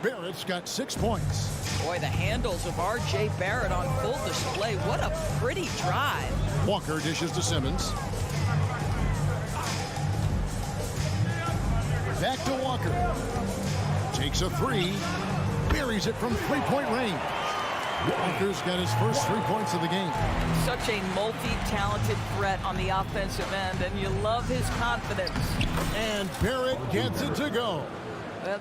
Barrett's got 6 points. Boy, the handles of R.J. Barrett on full display. What a pretty drive. Walker dishes to Simmons. Back to Walker. Takes a 3. Buries it from 3-point range. Walker's got his first 3 points of the game. Such a multi-talented threat on the offensive end, and you love his confidence. And Barrett gets it to go.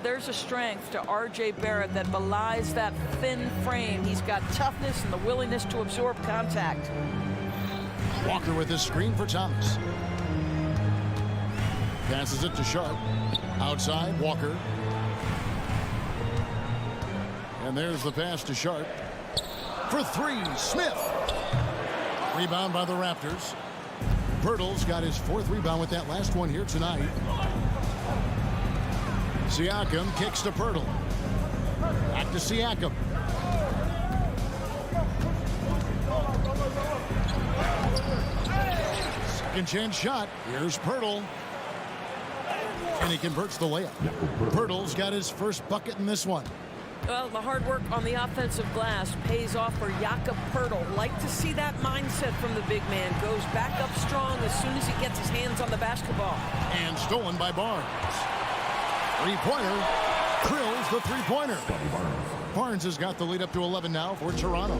There's a strength to R.J. Barrett that belies that thin frame. He's got toughness and the willingness to absorb contact. Walker with his screen for Thomas. Passes it to Sharp. Outside, Walker. And there's the pass to Sharp. For 3, Smith. Rebound by the Raptors. Pirtle's got his 4th rebound with that last one here tonight. Siakam kicks to Pirtle. Back to Siakam. Second chance shot. Here's Pirtle. And he converts the layup. Pirtle's got his first bucket in this one. Well, the hard work on the offensive glass pays off for Jakob Pirtle. Like to see that mindset from the big man. Goes back up strong as soon as he gets his hands on the basketball. And stolen by Barnes. Three-pointer. Drills the three-pointer. Barnes has got the lead up to 11 now for Toronto.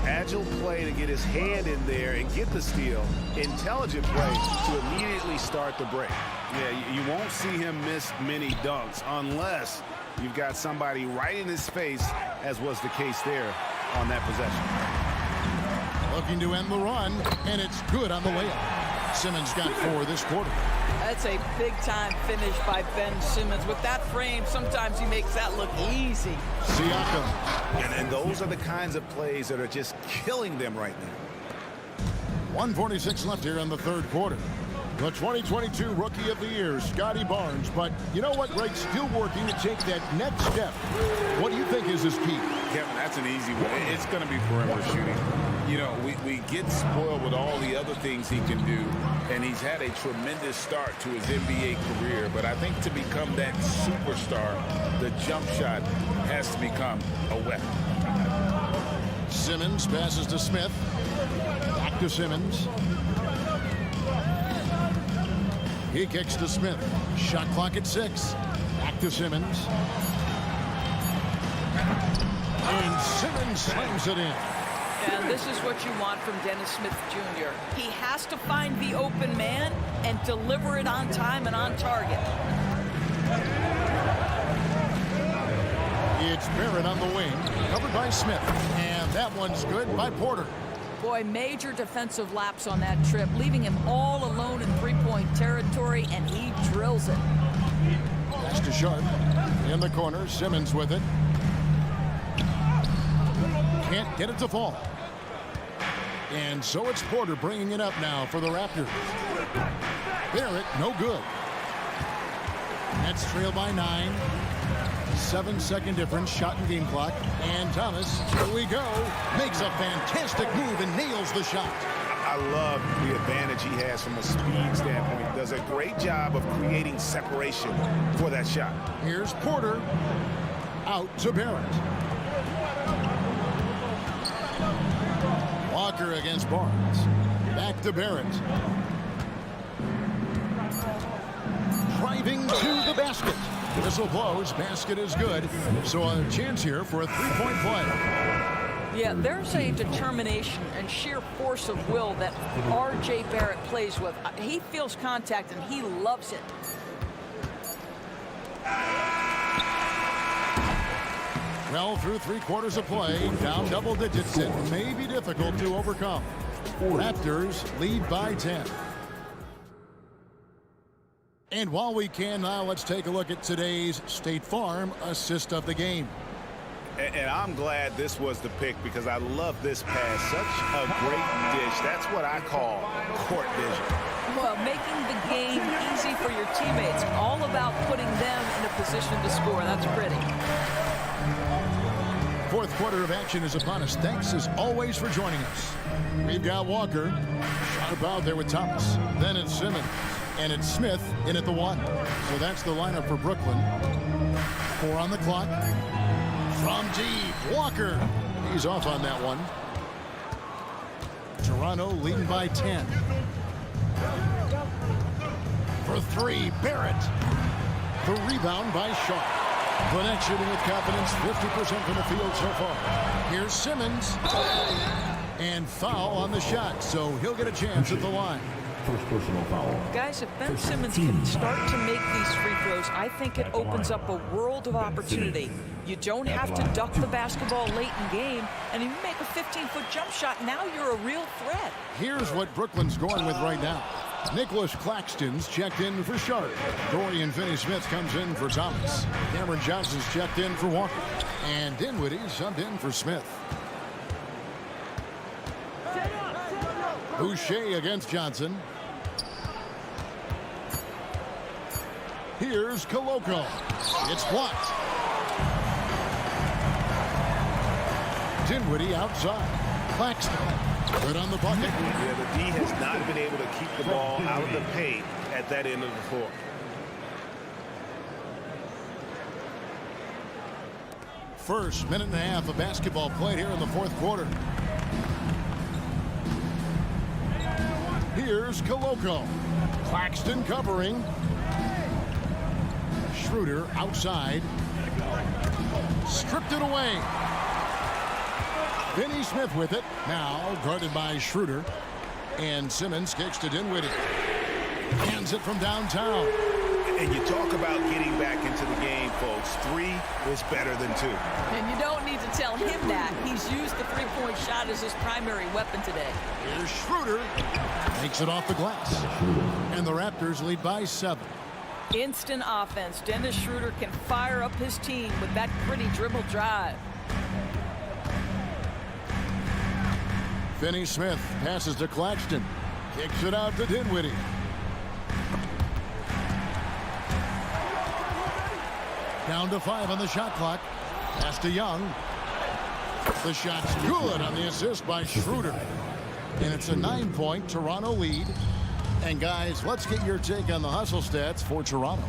Agile play to get his hand in there and get the steal. Intelligent play to immediately start the break. Yeah, you won't see him miss many dunks unless you've got somebody right in his face, as was the case there on that possession. Looking to end the run, and it's good on the layup. Simmons got 4 this quarter. That's a big-time finish by Ben Simmons. With that frame, sometimes he makes that look easy. Siakam. And those are the kinds of plays that are just killing them right now. 1:46 left here in the third quarter. The 2022 Rookie of the Year, Scotty Barnes. But you know what, Greg? Still working to take that next step. What do you think is his key? Kevin, that's an easy one. It's going to be perimeter shooting. You know, we get spoiled with all the other things he can do, and he's had a tremendous start to his NBA career. But I think to become that superstar, the jump shot has to become a weapon. Simmons passes to Smith. Back to Simmons. He kicks to Smith. Shot clock at 6. Back to Simmons. And Simmons slams it in. And this is what you want from Dennis Smith Jr. He has to find the open man and deliver it on time and on target. It's Barrett on the wing, covered by Smith. And that one's good by Porter. Boy, major defensive lapse on that trip, leaving him all alone in three-point territory, and he drills it. Pass to Sharp. In the corner, Simmons with it. Can't get it to fall. And so it's Porter bringing it up now for the Raptors. Barrett, no good. Nets trail by 9. 7-second difference, shot and game clock. And Thomas, here we go, makes a fantastic move and nails the shot. I love the advantage he has from a speed standpoint. Does a great job of creating separation for that shot. Here's Porter. Out to Barrett. Walker against Barnes. Back to Barrett. Driving to the basket. Whistle blows. Basket is good. So a chance here for a three-point play. Yeah, there's a determination and sheer force of will that R.J. Barrett plays with. He feels contact and he loves it. Well, through 3 quarters of play, down double digits, it may be difficult to overcome. Raptors lead by 10. And while we can now, let's take a look at today's State Farm assist of the game. And I'm glad this was the pick because I love this pass. Such a great dish. That's what I call court vision. Well, making the game easy for your teammates. All about putting them in a position to score. That's pretty. Fourth quarter of action is upon us. Thanks as always for joining us. We've got Walker. Sharp out there with Thomas. Then it's Simmons. And it's Smith in at the 1. So that's the lineup for Brooklyn. 4 on the clock. From deep, Walker. He's off on that one. Toronto leading by 10. For 3, Barrett. The rebound by Sharp. The Nets shooting with confidence, 50% from the field so far. Here's Simmons. And foul on the shot, so he'll get a chance at the line. First personal foul. Guys, if Ben Simmons can start to make these free throws, I think it opens up a world of opportunity. You don't have to duck the basketball late in game, and if you make a 15-foot jump shot, now you're a real threat. Here's what Brooklyn's going with right now. Nicholas Claxton's checked in for Sharp. Dorian Finney-Smith comes in for Thomas. Cameron Johnson's checked in for Walker. And Dinwiddie subbed in for Smith. Boucher against Johnson. Here's Koloko. It's blocked. Dinwiddie outside. Claxton. Good on the bucket. Yeah, the D has not been able to keep the ball out of the paint at that end of the floor. First minute and a half of basketball played here in the fourth quarter. Here's Koloko. Claxton covering. Schroeder outside. Stripped it away. Finney-Smith with it. Now guarded by Schroeder. And Simmons kicks to Dinwiddie. Hands it from downtown. And you talk about getting back into the game, folks. 3 is better than 2. And you don't need to tell him that. He's used the three-point shot as his primary weapon today. Here's Schroeder. Takes it off the glass. And the Raptors lead by 7. Instant offense. Dennis Schroeder can fire up his team with that pretty dribble drive. Finney Smith passes to Claxton. Kicks it out to Dinwiddie. Down to 5 on the shot clock. Pass to Young. The shot's good on the assist by Schroeder. And it's a 9-point Toronto lead. And guys, let's get your take on the hustle stats for Toronto.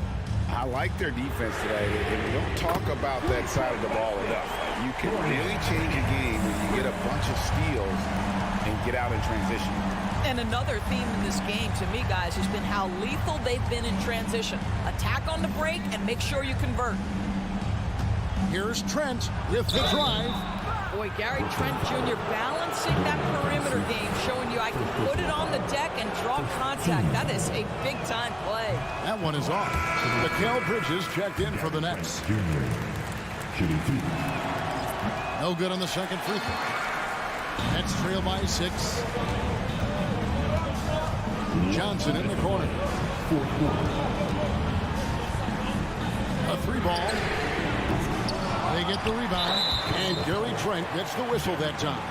I like their defense today, and we don't talk about that side of the ball enough. You can really change a game when you get a bunch of steals and get out in transition. And another theme in this game, to me, guys, has been how lethal they've been in transition. Attack on the break and make sure you convert. Here's Trent with the drive. Boy, Gary Trent Jr. balancing that perimeter game, showing you I can put it on the deck and draw contact. That is a big-time play. That one is off. Mikal Bridges checked in for the Nets. No good on the second free throw. Nets trail by 6. Johnson in the corner. A 3-ball. They get the rebound, and Gary Trent gets the whistle that time.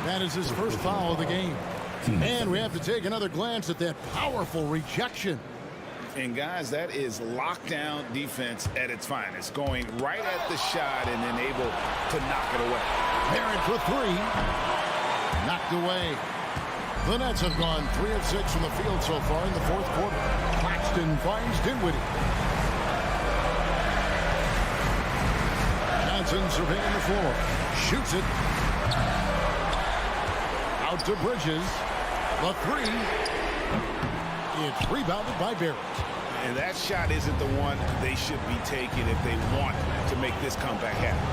That is his first foul of the game. And we have to take another glance at that powerful rejection. And guys, that is lockdown defense at its finest. Going right at the shot and then able to knock it away. Barrett for 3. Knocked away. The Nets have gone 3 of 6 from the field so far in the fourth quarter. Claxton finds Dinwiddie. Johnson surveying the floor. Shoots it. Out to Bridges. The 3. It's rebounded by Barrett. And that shot isn't the one they should be taking if they want to make this comeback happen.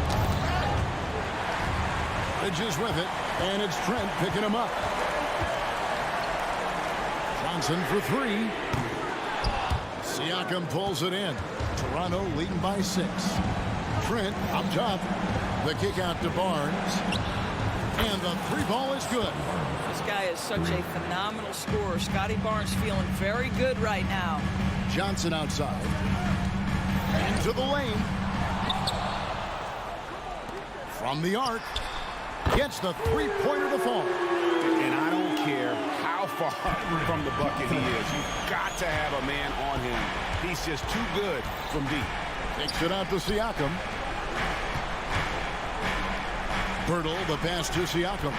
Bridges with it, and it's Trent picking him up. Johnson for 3. Siakam pulls it in. Toronto leading by 6. Trent up top. The kick out to Barnes. And the 3-ball is good. This guy is such a phenomenal scorer. Scotty Barnes feeling very good right now. Johnson outside. Into the lane. From the arc. Gets the 3-pointer to fall. And I don't care how far from the bucket he is. You've got to have a man on him. He's just too good from deep. Takes it out to Siakam. Bertle, the pass to Siakam.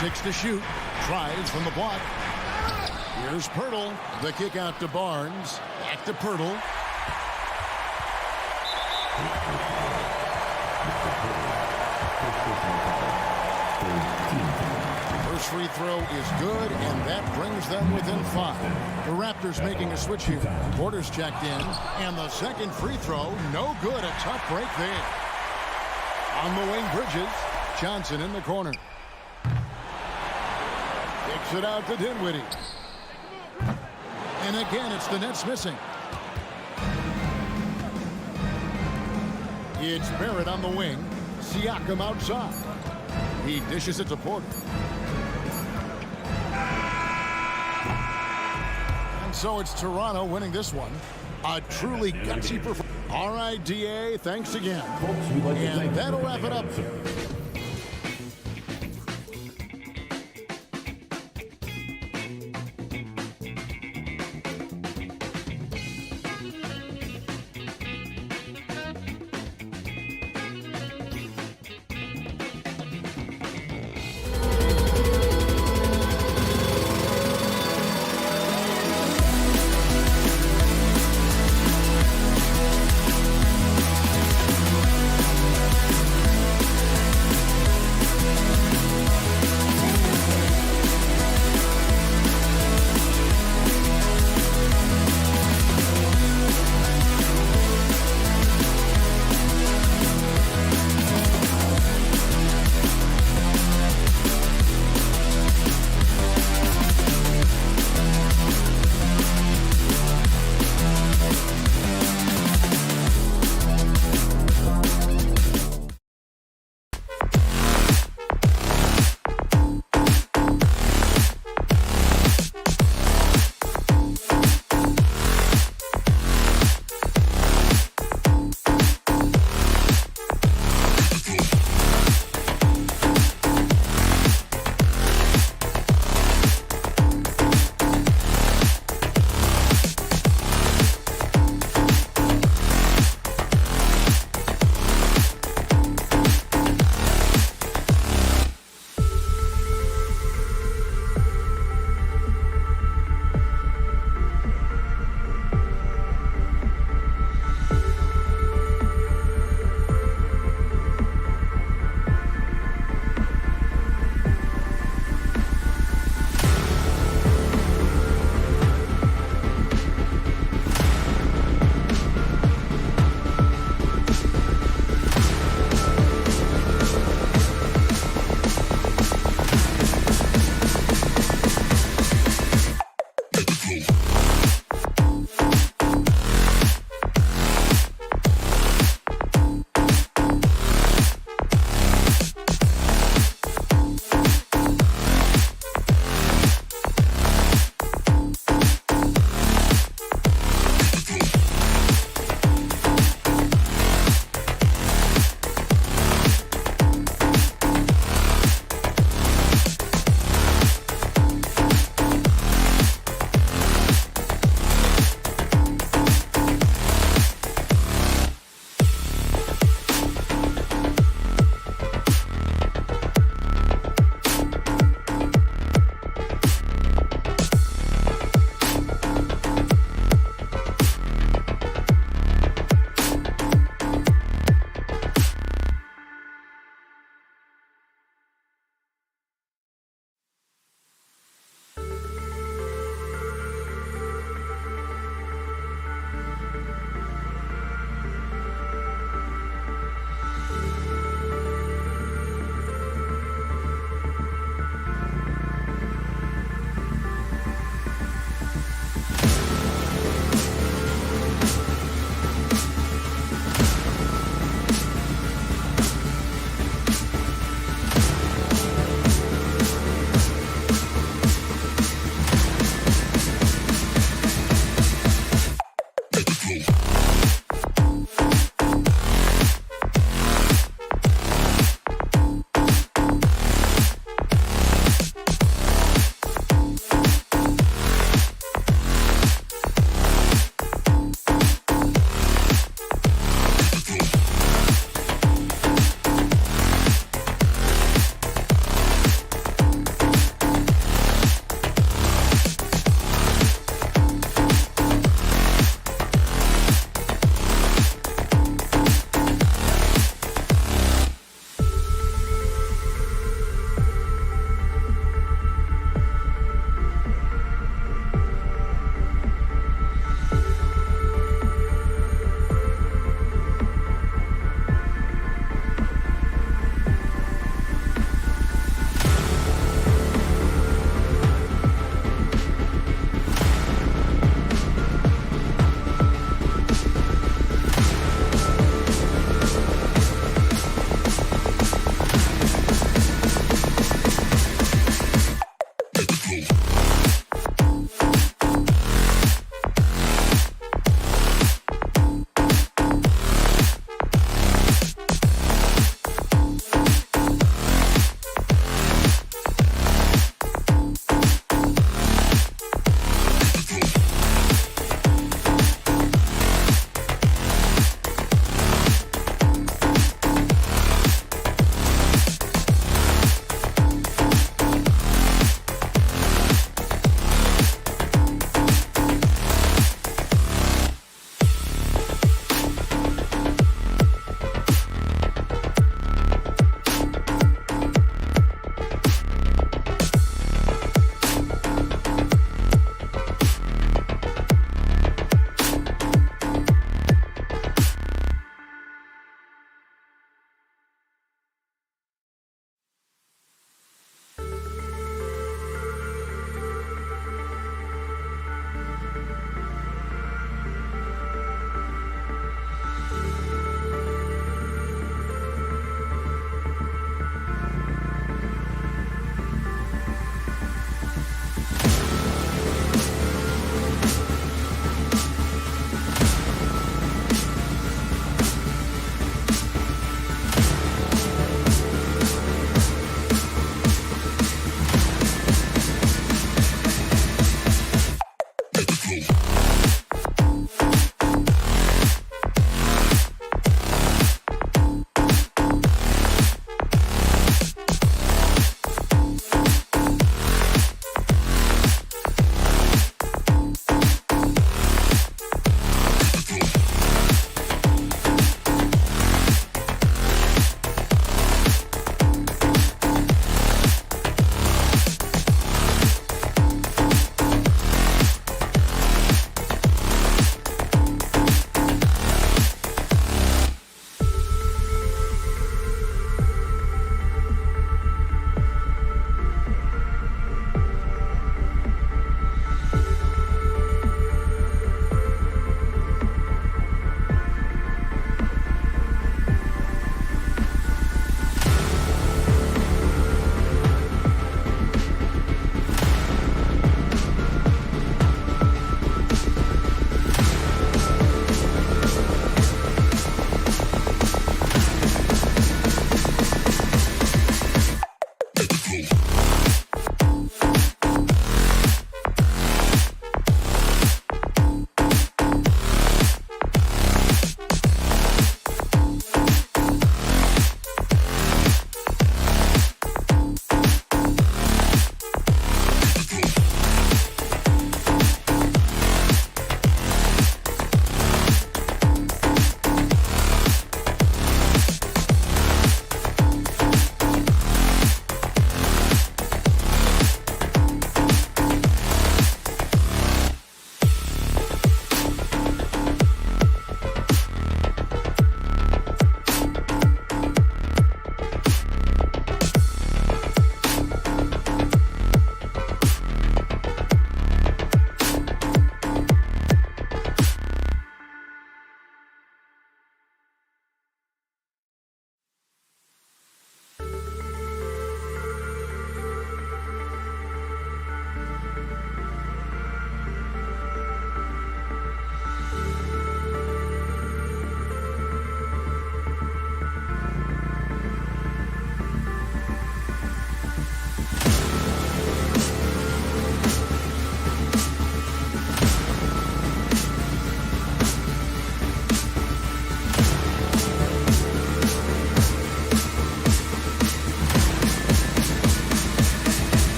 Six to shoot. Tries from the block. Here's Bertle. The kick out to Barnes. Back to Bertle. First free throw is good, and that brings them within 5. The Raptors making a switch here. Porter's checked in, and the second free throw, no good. A tough break there. On the wing, Bridges. Johnson in the corner. Kicks it out to Dinwiddie. And again, it's the Nets missing. It's Barrett on the wing. Siakam outside. He dishes it to Porter. And so it's Toronto winning this one. A truly gutsy performance. All right, DA, thanks again. And that'll wrap it up.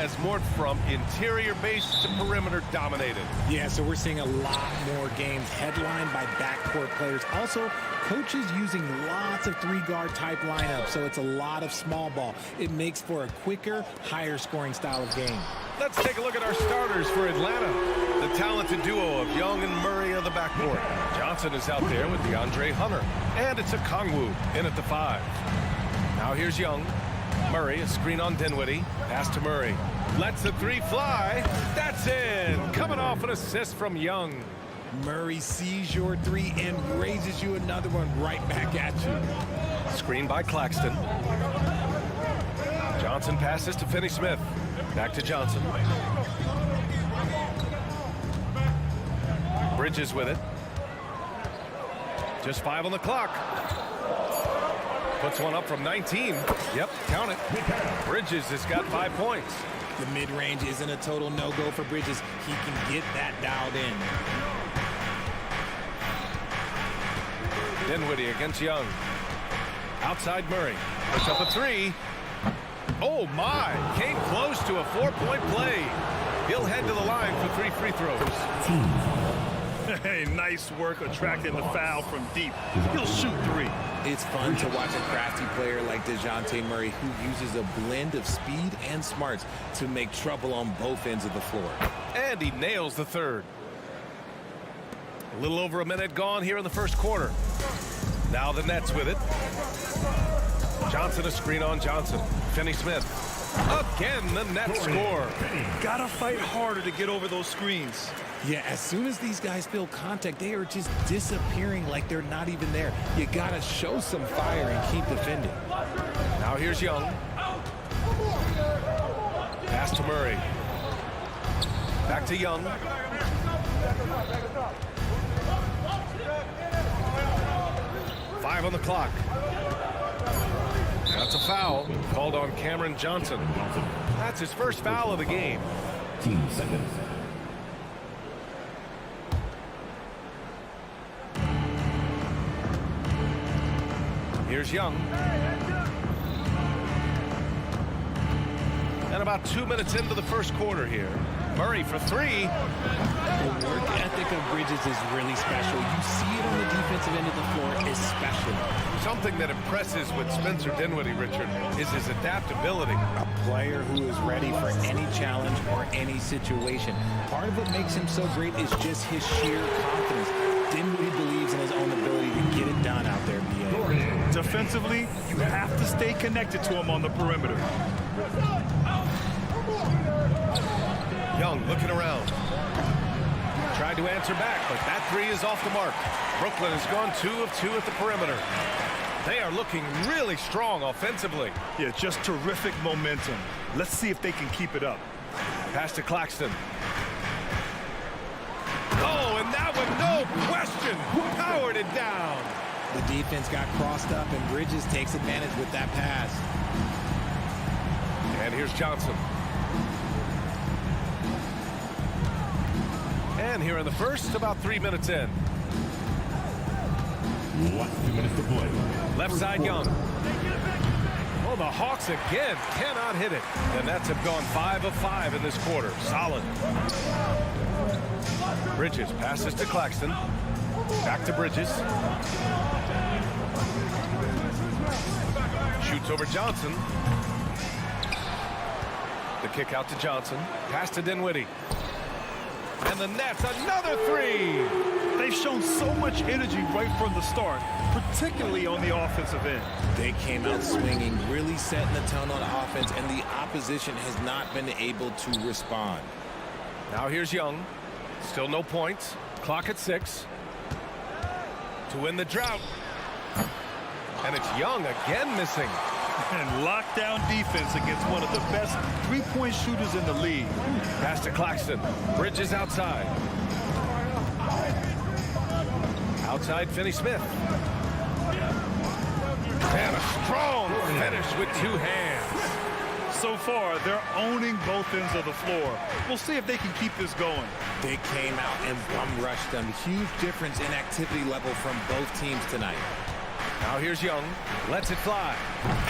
has morphed from interior base to perimeter dominated. Yeah, so we're seeing a lot more games headlined by backcourt players. Also, coaches using lots of three-guard type lineups, so it's a lot of small ball. It makes for a quicker, higher-scoring style of game. Let's take a look at our starters for Atlanta. The talented duo of Young and Murray of the backcourt. Johnson is out there with DeAndre Hunter. And it's a Kongwu in at the 5. Now here's Young. Murray, a screen on Dinwiddie. Pass to Murray. Lets the three fly. That's in. off an assist from Young. Murray sees your three and raises you another one right back at you. Screen by Claxton. Johnson passes to Finney-Smith. Back to Johnson. Bridges with it. Just 5 on the clock. Puts one up from 19. Yep, count it. Bridges has got 5 points. The mid-range isn't a total no-go for Bridges. He can get that dialed in. Dinwiddie against Young. Outside Murray. Puts up a 3. Oh, my. Came close to a 4-point play. He'll head to the line for 3 free throws. Hey, nice work attracting the foul from deep. He'll shoot 3. It's fun to watch a crafty player like DeJounte Murray who uses a blend of speed and smarts to make trouble on both ends of the floor. And he nails the third. A little over a minute gone here in the first quarter. Now the Nets with it. Johnson a screen on Johnson. Finney-Smith. Again, the Nets score. Gotta fight harder to get over those screens. Yeah, as soon as these guys feel contact, they are just disappearing like they're not even there. You gotta show some fire and keep defending. Now here's Young. Pass to Murray. Back to Young. Five on the clock. That's a foul called on Cameron Johnson. That's his first foul of the game. 15 seconds. Here's Young. And about 2 minutes into the first quarter here. Murray for 3. The work ethic of Bridges is really special. You see it on the defensive end of the floor especially. Something that impresses with Spencer Dinwiddie, Richard, is his adaptability. A player who is ready for any challenge or any situation. Part of what makes him so great is just his sheer confidence. Dinwiddie believes in his own ability to get it done out there, BA. Defensively, you have to stay connected to him on the perimeter. Young looking around. Tried to answer back, but that 3 is off the mark. Brooklyn has gone 2 of 2 at the perimeter. They are looking really strong offensively. Yeah, just terrific momentum. Let's see if they can keep it up. Pass to Claxton. Oh, and that one, no question, powered it down. The defense got crossed up, and Bridges takes advantage with that pass. And here's Johnson. And here in the first, about 3 minutes in. 2 minutes to play. Left side Young. Oh, the Hawks again cannot hit it. The Nets have gone 5 of 5 in this quarter. Solid. Bridges passes to Claxton. Back to Bridges. Shoots over Johnson. The kick out to Johnson. Pass to Dinwiddie. And the Nets, another 3. They've shown so much energy right from the start, particularly on the offensive end. They came out swinging, really setting the tone on offense, and the opposition has not been able to respond. Now here's Young. Still no points. Clock at 6. To win the drought. And it's Young again missing. And lockdown defense against one of the best three-point shooters in the league. Pass to Claxton. Bridges outside. Outside Finney-Smith. And a strong finish with 2 hands. So far, they're owning both ends of the floor. We'll see if they can keep this going. They came out and bum rushed them. Huge difference in activity level from both teams tonight. Now here's Young. Lets it fly.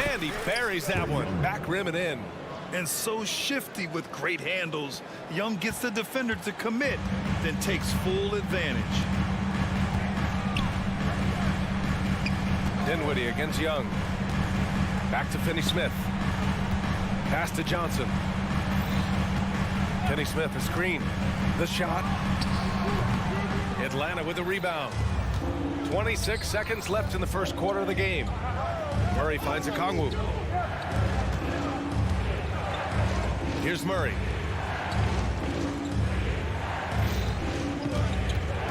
And he buries that one. Back rim and in. And so shifty with great handles. Young gets the defender to commit, then takes full advantage. Dinwiddie against Young. Back to Finney-Smith. Pass to Johnson. Finney-Smith a screen. The shot. Atlanta with the rebound. 26 seconds left in the first quarter of the game. Murray finds a Kongwu. Here's Murray.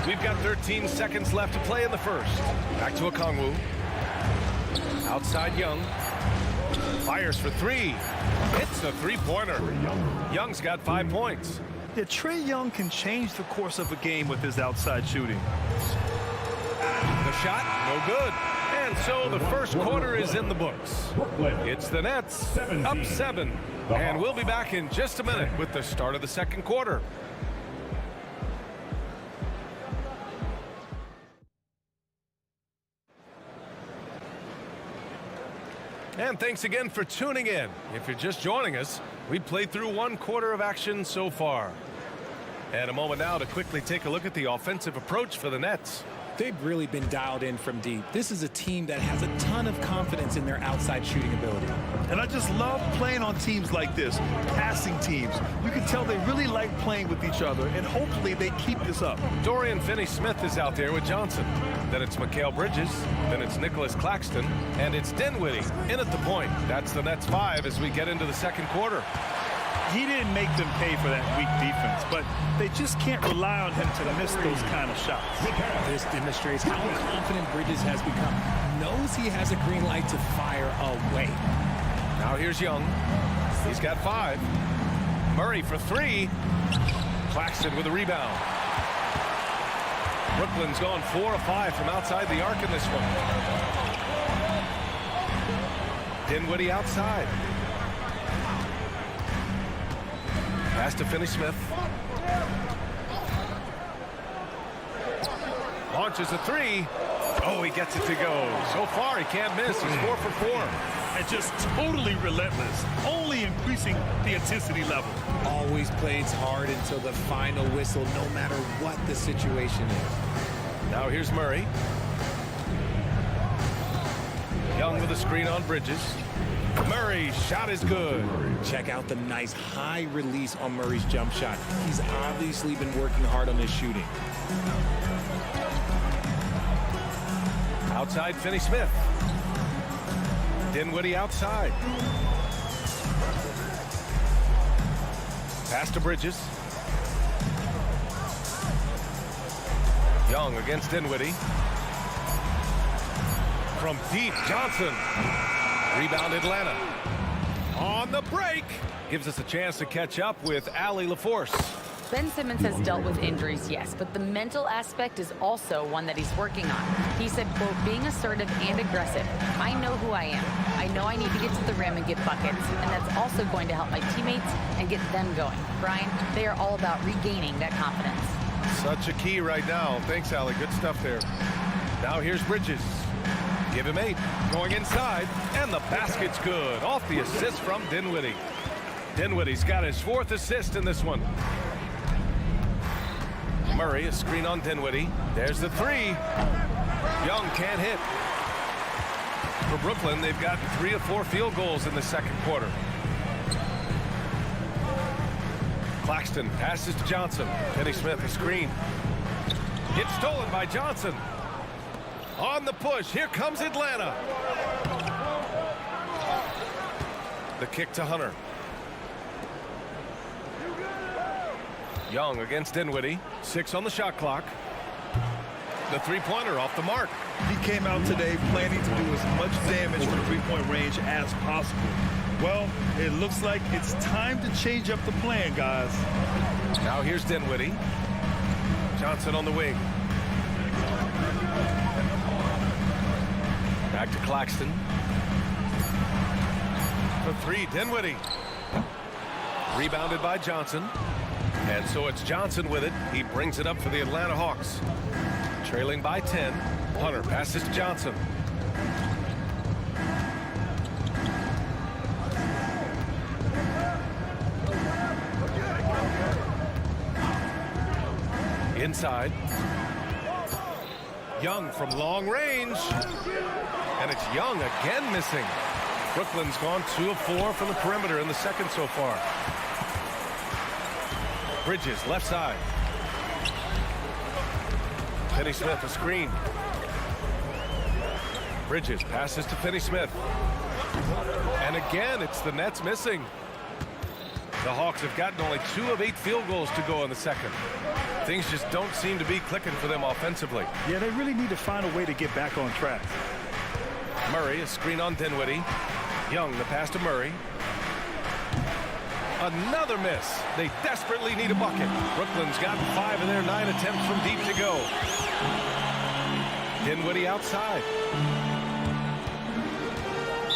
We've got 13 seconds left to play in the first. Back to Okongwu. Outside Young. Fires for three. Hits a three-pointer. Young's got 5 points. Yeah, Trae Young can change the course of a game with his outside shooting. The shot, no good. And so the first quarter is in the books. It's the Nets up 7. And we'll be back in just a minute with the start of the second quarter. And thanks again for tuning in. If you're just joining us, we played through 1 quarter of action so far. And a moment now to quickly take a look at the offensive approach for the Nets. They've really been dialed in from deep. This is a team that has a ton of confidence in their outside shooting ability. And I just love playing on teams like this, passing teams. You can tell they really like playing with each other, and hopefully they keep this up. Dorian Finney-Smith is out there with Johnson. Then it's Mikal Bridges. Then it's Nicholas Claxton. And it's Dinwiddie in at the point. That's the Nets 5 as we get into the second quarter. He didn't make them pay for that weak defense, but they just can't rely on him to miss those kind of shots. This demonstrates how confident Bridges has become. Knows he has a green light to fire away. Now here's Young. He's got 5. Murray for 3. Claxton with a rebound. Brooklyn's gone 4 of 5 from outside the arc in this one. Dinwiddie outside. Pass to Finney-Smith. Launches a 3. Oh, he gets it to go. So far, he can't miss. He's 4 for 4. And just totally relentless, only increasing the intensity level. Always plays hard until the final whistle, no matter what the situation is. Now here's Murray. Young with a screen on Bridges. Murray's shot is good. Check out the nice high release on Murray's jump shot. He's obviously been working hard on his shooting. Outside Finney-Smith. Dinwiddie outside. Pass to Bridges. Young against Dinwiddie. From deep, Johnson. Rebound Atlanta. On the break. Gives us a chance to catch up with Allie LaForce. Ben Simmons has dealt with injuries, yes, but the mental aspect is also one that he's working on. He said, quote, being assertive and aggressive. I know who I am. I know I need to get to the rim and get buckets, and that's also going to help my teammates and get them going. Brian, they are all about regaining that confidence. Such a key right now. Thanks, Allie. Good stuff there. Now here's Bridges. Give him 8. Going inside, and the basket's good. Off the assist from Dinwiddie. Dinwiddie's got his 4th assist in this one. Murray, a screen on Dinwiddie. There's the 3. Young can't hit. For Brooklyn, they've got 3 of 4 field goals in the second quarter. Claxton passes to Johnson. Finney-Smith, a screen. It's stolen by Johnson. On the push, here comes Atlanta. The kick to Hunter. Young against Dinwiddie. 6 on the shot clock. The three-pointer off the mark. He came out today planning to do as much damage from three-point range as possible. Well, it looks like it's time to change up the plan, guys. Now here's Dinwiddie. Johnson on the wing. Back to Claxton. For 3, Dinwiddie. Rebounded by Johnson. And so it's Johnson with it. He brings it up for the Atlanta Hawks. Trailing by 10. Hunter passes to Johnson. Inside. Young from long range. And it's Young again missing. Brooklyn's gone 2 of 4 from the perimeter in the second so far. Bridges, left side. Finney-Smith, a screen. Bridges passes to Finney-Smith. And again, it's the Nets missing. The Hawks have gotten only 2 of 8 field goals to go in the second. Things just don't seem to be clicking for them offensively. Yeah, they really need to find a way to get back on track. Murray, a screen on Dinwiddie. Young, the pass to Murray. Another miss. They desperately need a bucket. Brooklyn's got 5 of their 9 attempts from deep to go. Dinwiddie outside.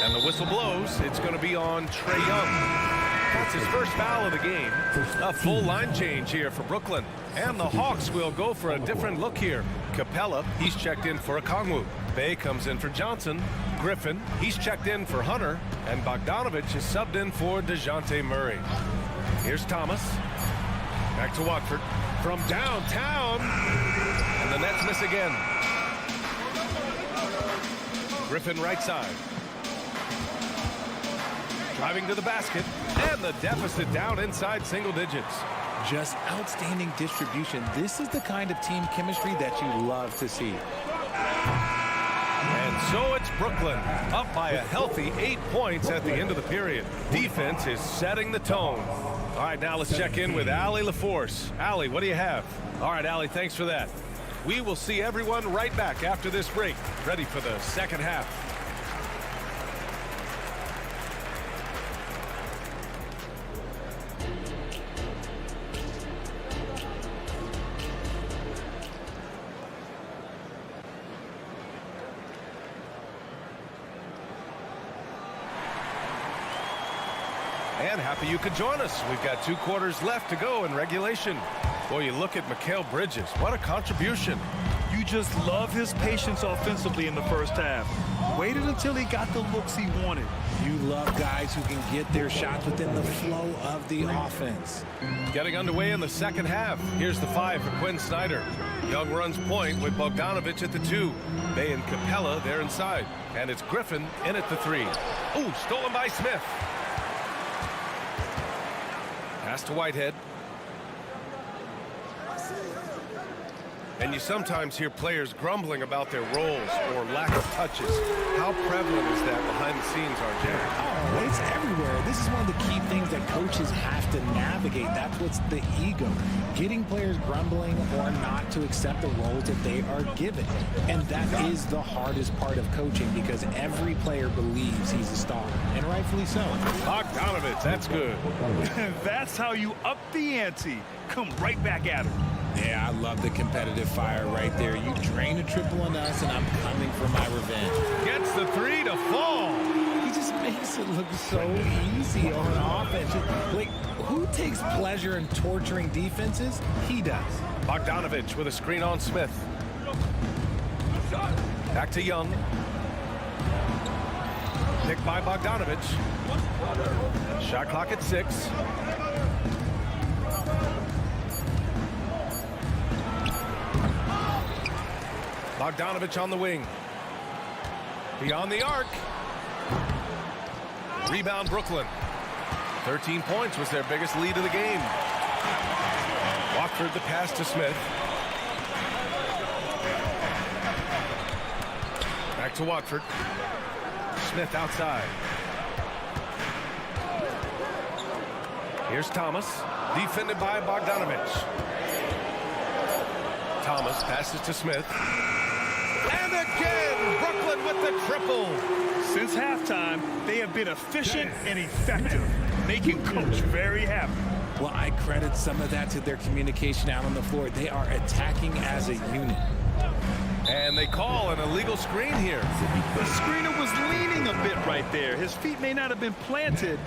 And the whistle blows. It's going to be on Trae Young. That's his first foul of the game. A full line change here for Brooklyn. And the Hawks will go for a different look here. Capella, he's checked in for Okongwu. Bay comes in for Johnson. Griffin, he's checked in for Hunter. And Bogdanovich is subbed in for DeJounte Murray. Here's Thomas. Back to Watford. From downtown. And the Nets miss again. Griffin right side. Driving to the basket. And the deficit down inside single digits. Just outstanding distribution. This is the kind of team chemistry that you love to see. And so it's Brooklyn, up by a healthy 8 points at the end of the period. Defense is setting the tone. All right, now let's check in with Allie LaForce. Allie, what do you have? All right, Allie, thanks for that. We will see everyone right back after this break, ready for the second half. And happy you could join us. We've got 2 quarters left to go in regulation. Boy, you look at Mikal Bridges. What a contribution. You just love his patience offensively in the first half. Waited until he got the looks he wanted. You love guys who can get their shots within the flow of the offense. Getting underway in the second half. Here's the 5 for Quinn Snyder. Young runs point with Bogdanovich at the 2. Bay and Capella, they're inside. And it's Griffin in at the 3. Ooh, stolen by Smith. Pass to Whitehead. And you sometimes hear players grumbling about their roles or lack of touches. How prevalent is that behind the scenes, RJ? Oh, it's everywhere. This is one of the key things that coaches have to navigate. That's what's the ego. Getting players grumbling or not to accept the roles that they are given. And that is the hardest part of coaching because every player believes he's a star. And rightfully so. Bogdanovich, that's good. That's how you up the ante. Come right back at him. Yeah, I love the competitive fire right there. You drain a triple on us, and I'm coming for my revenge. Gets the 3 to fall. He just makes it look so easy on offense. Like, who takes pleasure in torturing defenses? He does. Bogdanovich with a screen on Smith. Back to Young. Picked by Bogdanovich. Shot clock at 6. Bogdanovich on the wing. Beyond the arc. Rebound Brooklyn. 13 points was their biggest lead of the game. Watford the pass to Smith. Back to Watford. Smith outside. Here's Thomas. Defended by Bogdanovich. Thomas passes to Smith. And again, Brooklyn with the triple. Since halftime, they have been efficient and effective, making Coach very happy. Well, I credit some of that to their communication out on the floor. They are attacking as a unit. And they call an illegal screen here. The screener was leaning a bit right there. His feet may not have been planted.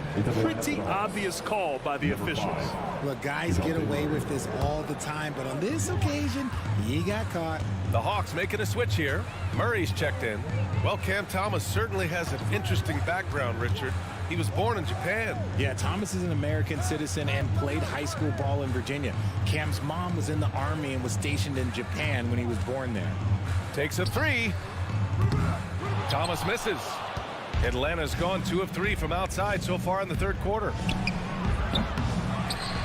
Pretty obvious call by the officials. Look, guys get away with this all the time, but on this occasion, he got caught. The Hawks making a switch here. Murray's checked in. Well, Cam Thomas certainly has an interesting background, Richard. He was born in Japan. Yeah, Thomas is an American citizen and played high school ball in Virginia. Cam's mom was in the Army and was stationed in Japan when he was born there. Takes a 3. Thomas misses. Atlanta's gone 2 of 3 from outside so far in the third quarter.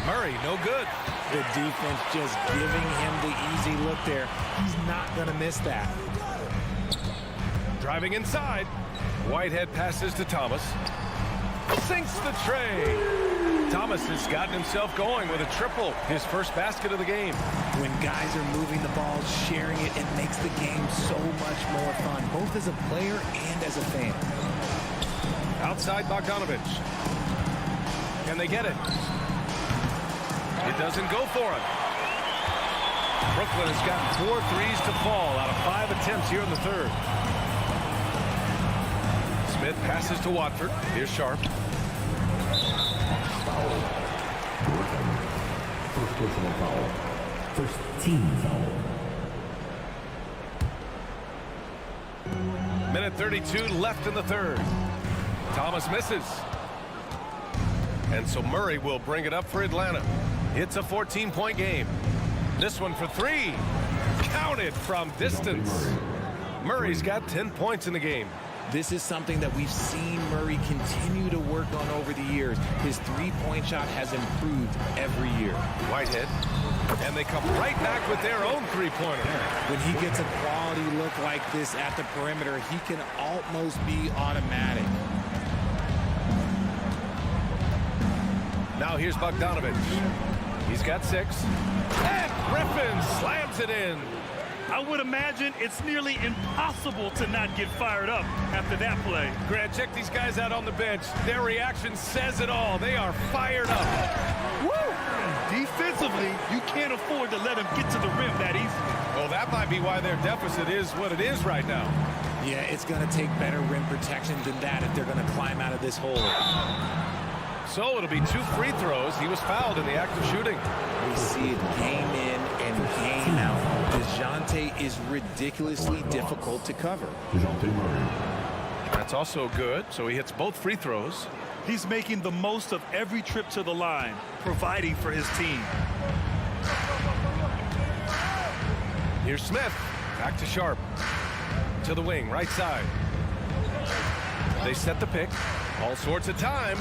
Murray, no good. The defense just giving him the easy look there. He's not going to miss that. Driving inside. Whitehead passes to Thomas. Sinks the tray. Thomas has gotten himself going with a triple, his first basket of the game. When guys are moving the ball, sharing it, it makes the game so much more fun, both as a player and as a fan. Outside Bogdanovich. Can they get it? It doesn't go for him. Brooklyn has got 4 threes to fall out of 5 attempts here in the third. Smith passes to Watford. Here's Sharp. First personal foul. First team foul. Minute 32 left in the third. Thomas misses. And so Murray will bring it up for Atlanta. It's a 14-point game. This one for 3. Counted from distance. Murray's got 10 points in the game. This is something that we've seen Murray continue to work on over the years. His three-point shot has improved every year. Whitehead. And they come right back with their own three-pointer. When he gets a quality look like this at the perimeter, he can almost be automatic. Now here's Bogdanovich. He's got 6. And Griffin slams it in. I would imagine it's nearly impossible to not get fired up after that play. Grant, check these guys out on the bench. Their reaction says it all. They are fired up. Woo! Defensively, you can't afford to let them get to the rim that easy. Well, that might be why their deficit is what it is right now. Yeah, it's going to take better rim protection than that if they're going to climb out of this hole. So it'll be 2 free throws. He was fouled in the act of shooting. We see it game in and game out. DeJounte is ridiculously difficult to cover. That's also good. So he hits both free throws. He's making the most of every trip to the line, providing for his team. Here's Smith. Back to Sharp. To the wing, right side. They set the pick. All sorts of time.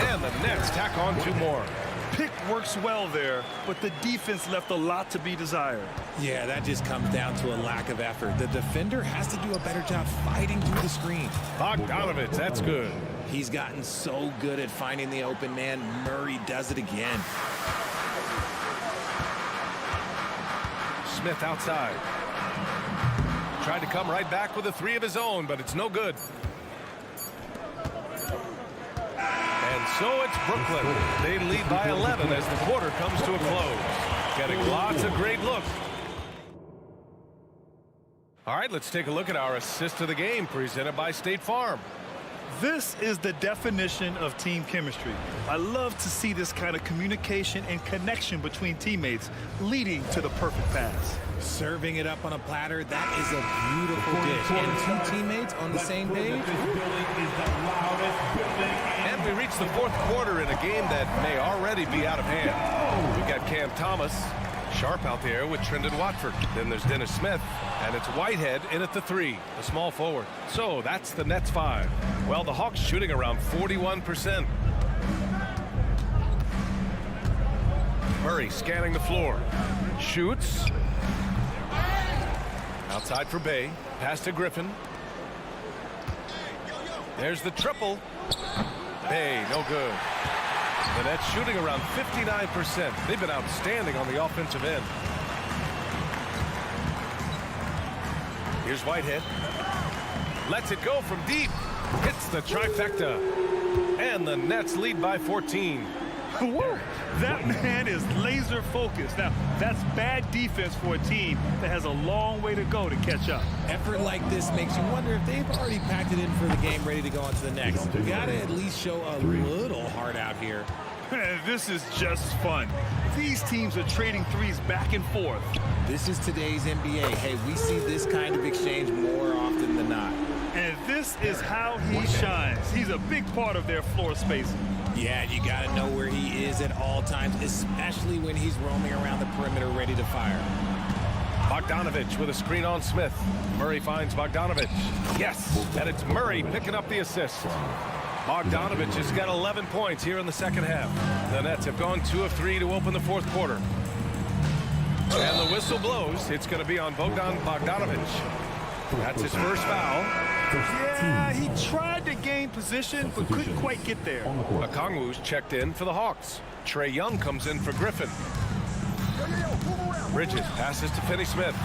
And the Nets tack on 2 more. Pick works well there, but the defense left a lot to be desired. Yeah, that just comes down to a lack of effort. The defender has to do a better job fighting through the screen. Bogdanovich, that's good. He's gotten so good at finding the open man. Murray does it again. Smith outside. Tried to come right back with a 3 of his own, but it's no good. And so it's Brooklyn. They lead by 11 as the quarter comes to a close. Getting lots of great looks. All right, let's take a look at our assist of the game presented by State Farm. This is the definition of team chemistry. I love to see this kind of communication and connection between teammates leading to the perfect pass. Serving it up on a platter, that is a beautiful dish. And 2 teammates on the same page. And we reach the 4th quarter in a game that may already be out of hand. We've got Cam Thomas, Sharp out there with Trendon Watford. Then there's Dennis Smith, and it's Whitehead in at the 3, the small forward. So that's the Nets 5. Well, the Hawks shooting around 41%. Murray scanning the floor. Shoots. Outside for Bay. Pass to Griffin. There's the triple. Bay, no good. The Nets shooting around 59%. They've been outstanding on the offensive end. Here's Whitehead. Lets it go from deep. Hits the trifecta. And the Nets lead by 14. Woo! That man is laser focused. Now, that's bad defense for a team that has a long way to go to catch up. Effort like this makes you wonder if they've already packed it in for the game, ready to go on to the next. You gotta at least show a little heart out here. This is just fun. These teams are trading threes back and forth. This is today's NBA. Hey, we see this kind of exchange more often than not. And this is how he shines. He's a big part of their floor spacing. Yeah, you got to know where he is at all times, especially when he's roaming around the perimeter ready to fire. Bogdanovich with a screen on Smith. Murray finds Bogdanovich. Yes, and it's Murray picking up the assist. Bogdanovich has got 11 points here in the second half. The Nets have gone 2 of 3 to open the 4th quarter. And the whistle blows. It's going to be on Bogdanovich. That's his first foul. Yeah, he tried to gained position, but couldn't quite get there. Okongwu's checked in for the Hawks. Trae Young comes in for Griffin. Bridges passes to Finney-Smith.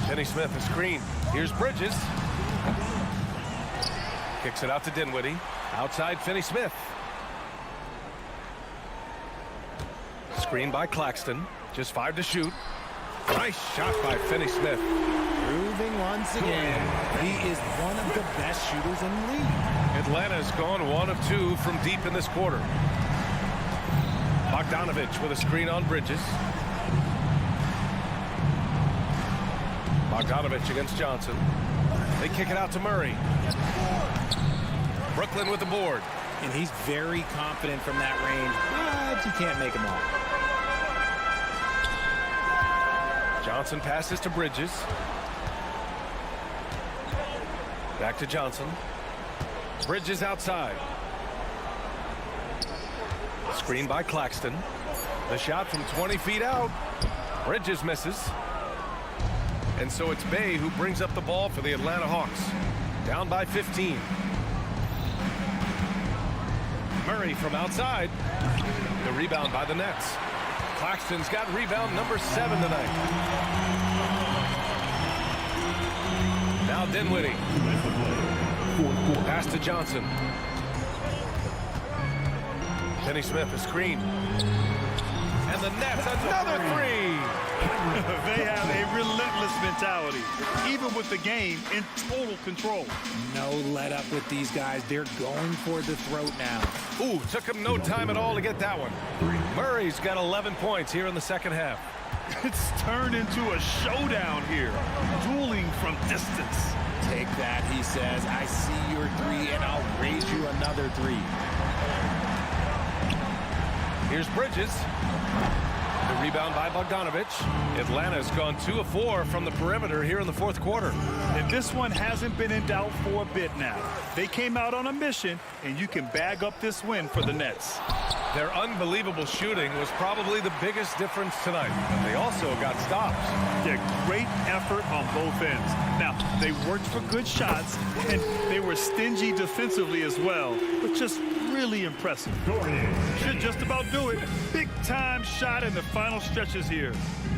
Finney-Smith, a screen. Here's Bridges. Kicks it out to Dinwiddie. Outside Finney-Smith. Screen by Claxton. Just 5 to shoot. Nice shot by Finney-Smith. Proving once again, he is one of the best shooters in the league. Atlanta's gone 1 of 2 from deep in this quarter. Bogdanovich with a screen on Bridges. Bogdanovich against Johnson. They kick it out to Murray. Brooklyn with the board. And he's very confident from that range, but you can't make him all. Johnson passes to Bridges. Back to Johnson. Bridges outside. Screen by Claxton. The shot from 20 feet out. Bridges misses. And so it's Bay who brings up the ball for the Atlanta Hawks. Down by 15. Murray from outside. The rebound by the Nets. Claxton's got rebound number 7 tonight. Now Dinwiddie. Pass to Johnson. Finney-Smith, a screen. And the Nets, another 3. They have a relentless mentality, even with the game in total control. No let up with these guys. They're going for the throat now. Ooh, took him no time at all to get that one. Murray's got 11 points here in the second half. It's turned into a showdown here, dueling from distance. Take that, he says. I see your 3, and I'll raise you another 3. Here's Bridges. The rebound by Bogdanovich. Atlanta's gone 2 of 4 from the perimeter here in the fourth quarter. And this one hasn't been in doubt for a bit now. They came out on a mission, and you can bag up this win for the Nets. Their unbelievable shooting was probably the biggest difference tonight. They also got stops. Yeah, great effort on both ends. Now, they worked for good shots, and they were stingy defensively as well, but just really impressive. Should just about do it. Big time shot in the final stretches here.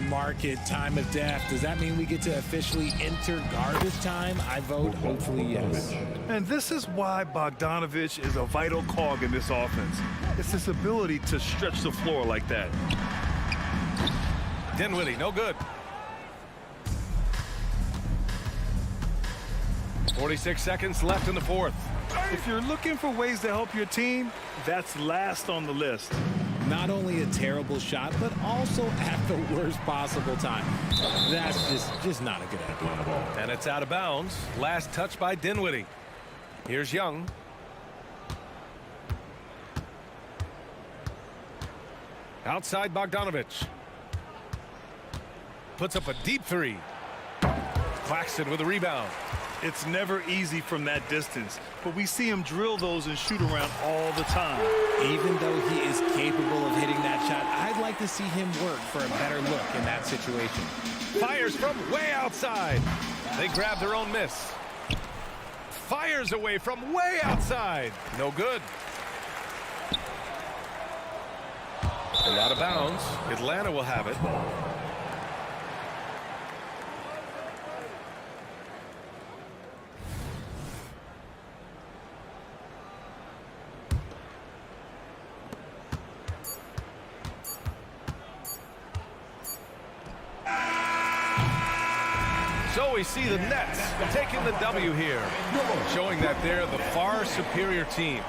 Mark it, time of death. Does that mean we get to officially enter garbage time? I vote hopefully yes. And this is why Bogdanovich is a vital cog in this offense. It's his ability to stretch the floor like that. Dinwiddie, no good. 46 seconds left in the fourth. If you're looking for ways to help your team, that's last on the list. Not only a terrible shot, but also at the worst possible time. That's just not a good idea. And it's out of bounds. Last touch by Dinwiddie. Here's Young. Outside Bogdanovich. Puts up a deep 3. Claxton with a rebound. It's never easy from that distance, but we see him drill those and shoot around all the time. Even though he is capable of hitting that shot, I'd like to see him work for a better look in that situation. Fires from way outside. They grab their own miss. Fires away from way outside. No good. And out of bounds. Atlanta will have it. So we see the Nets taking the W here, showing that they're the far superior team.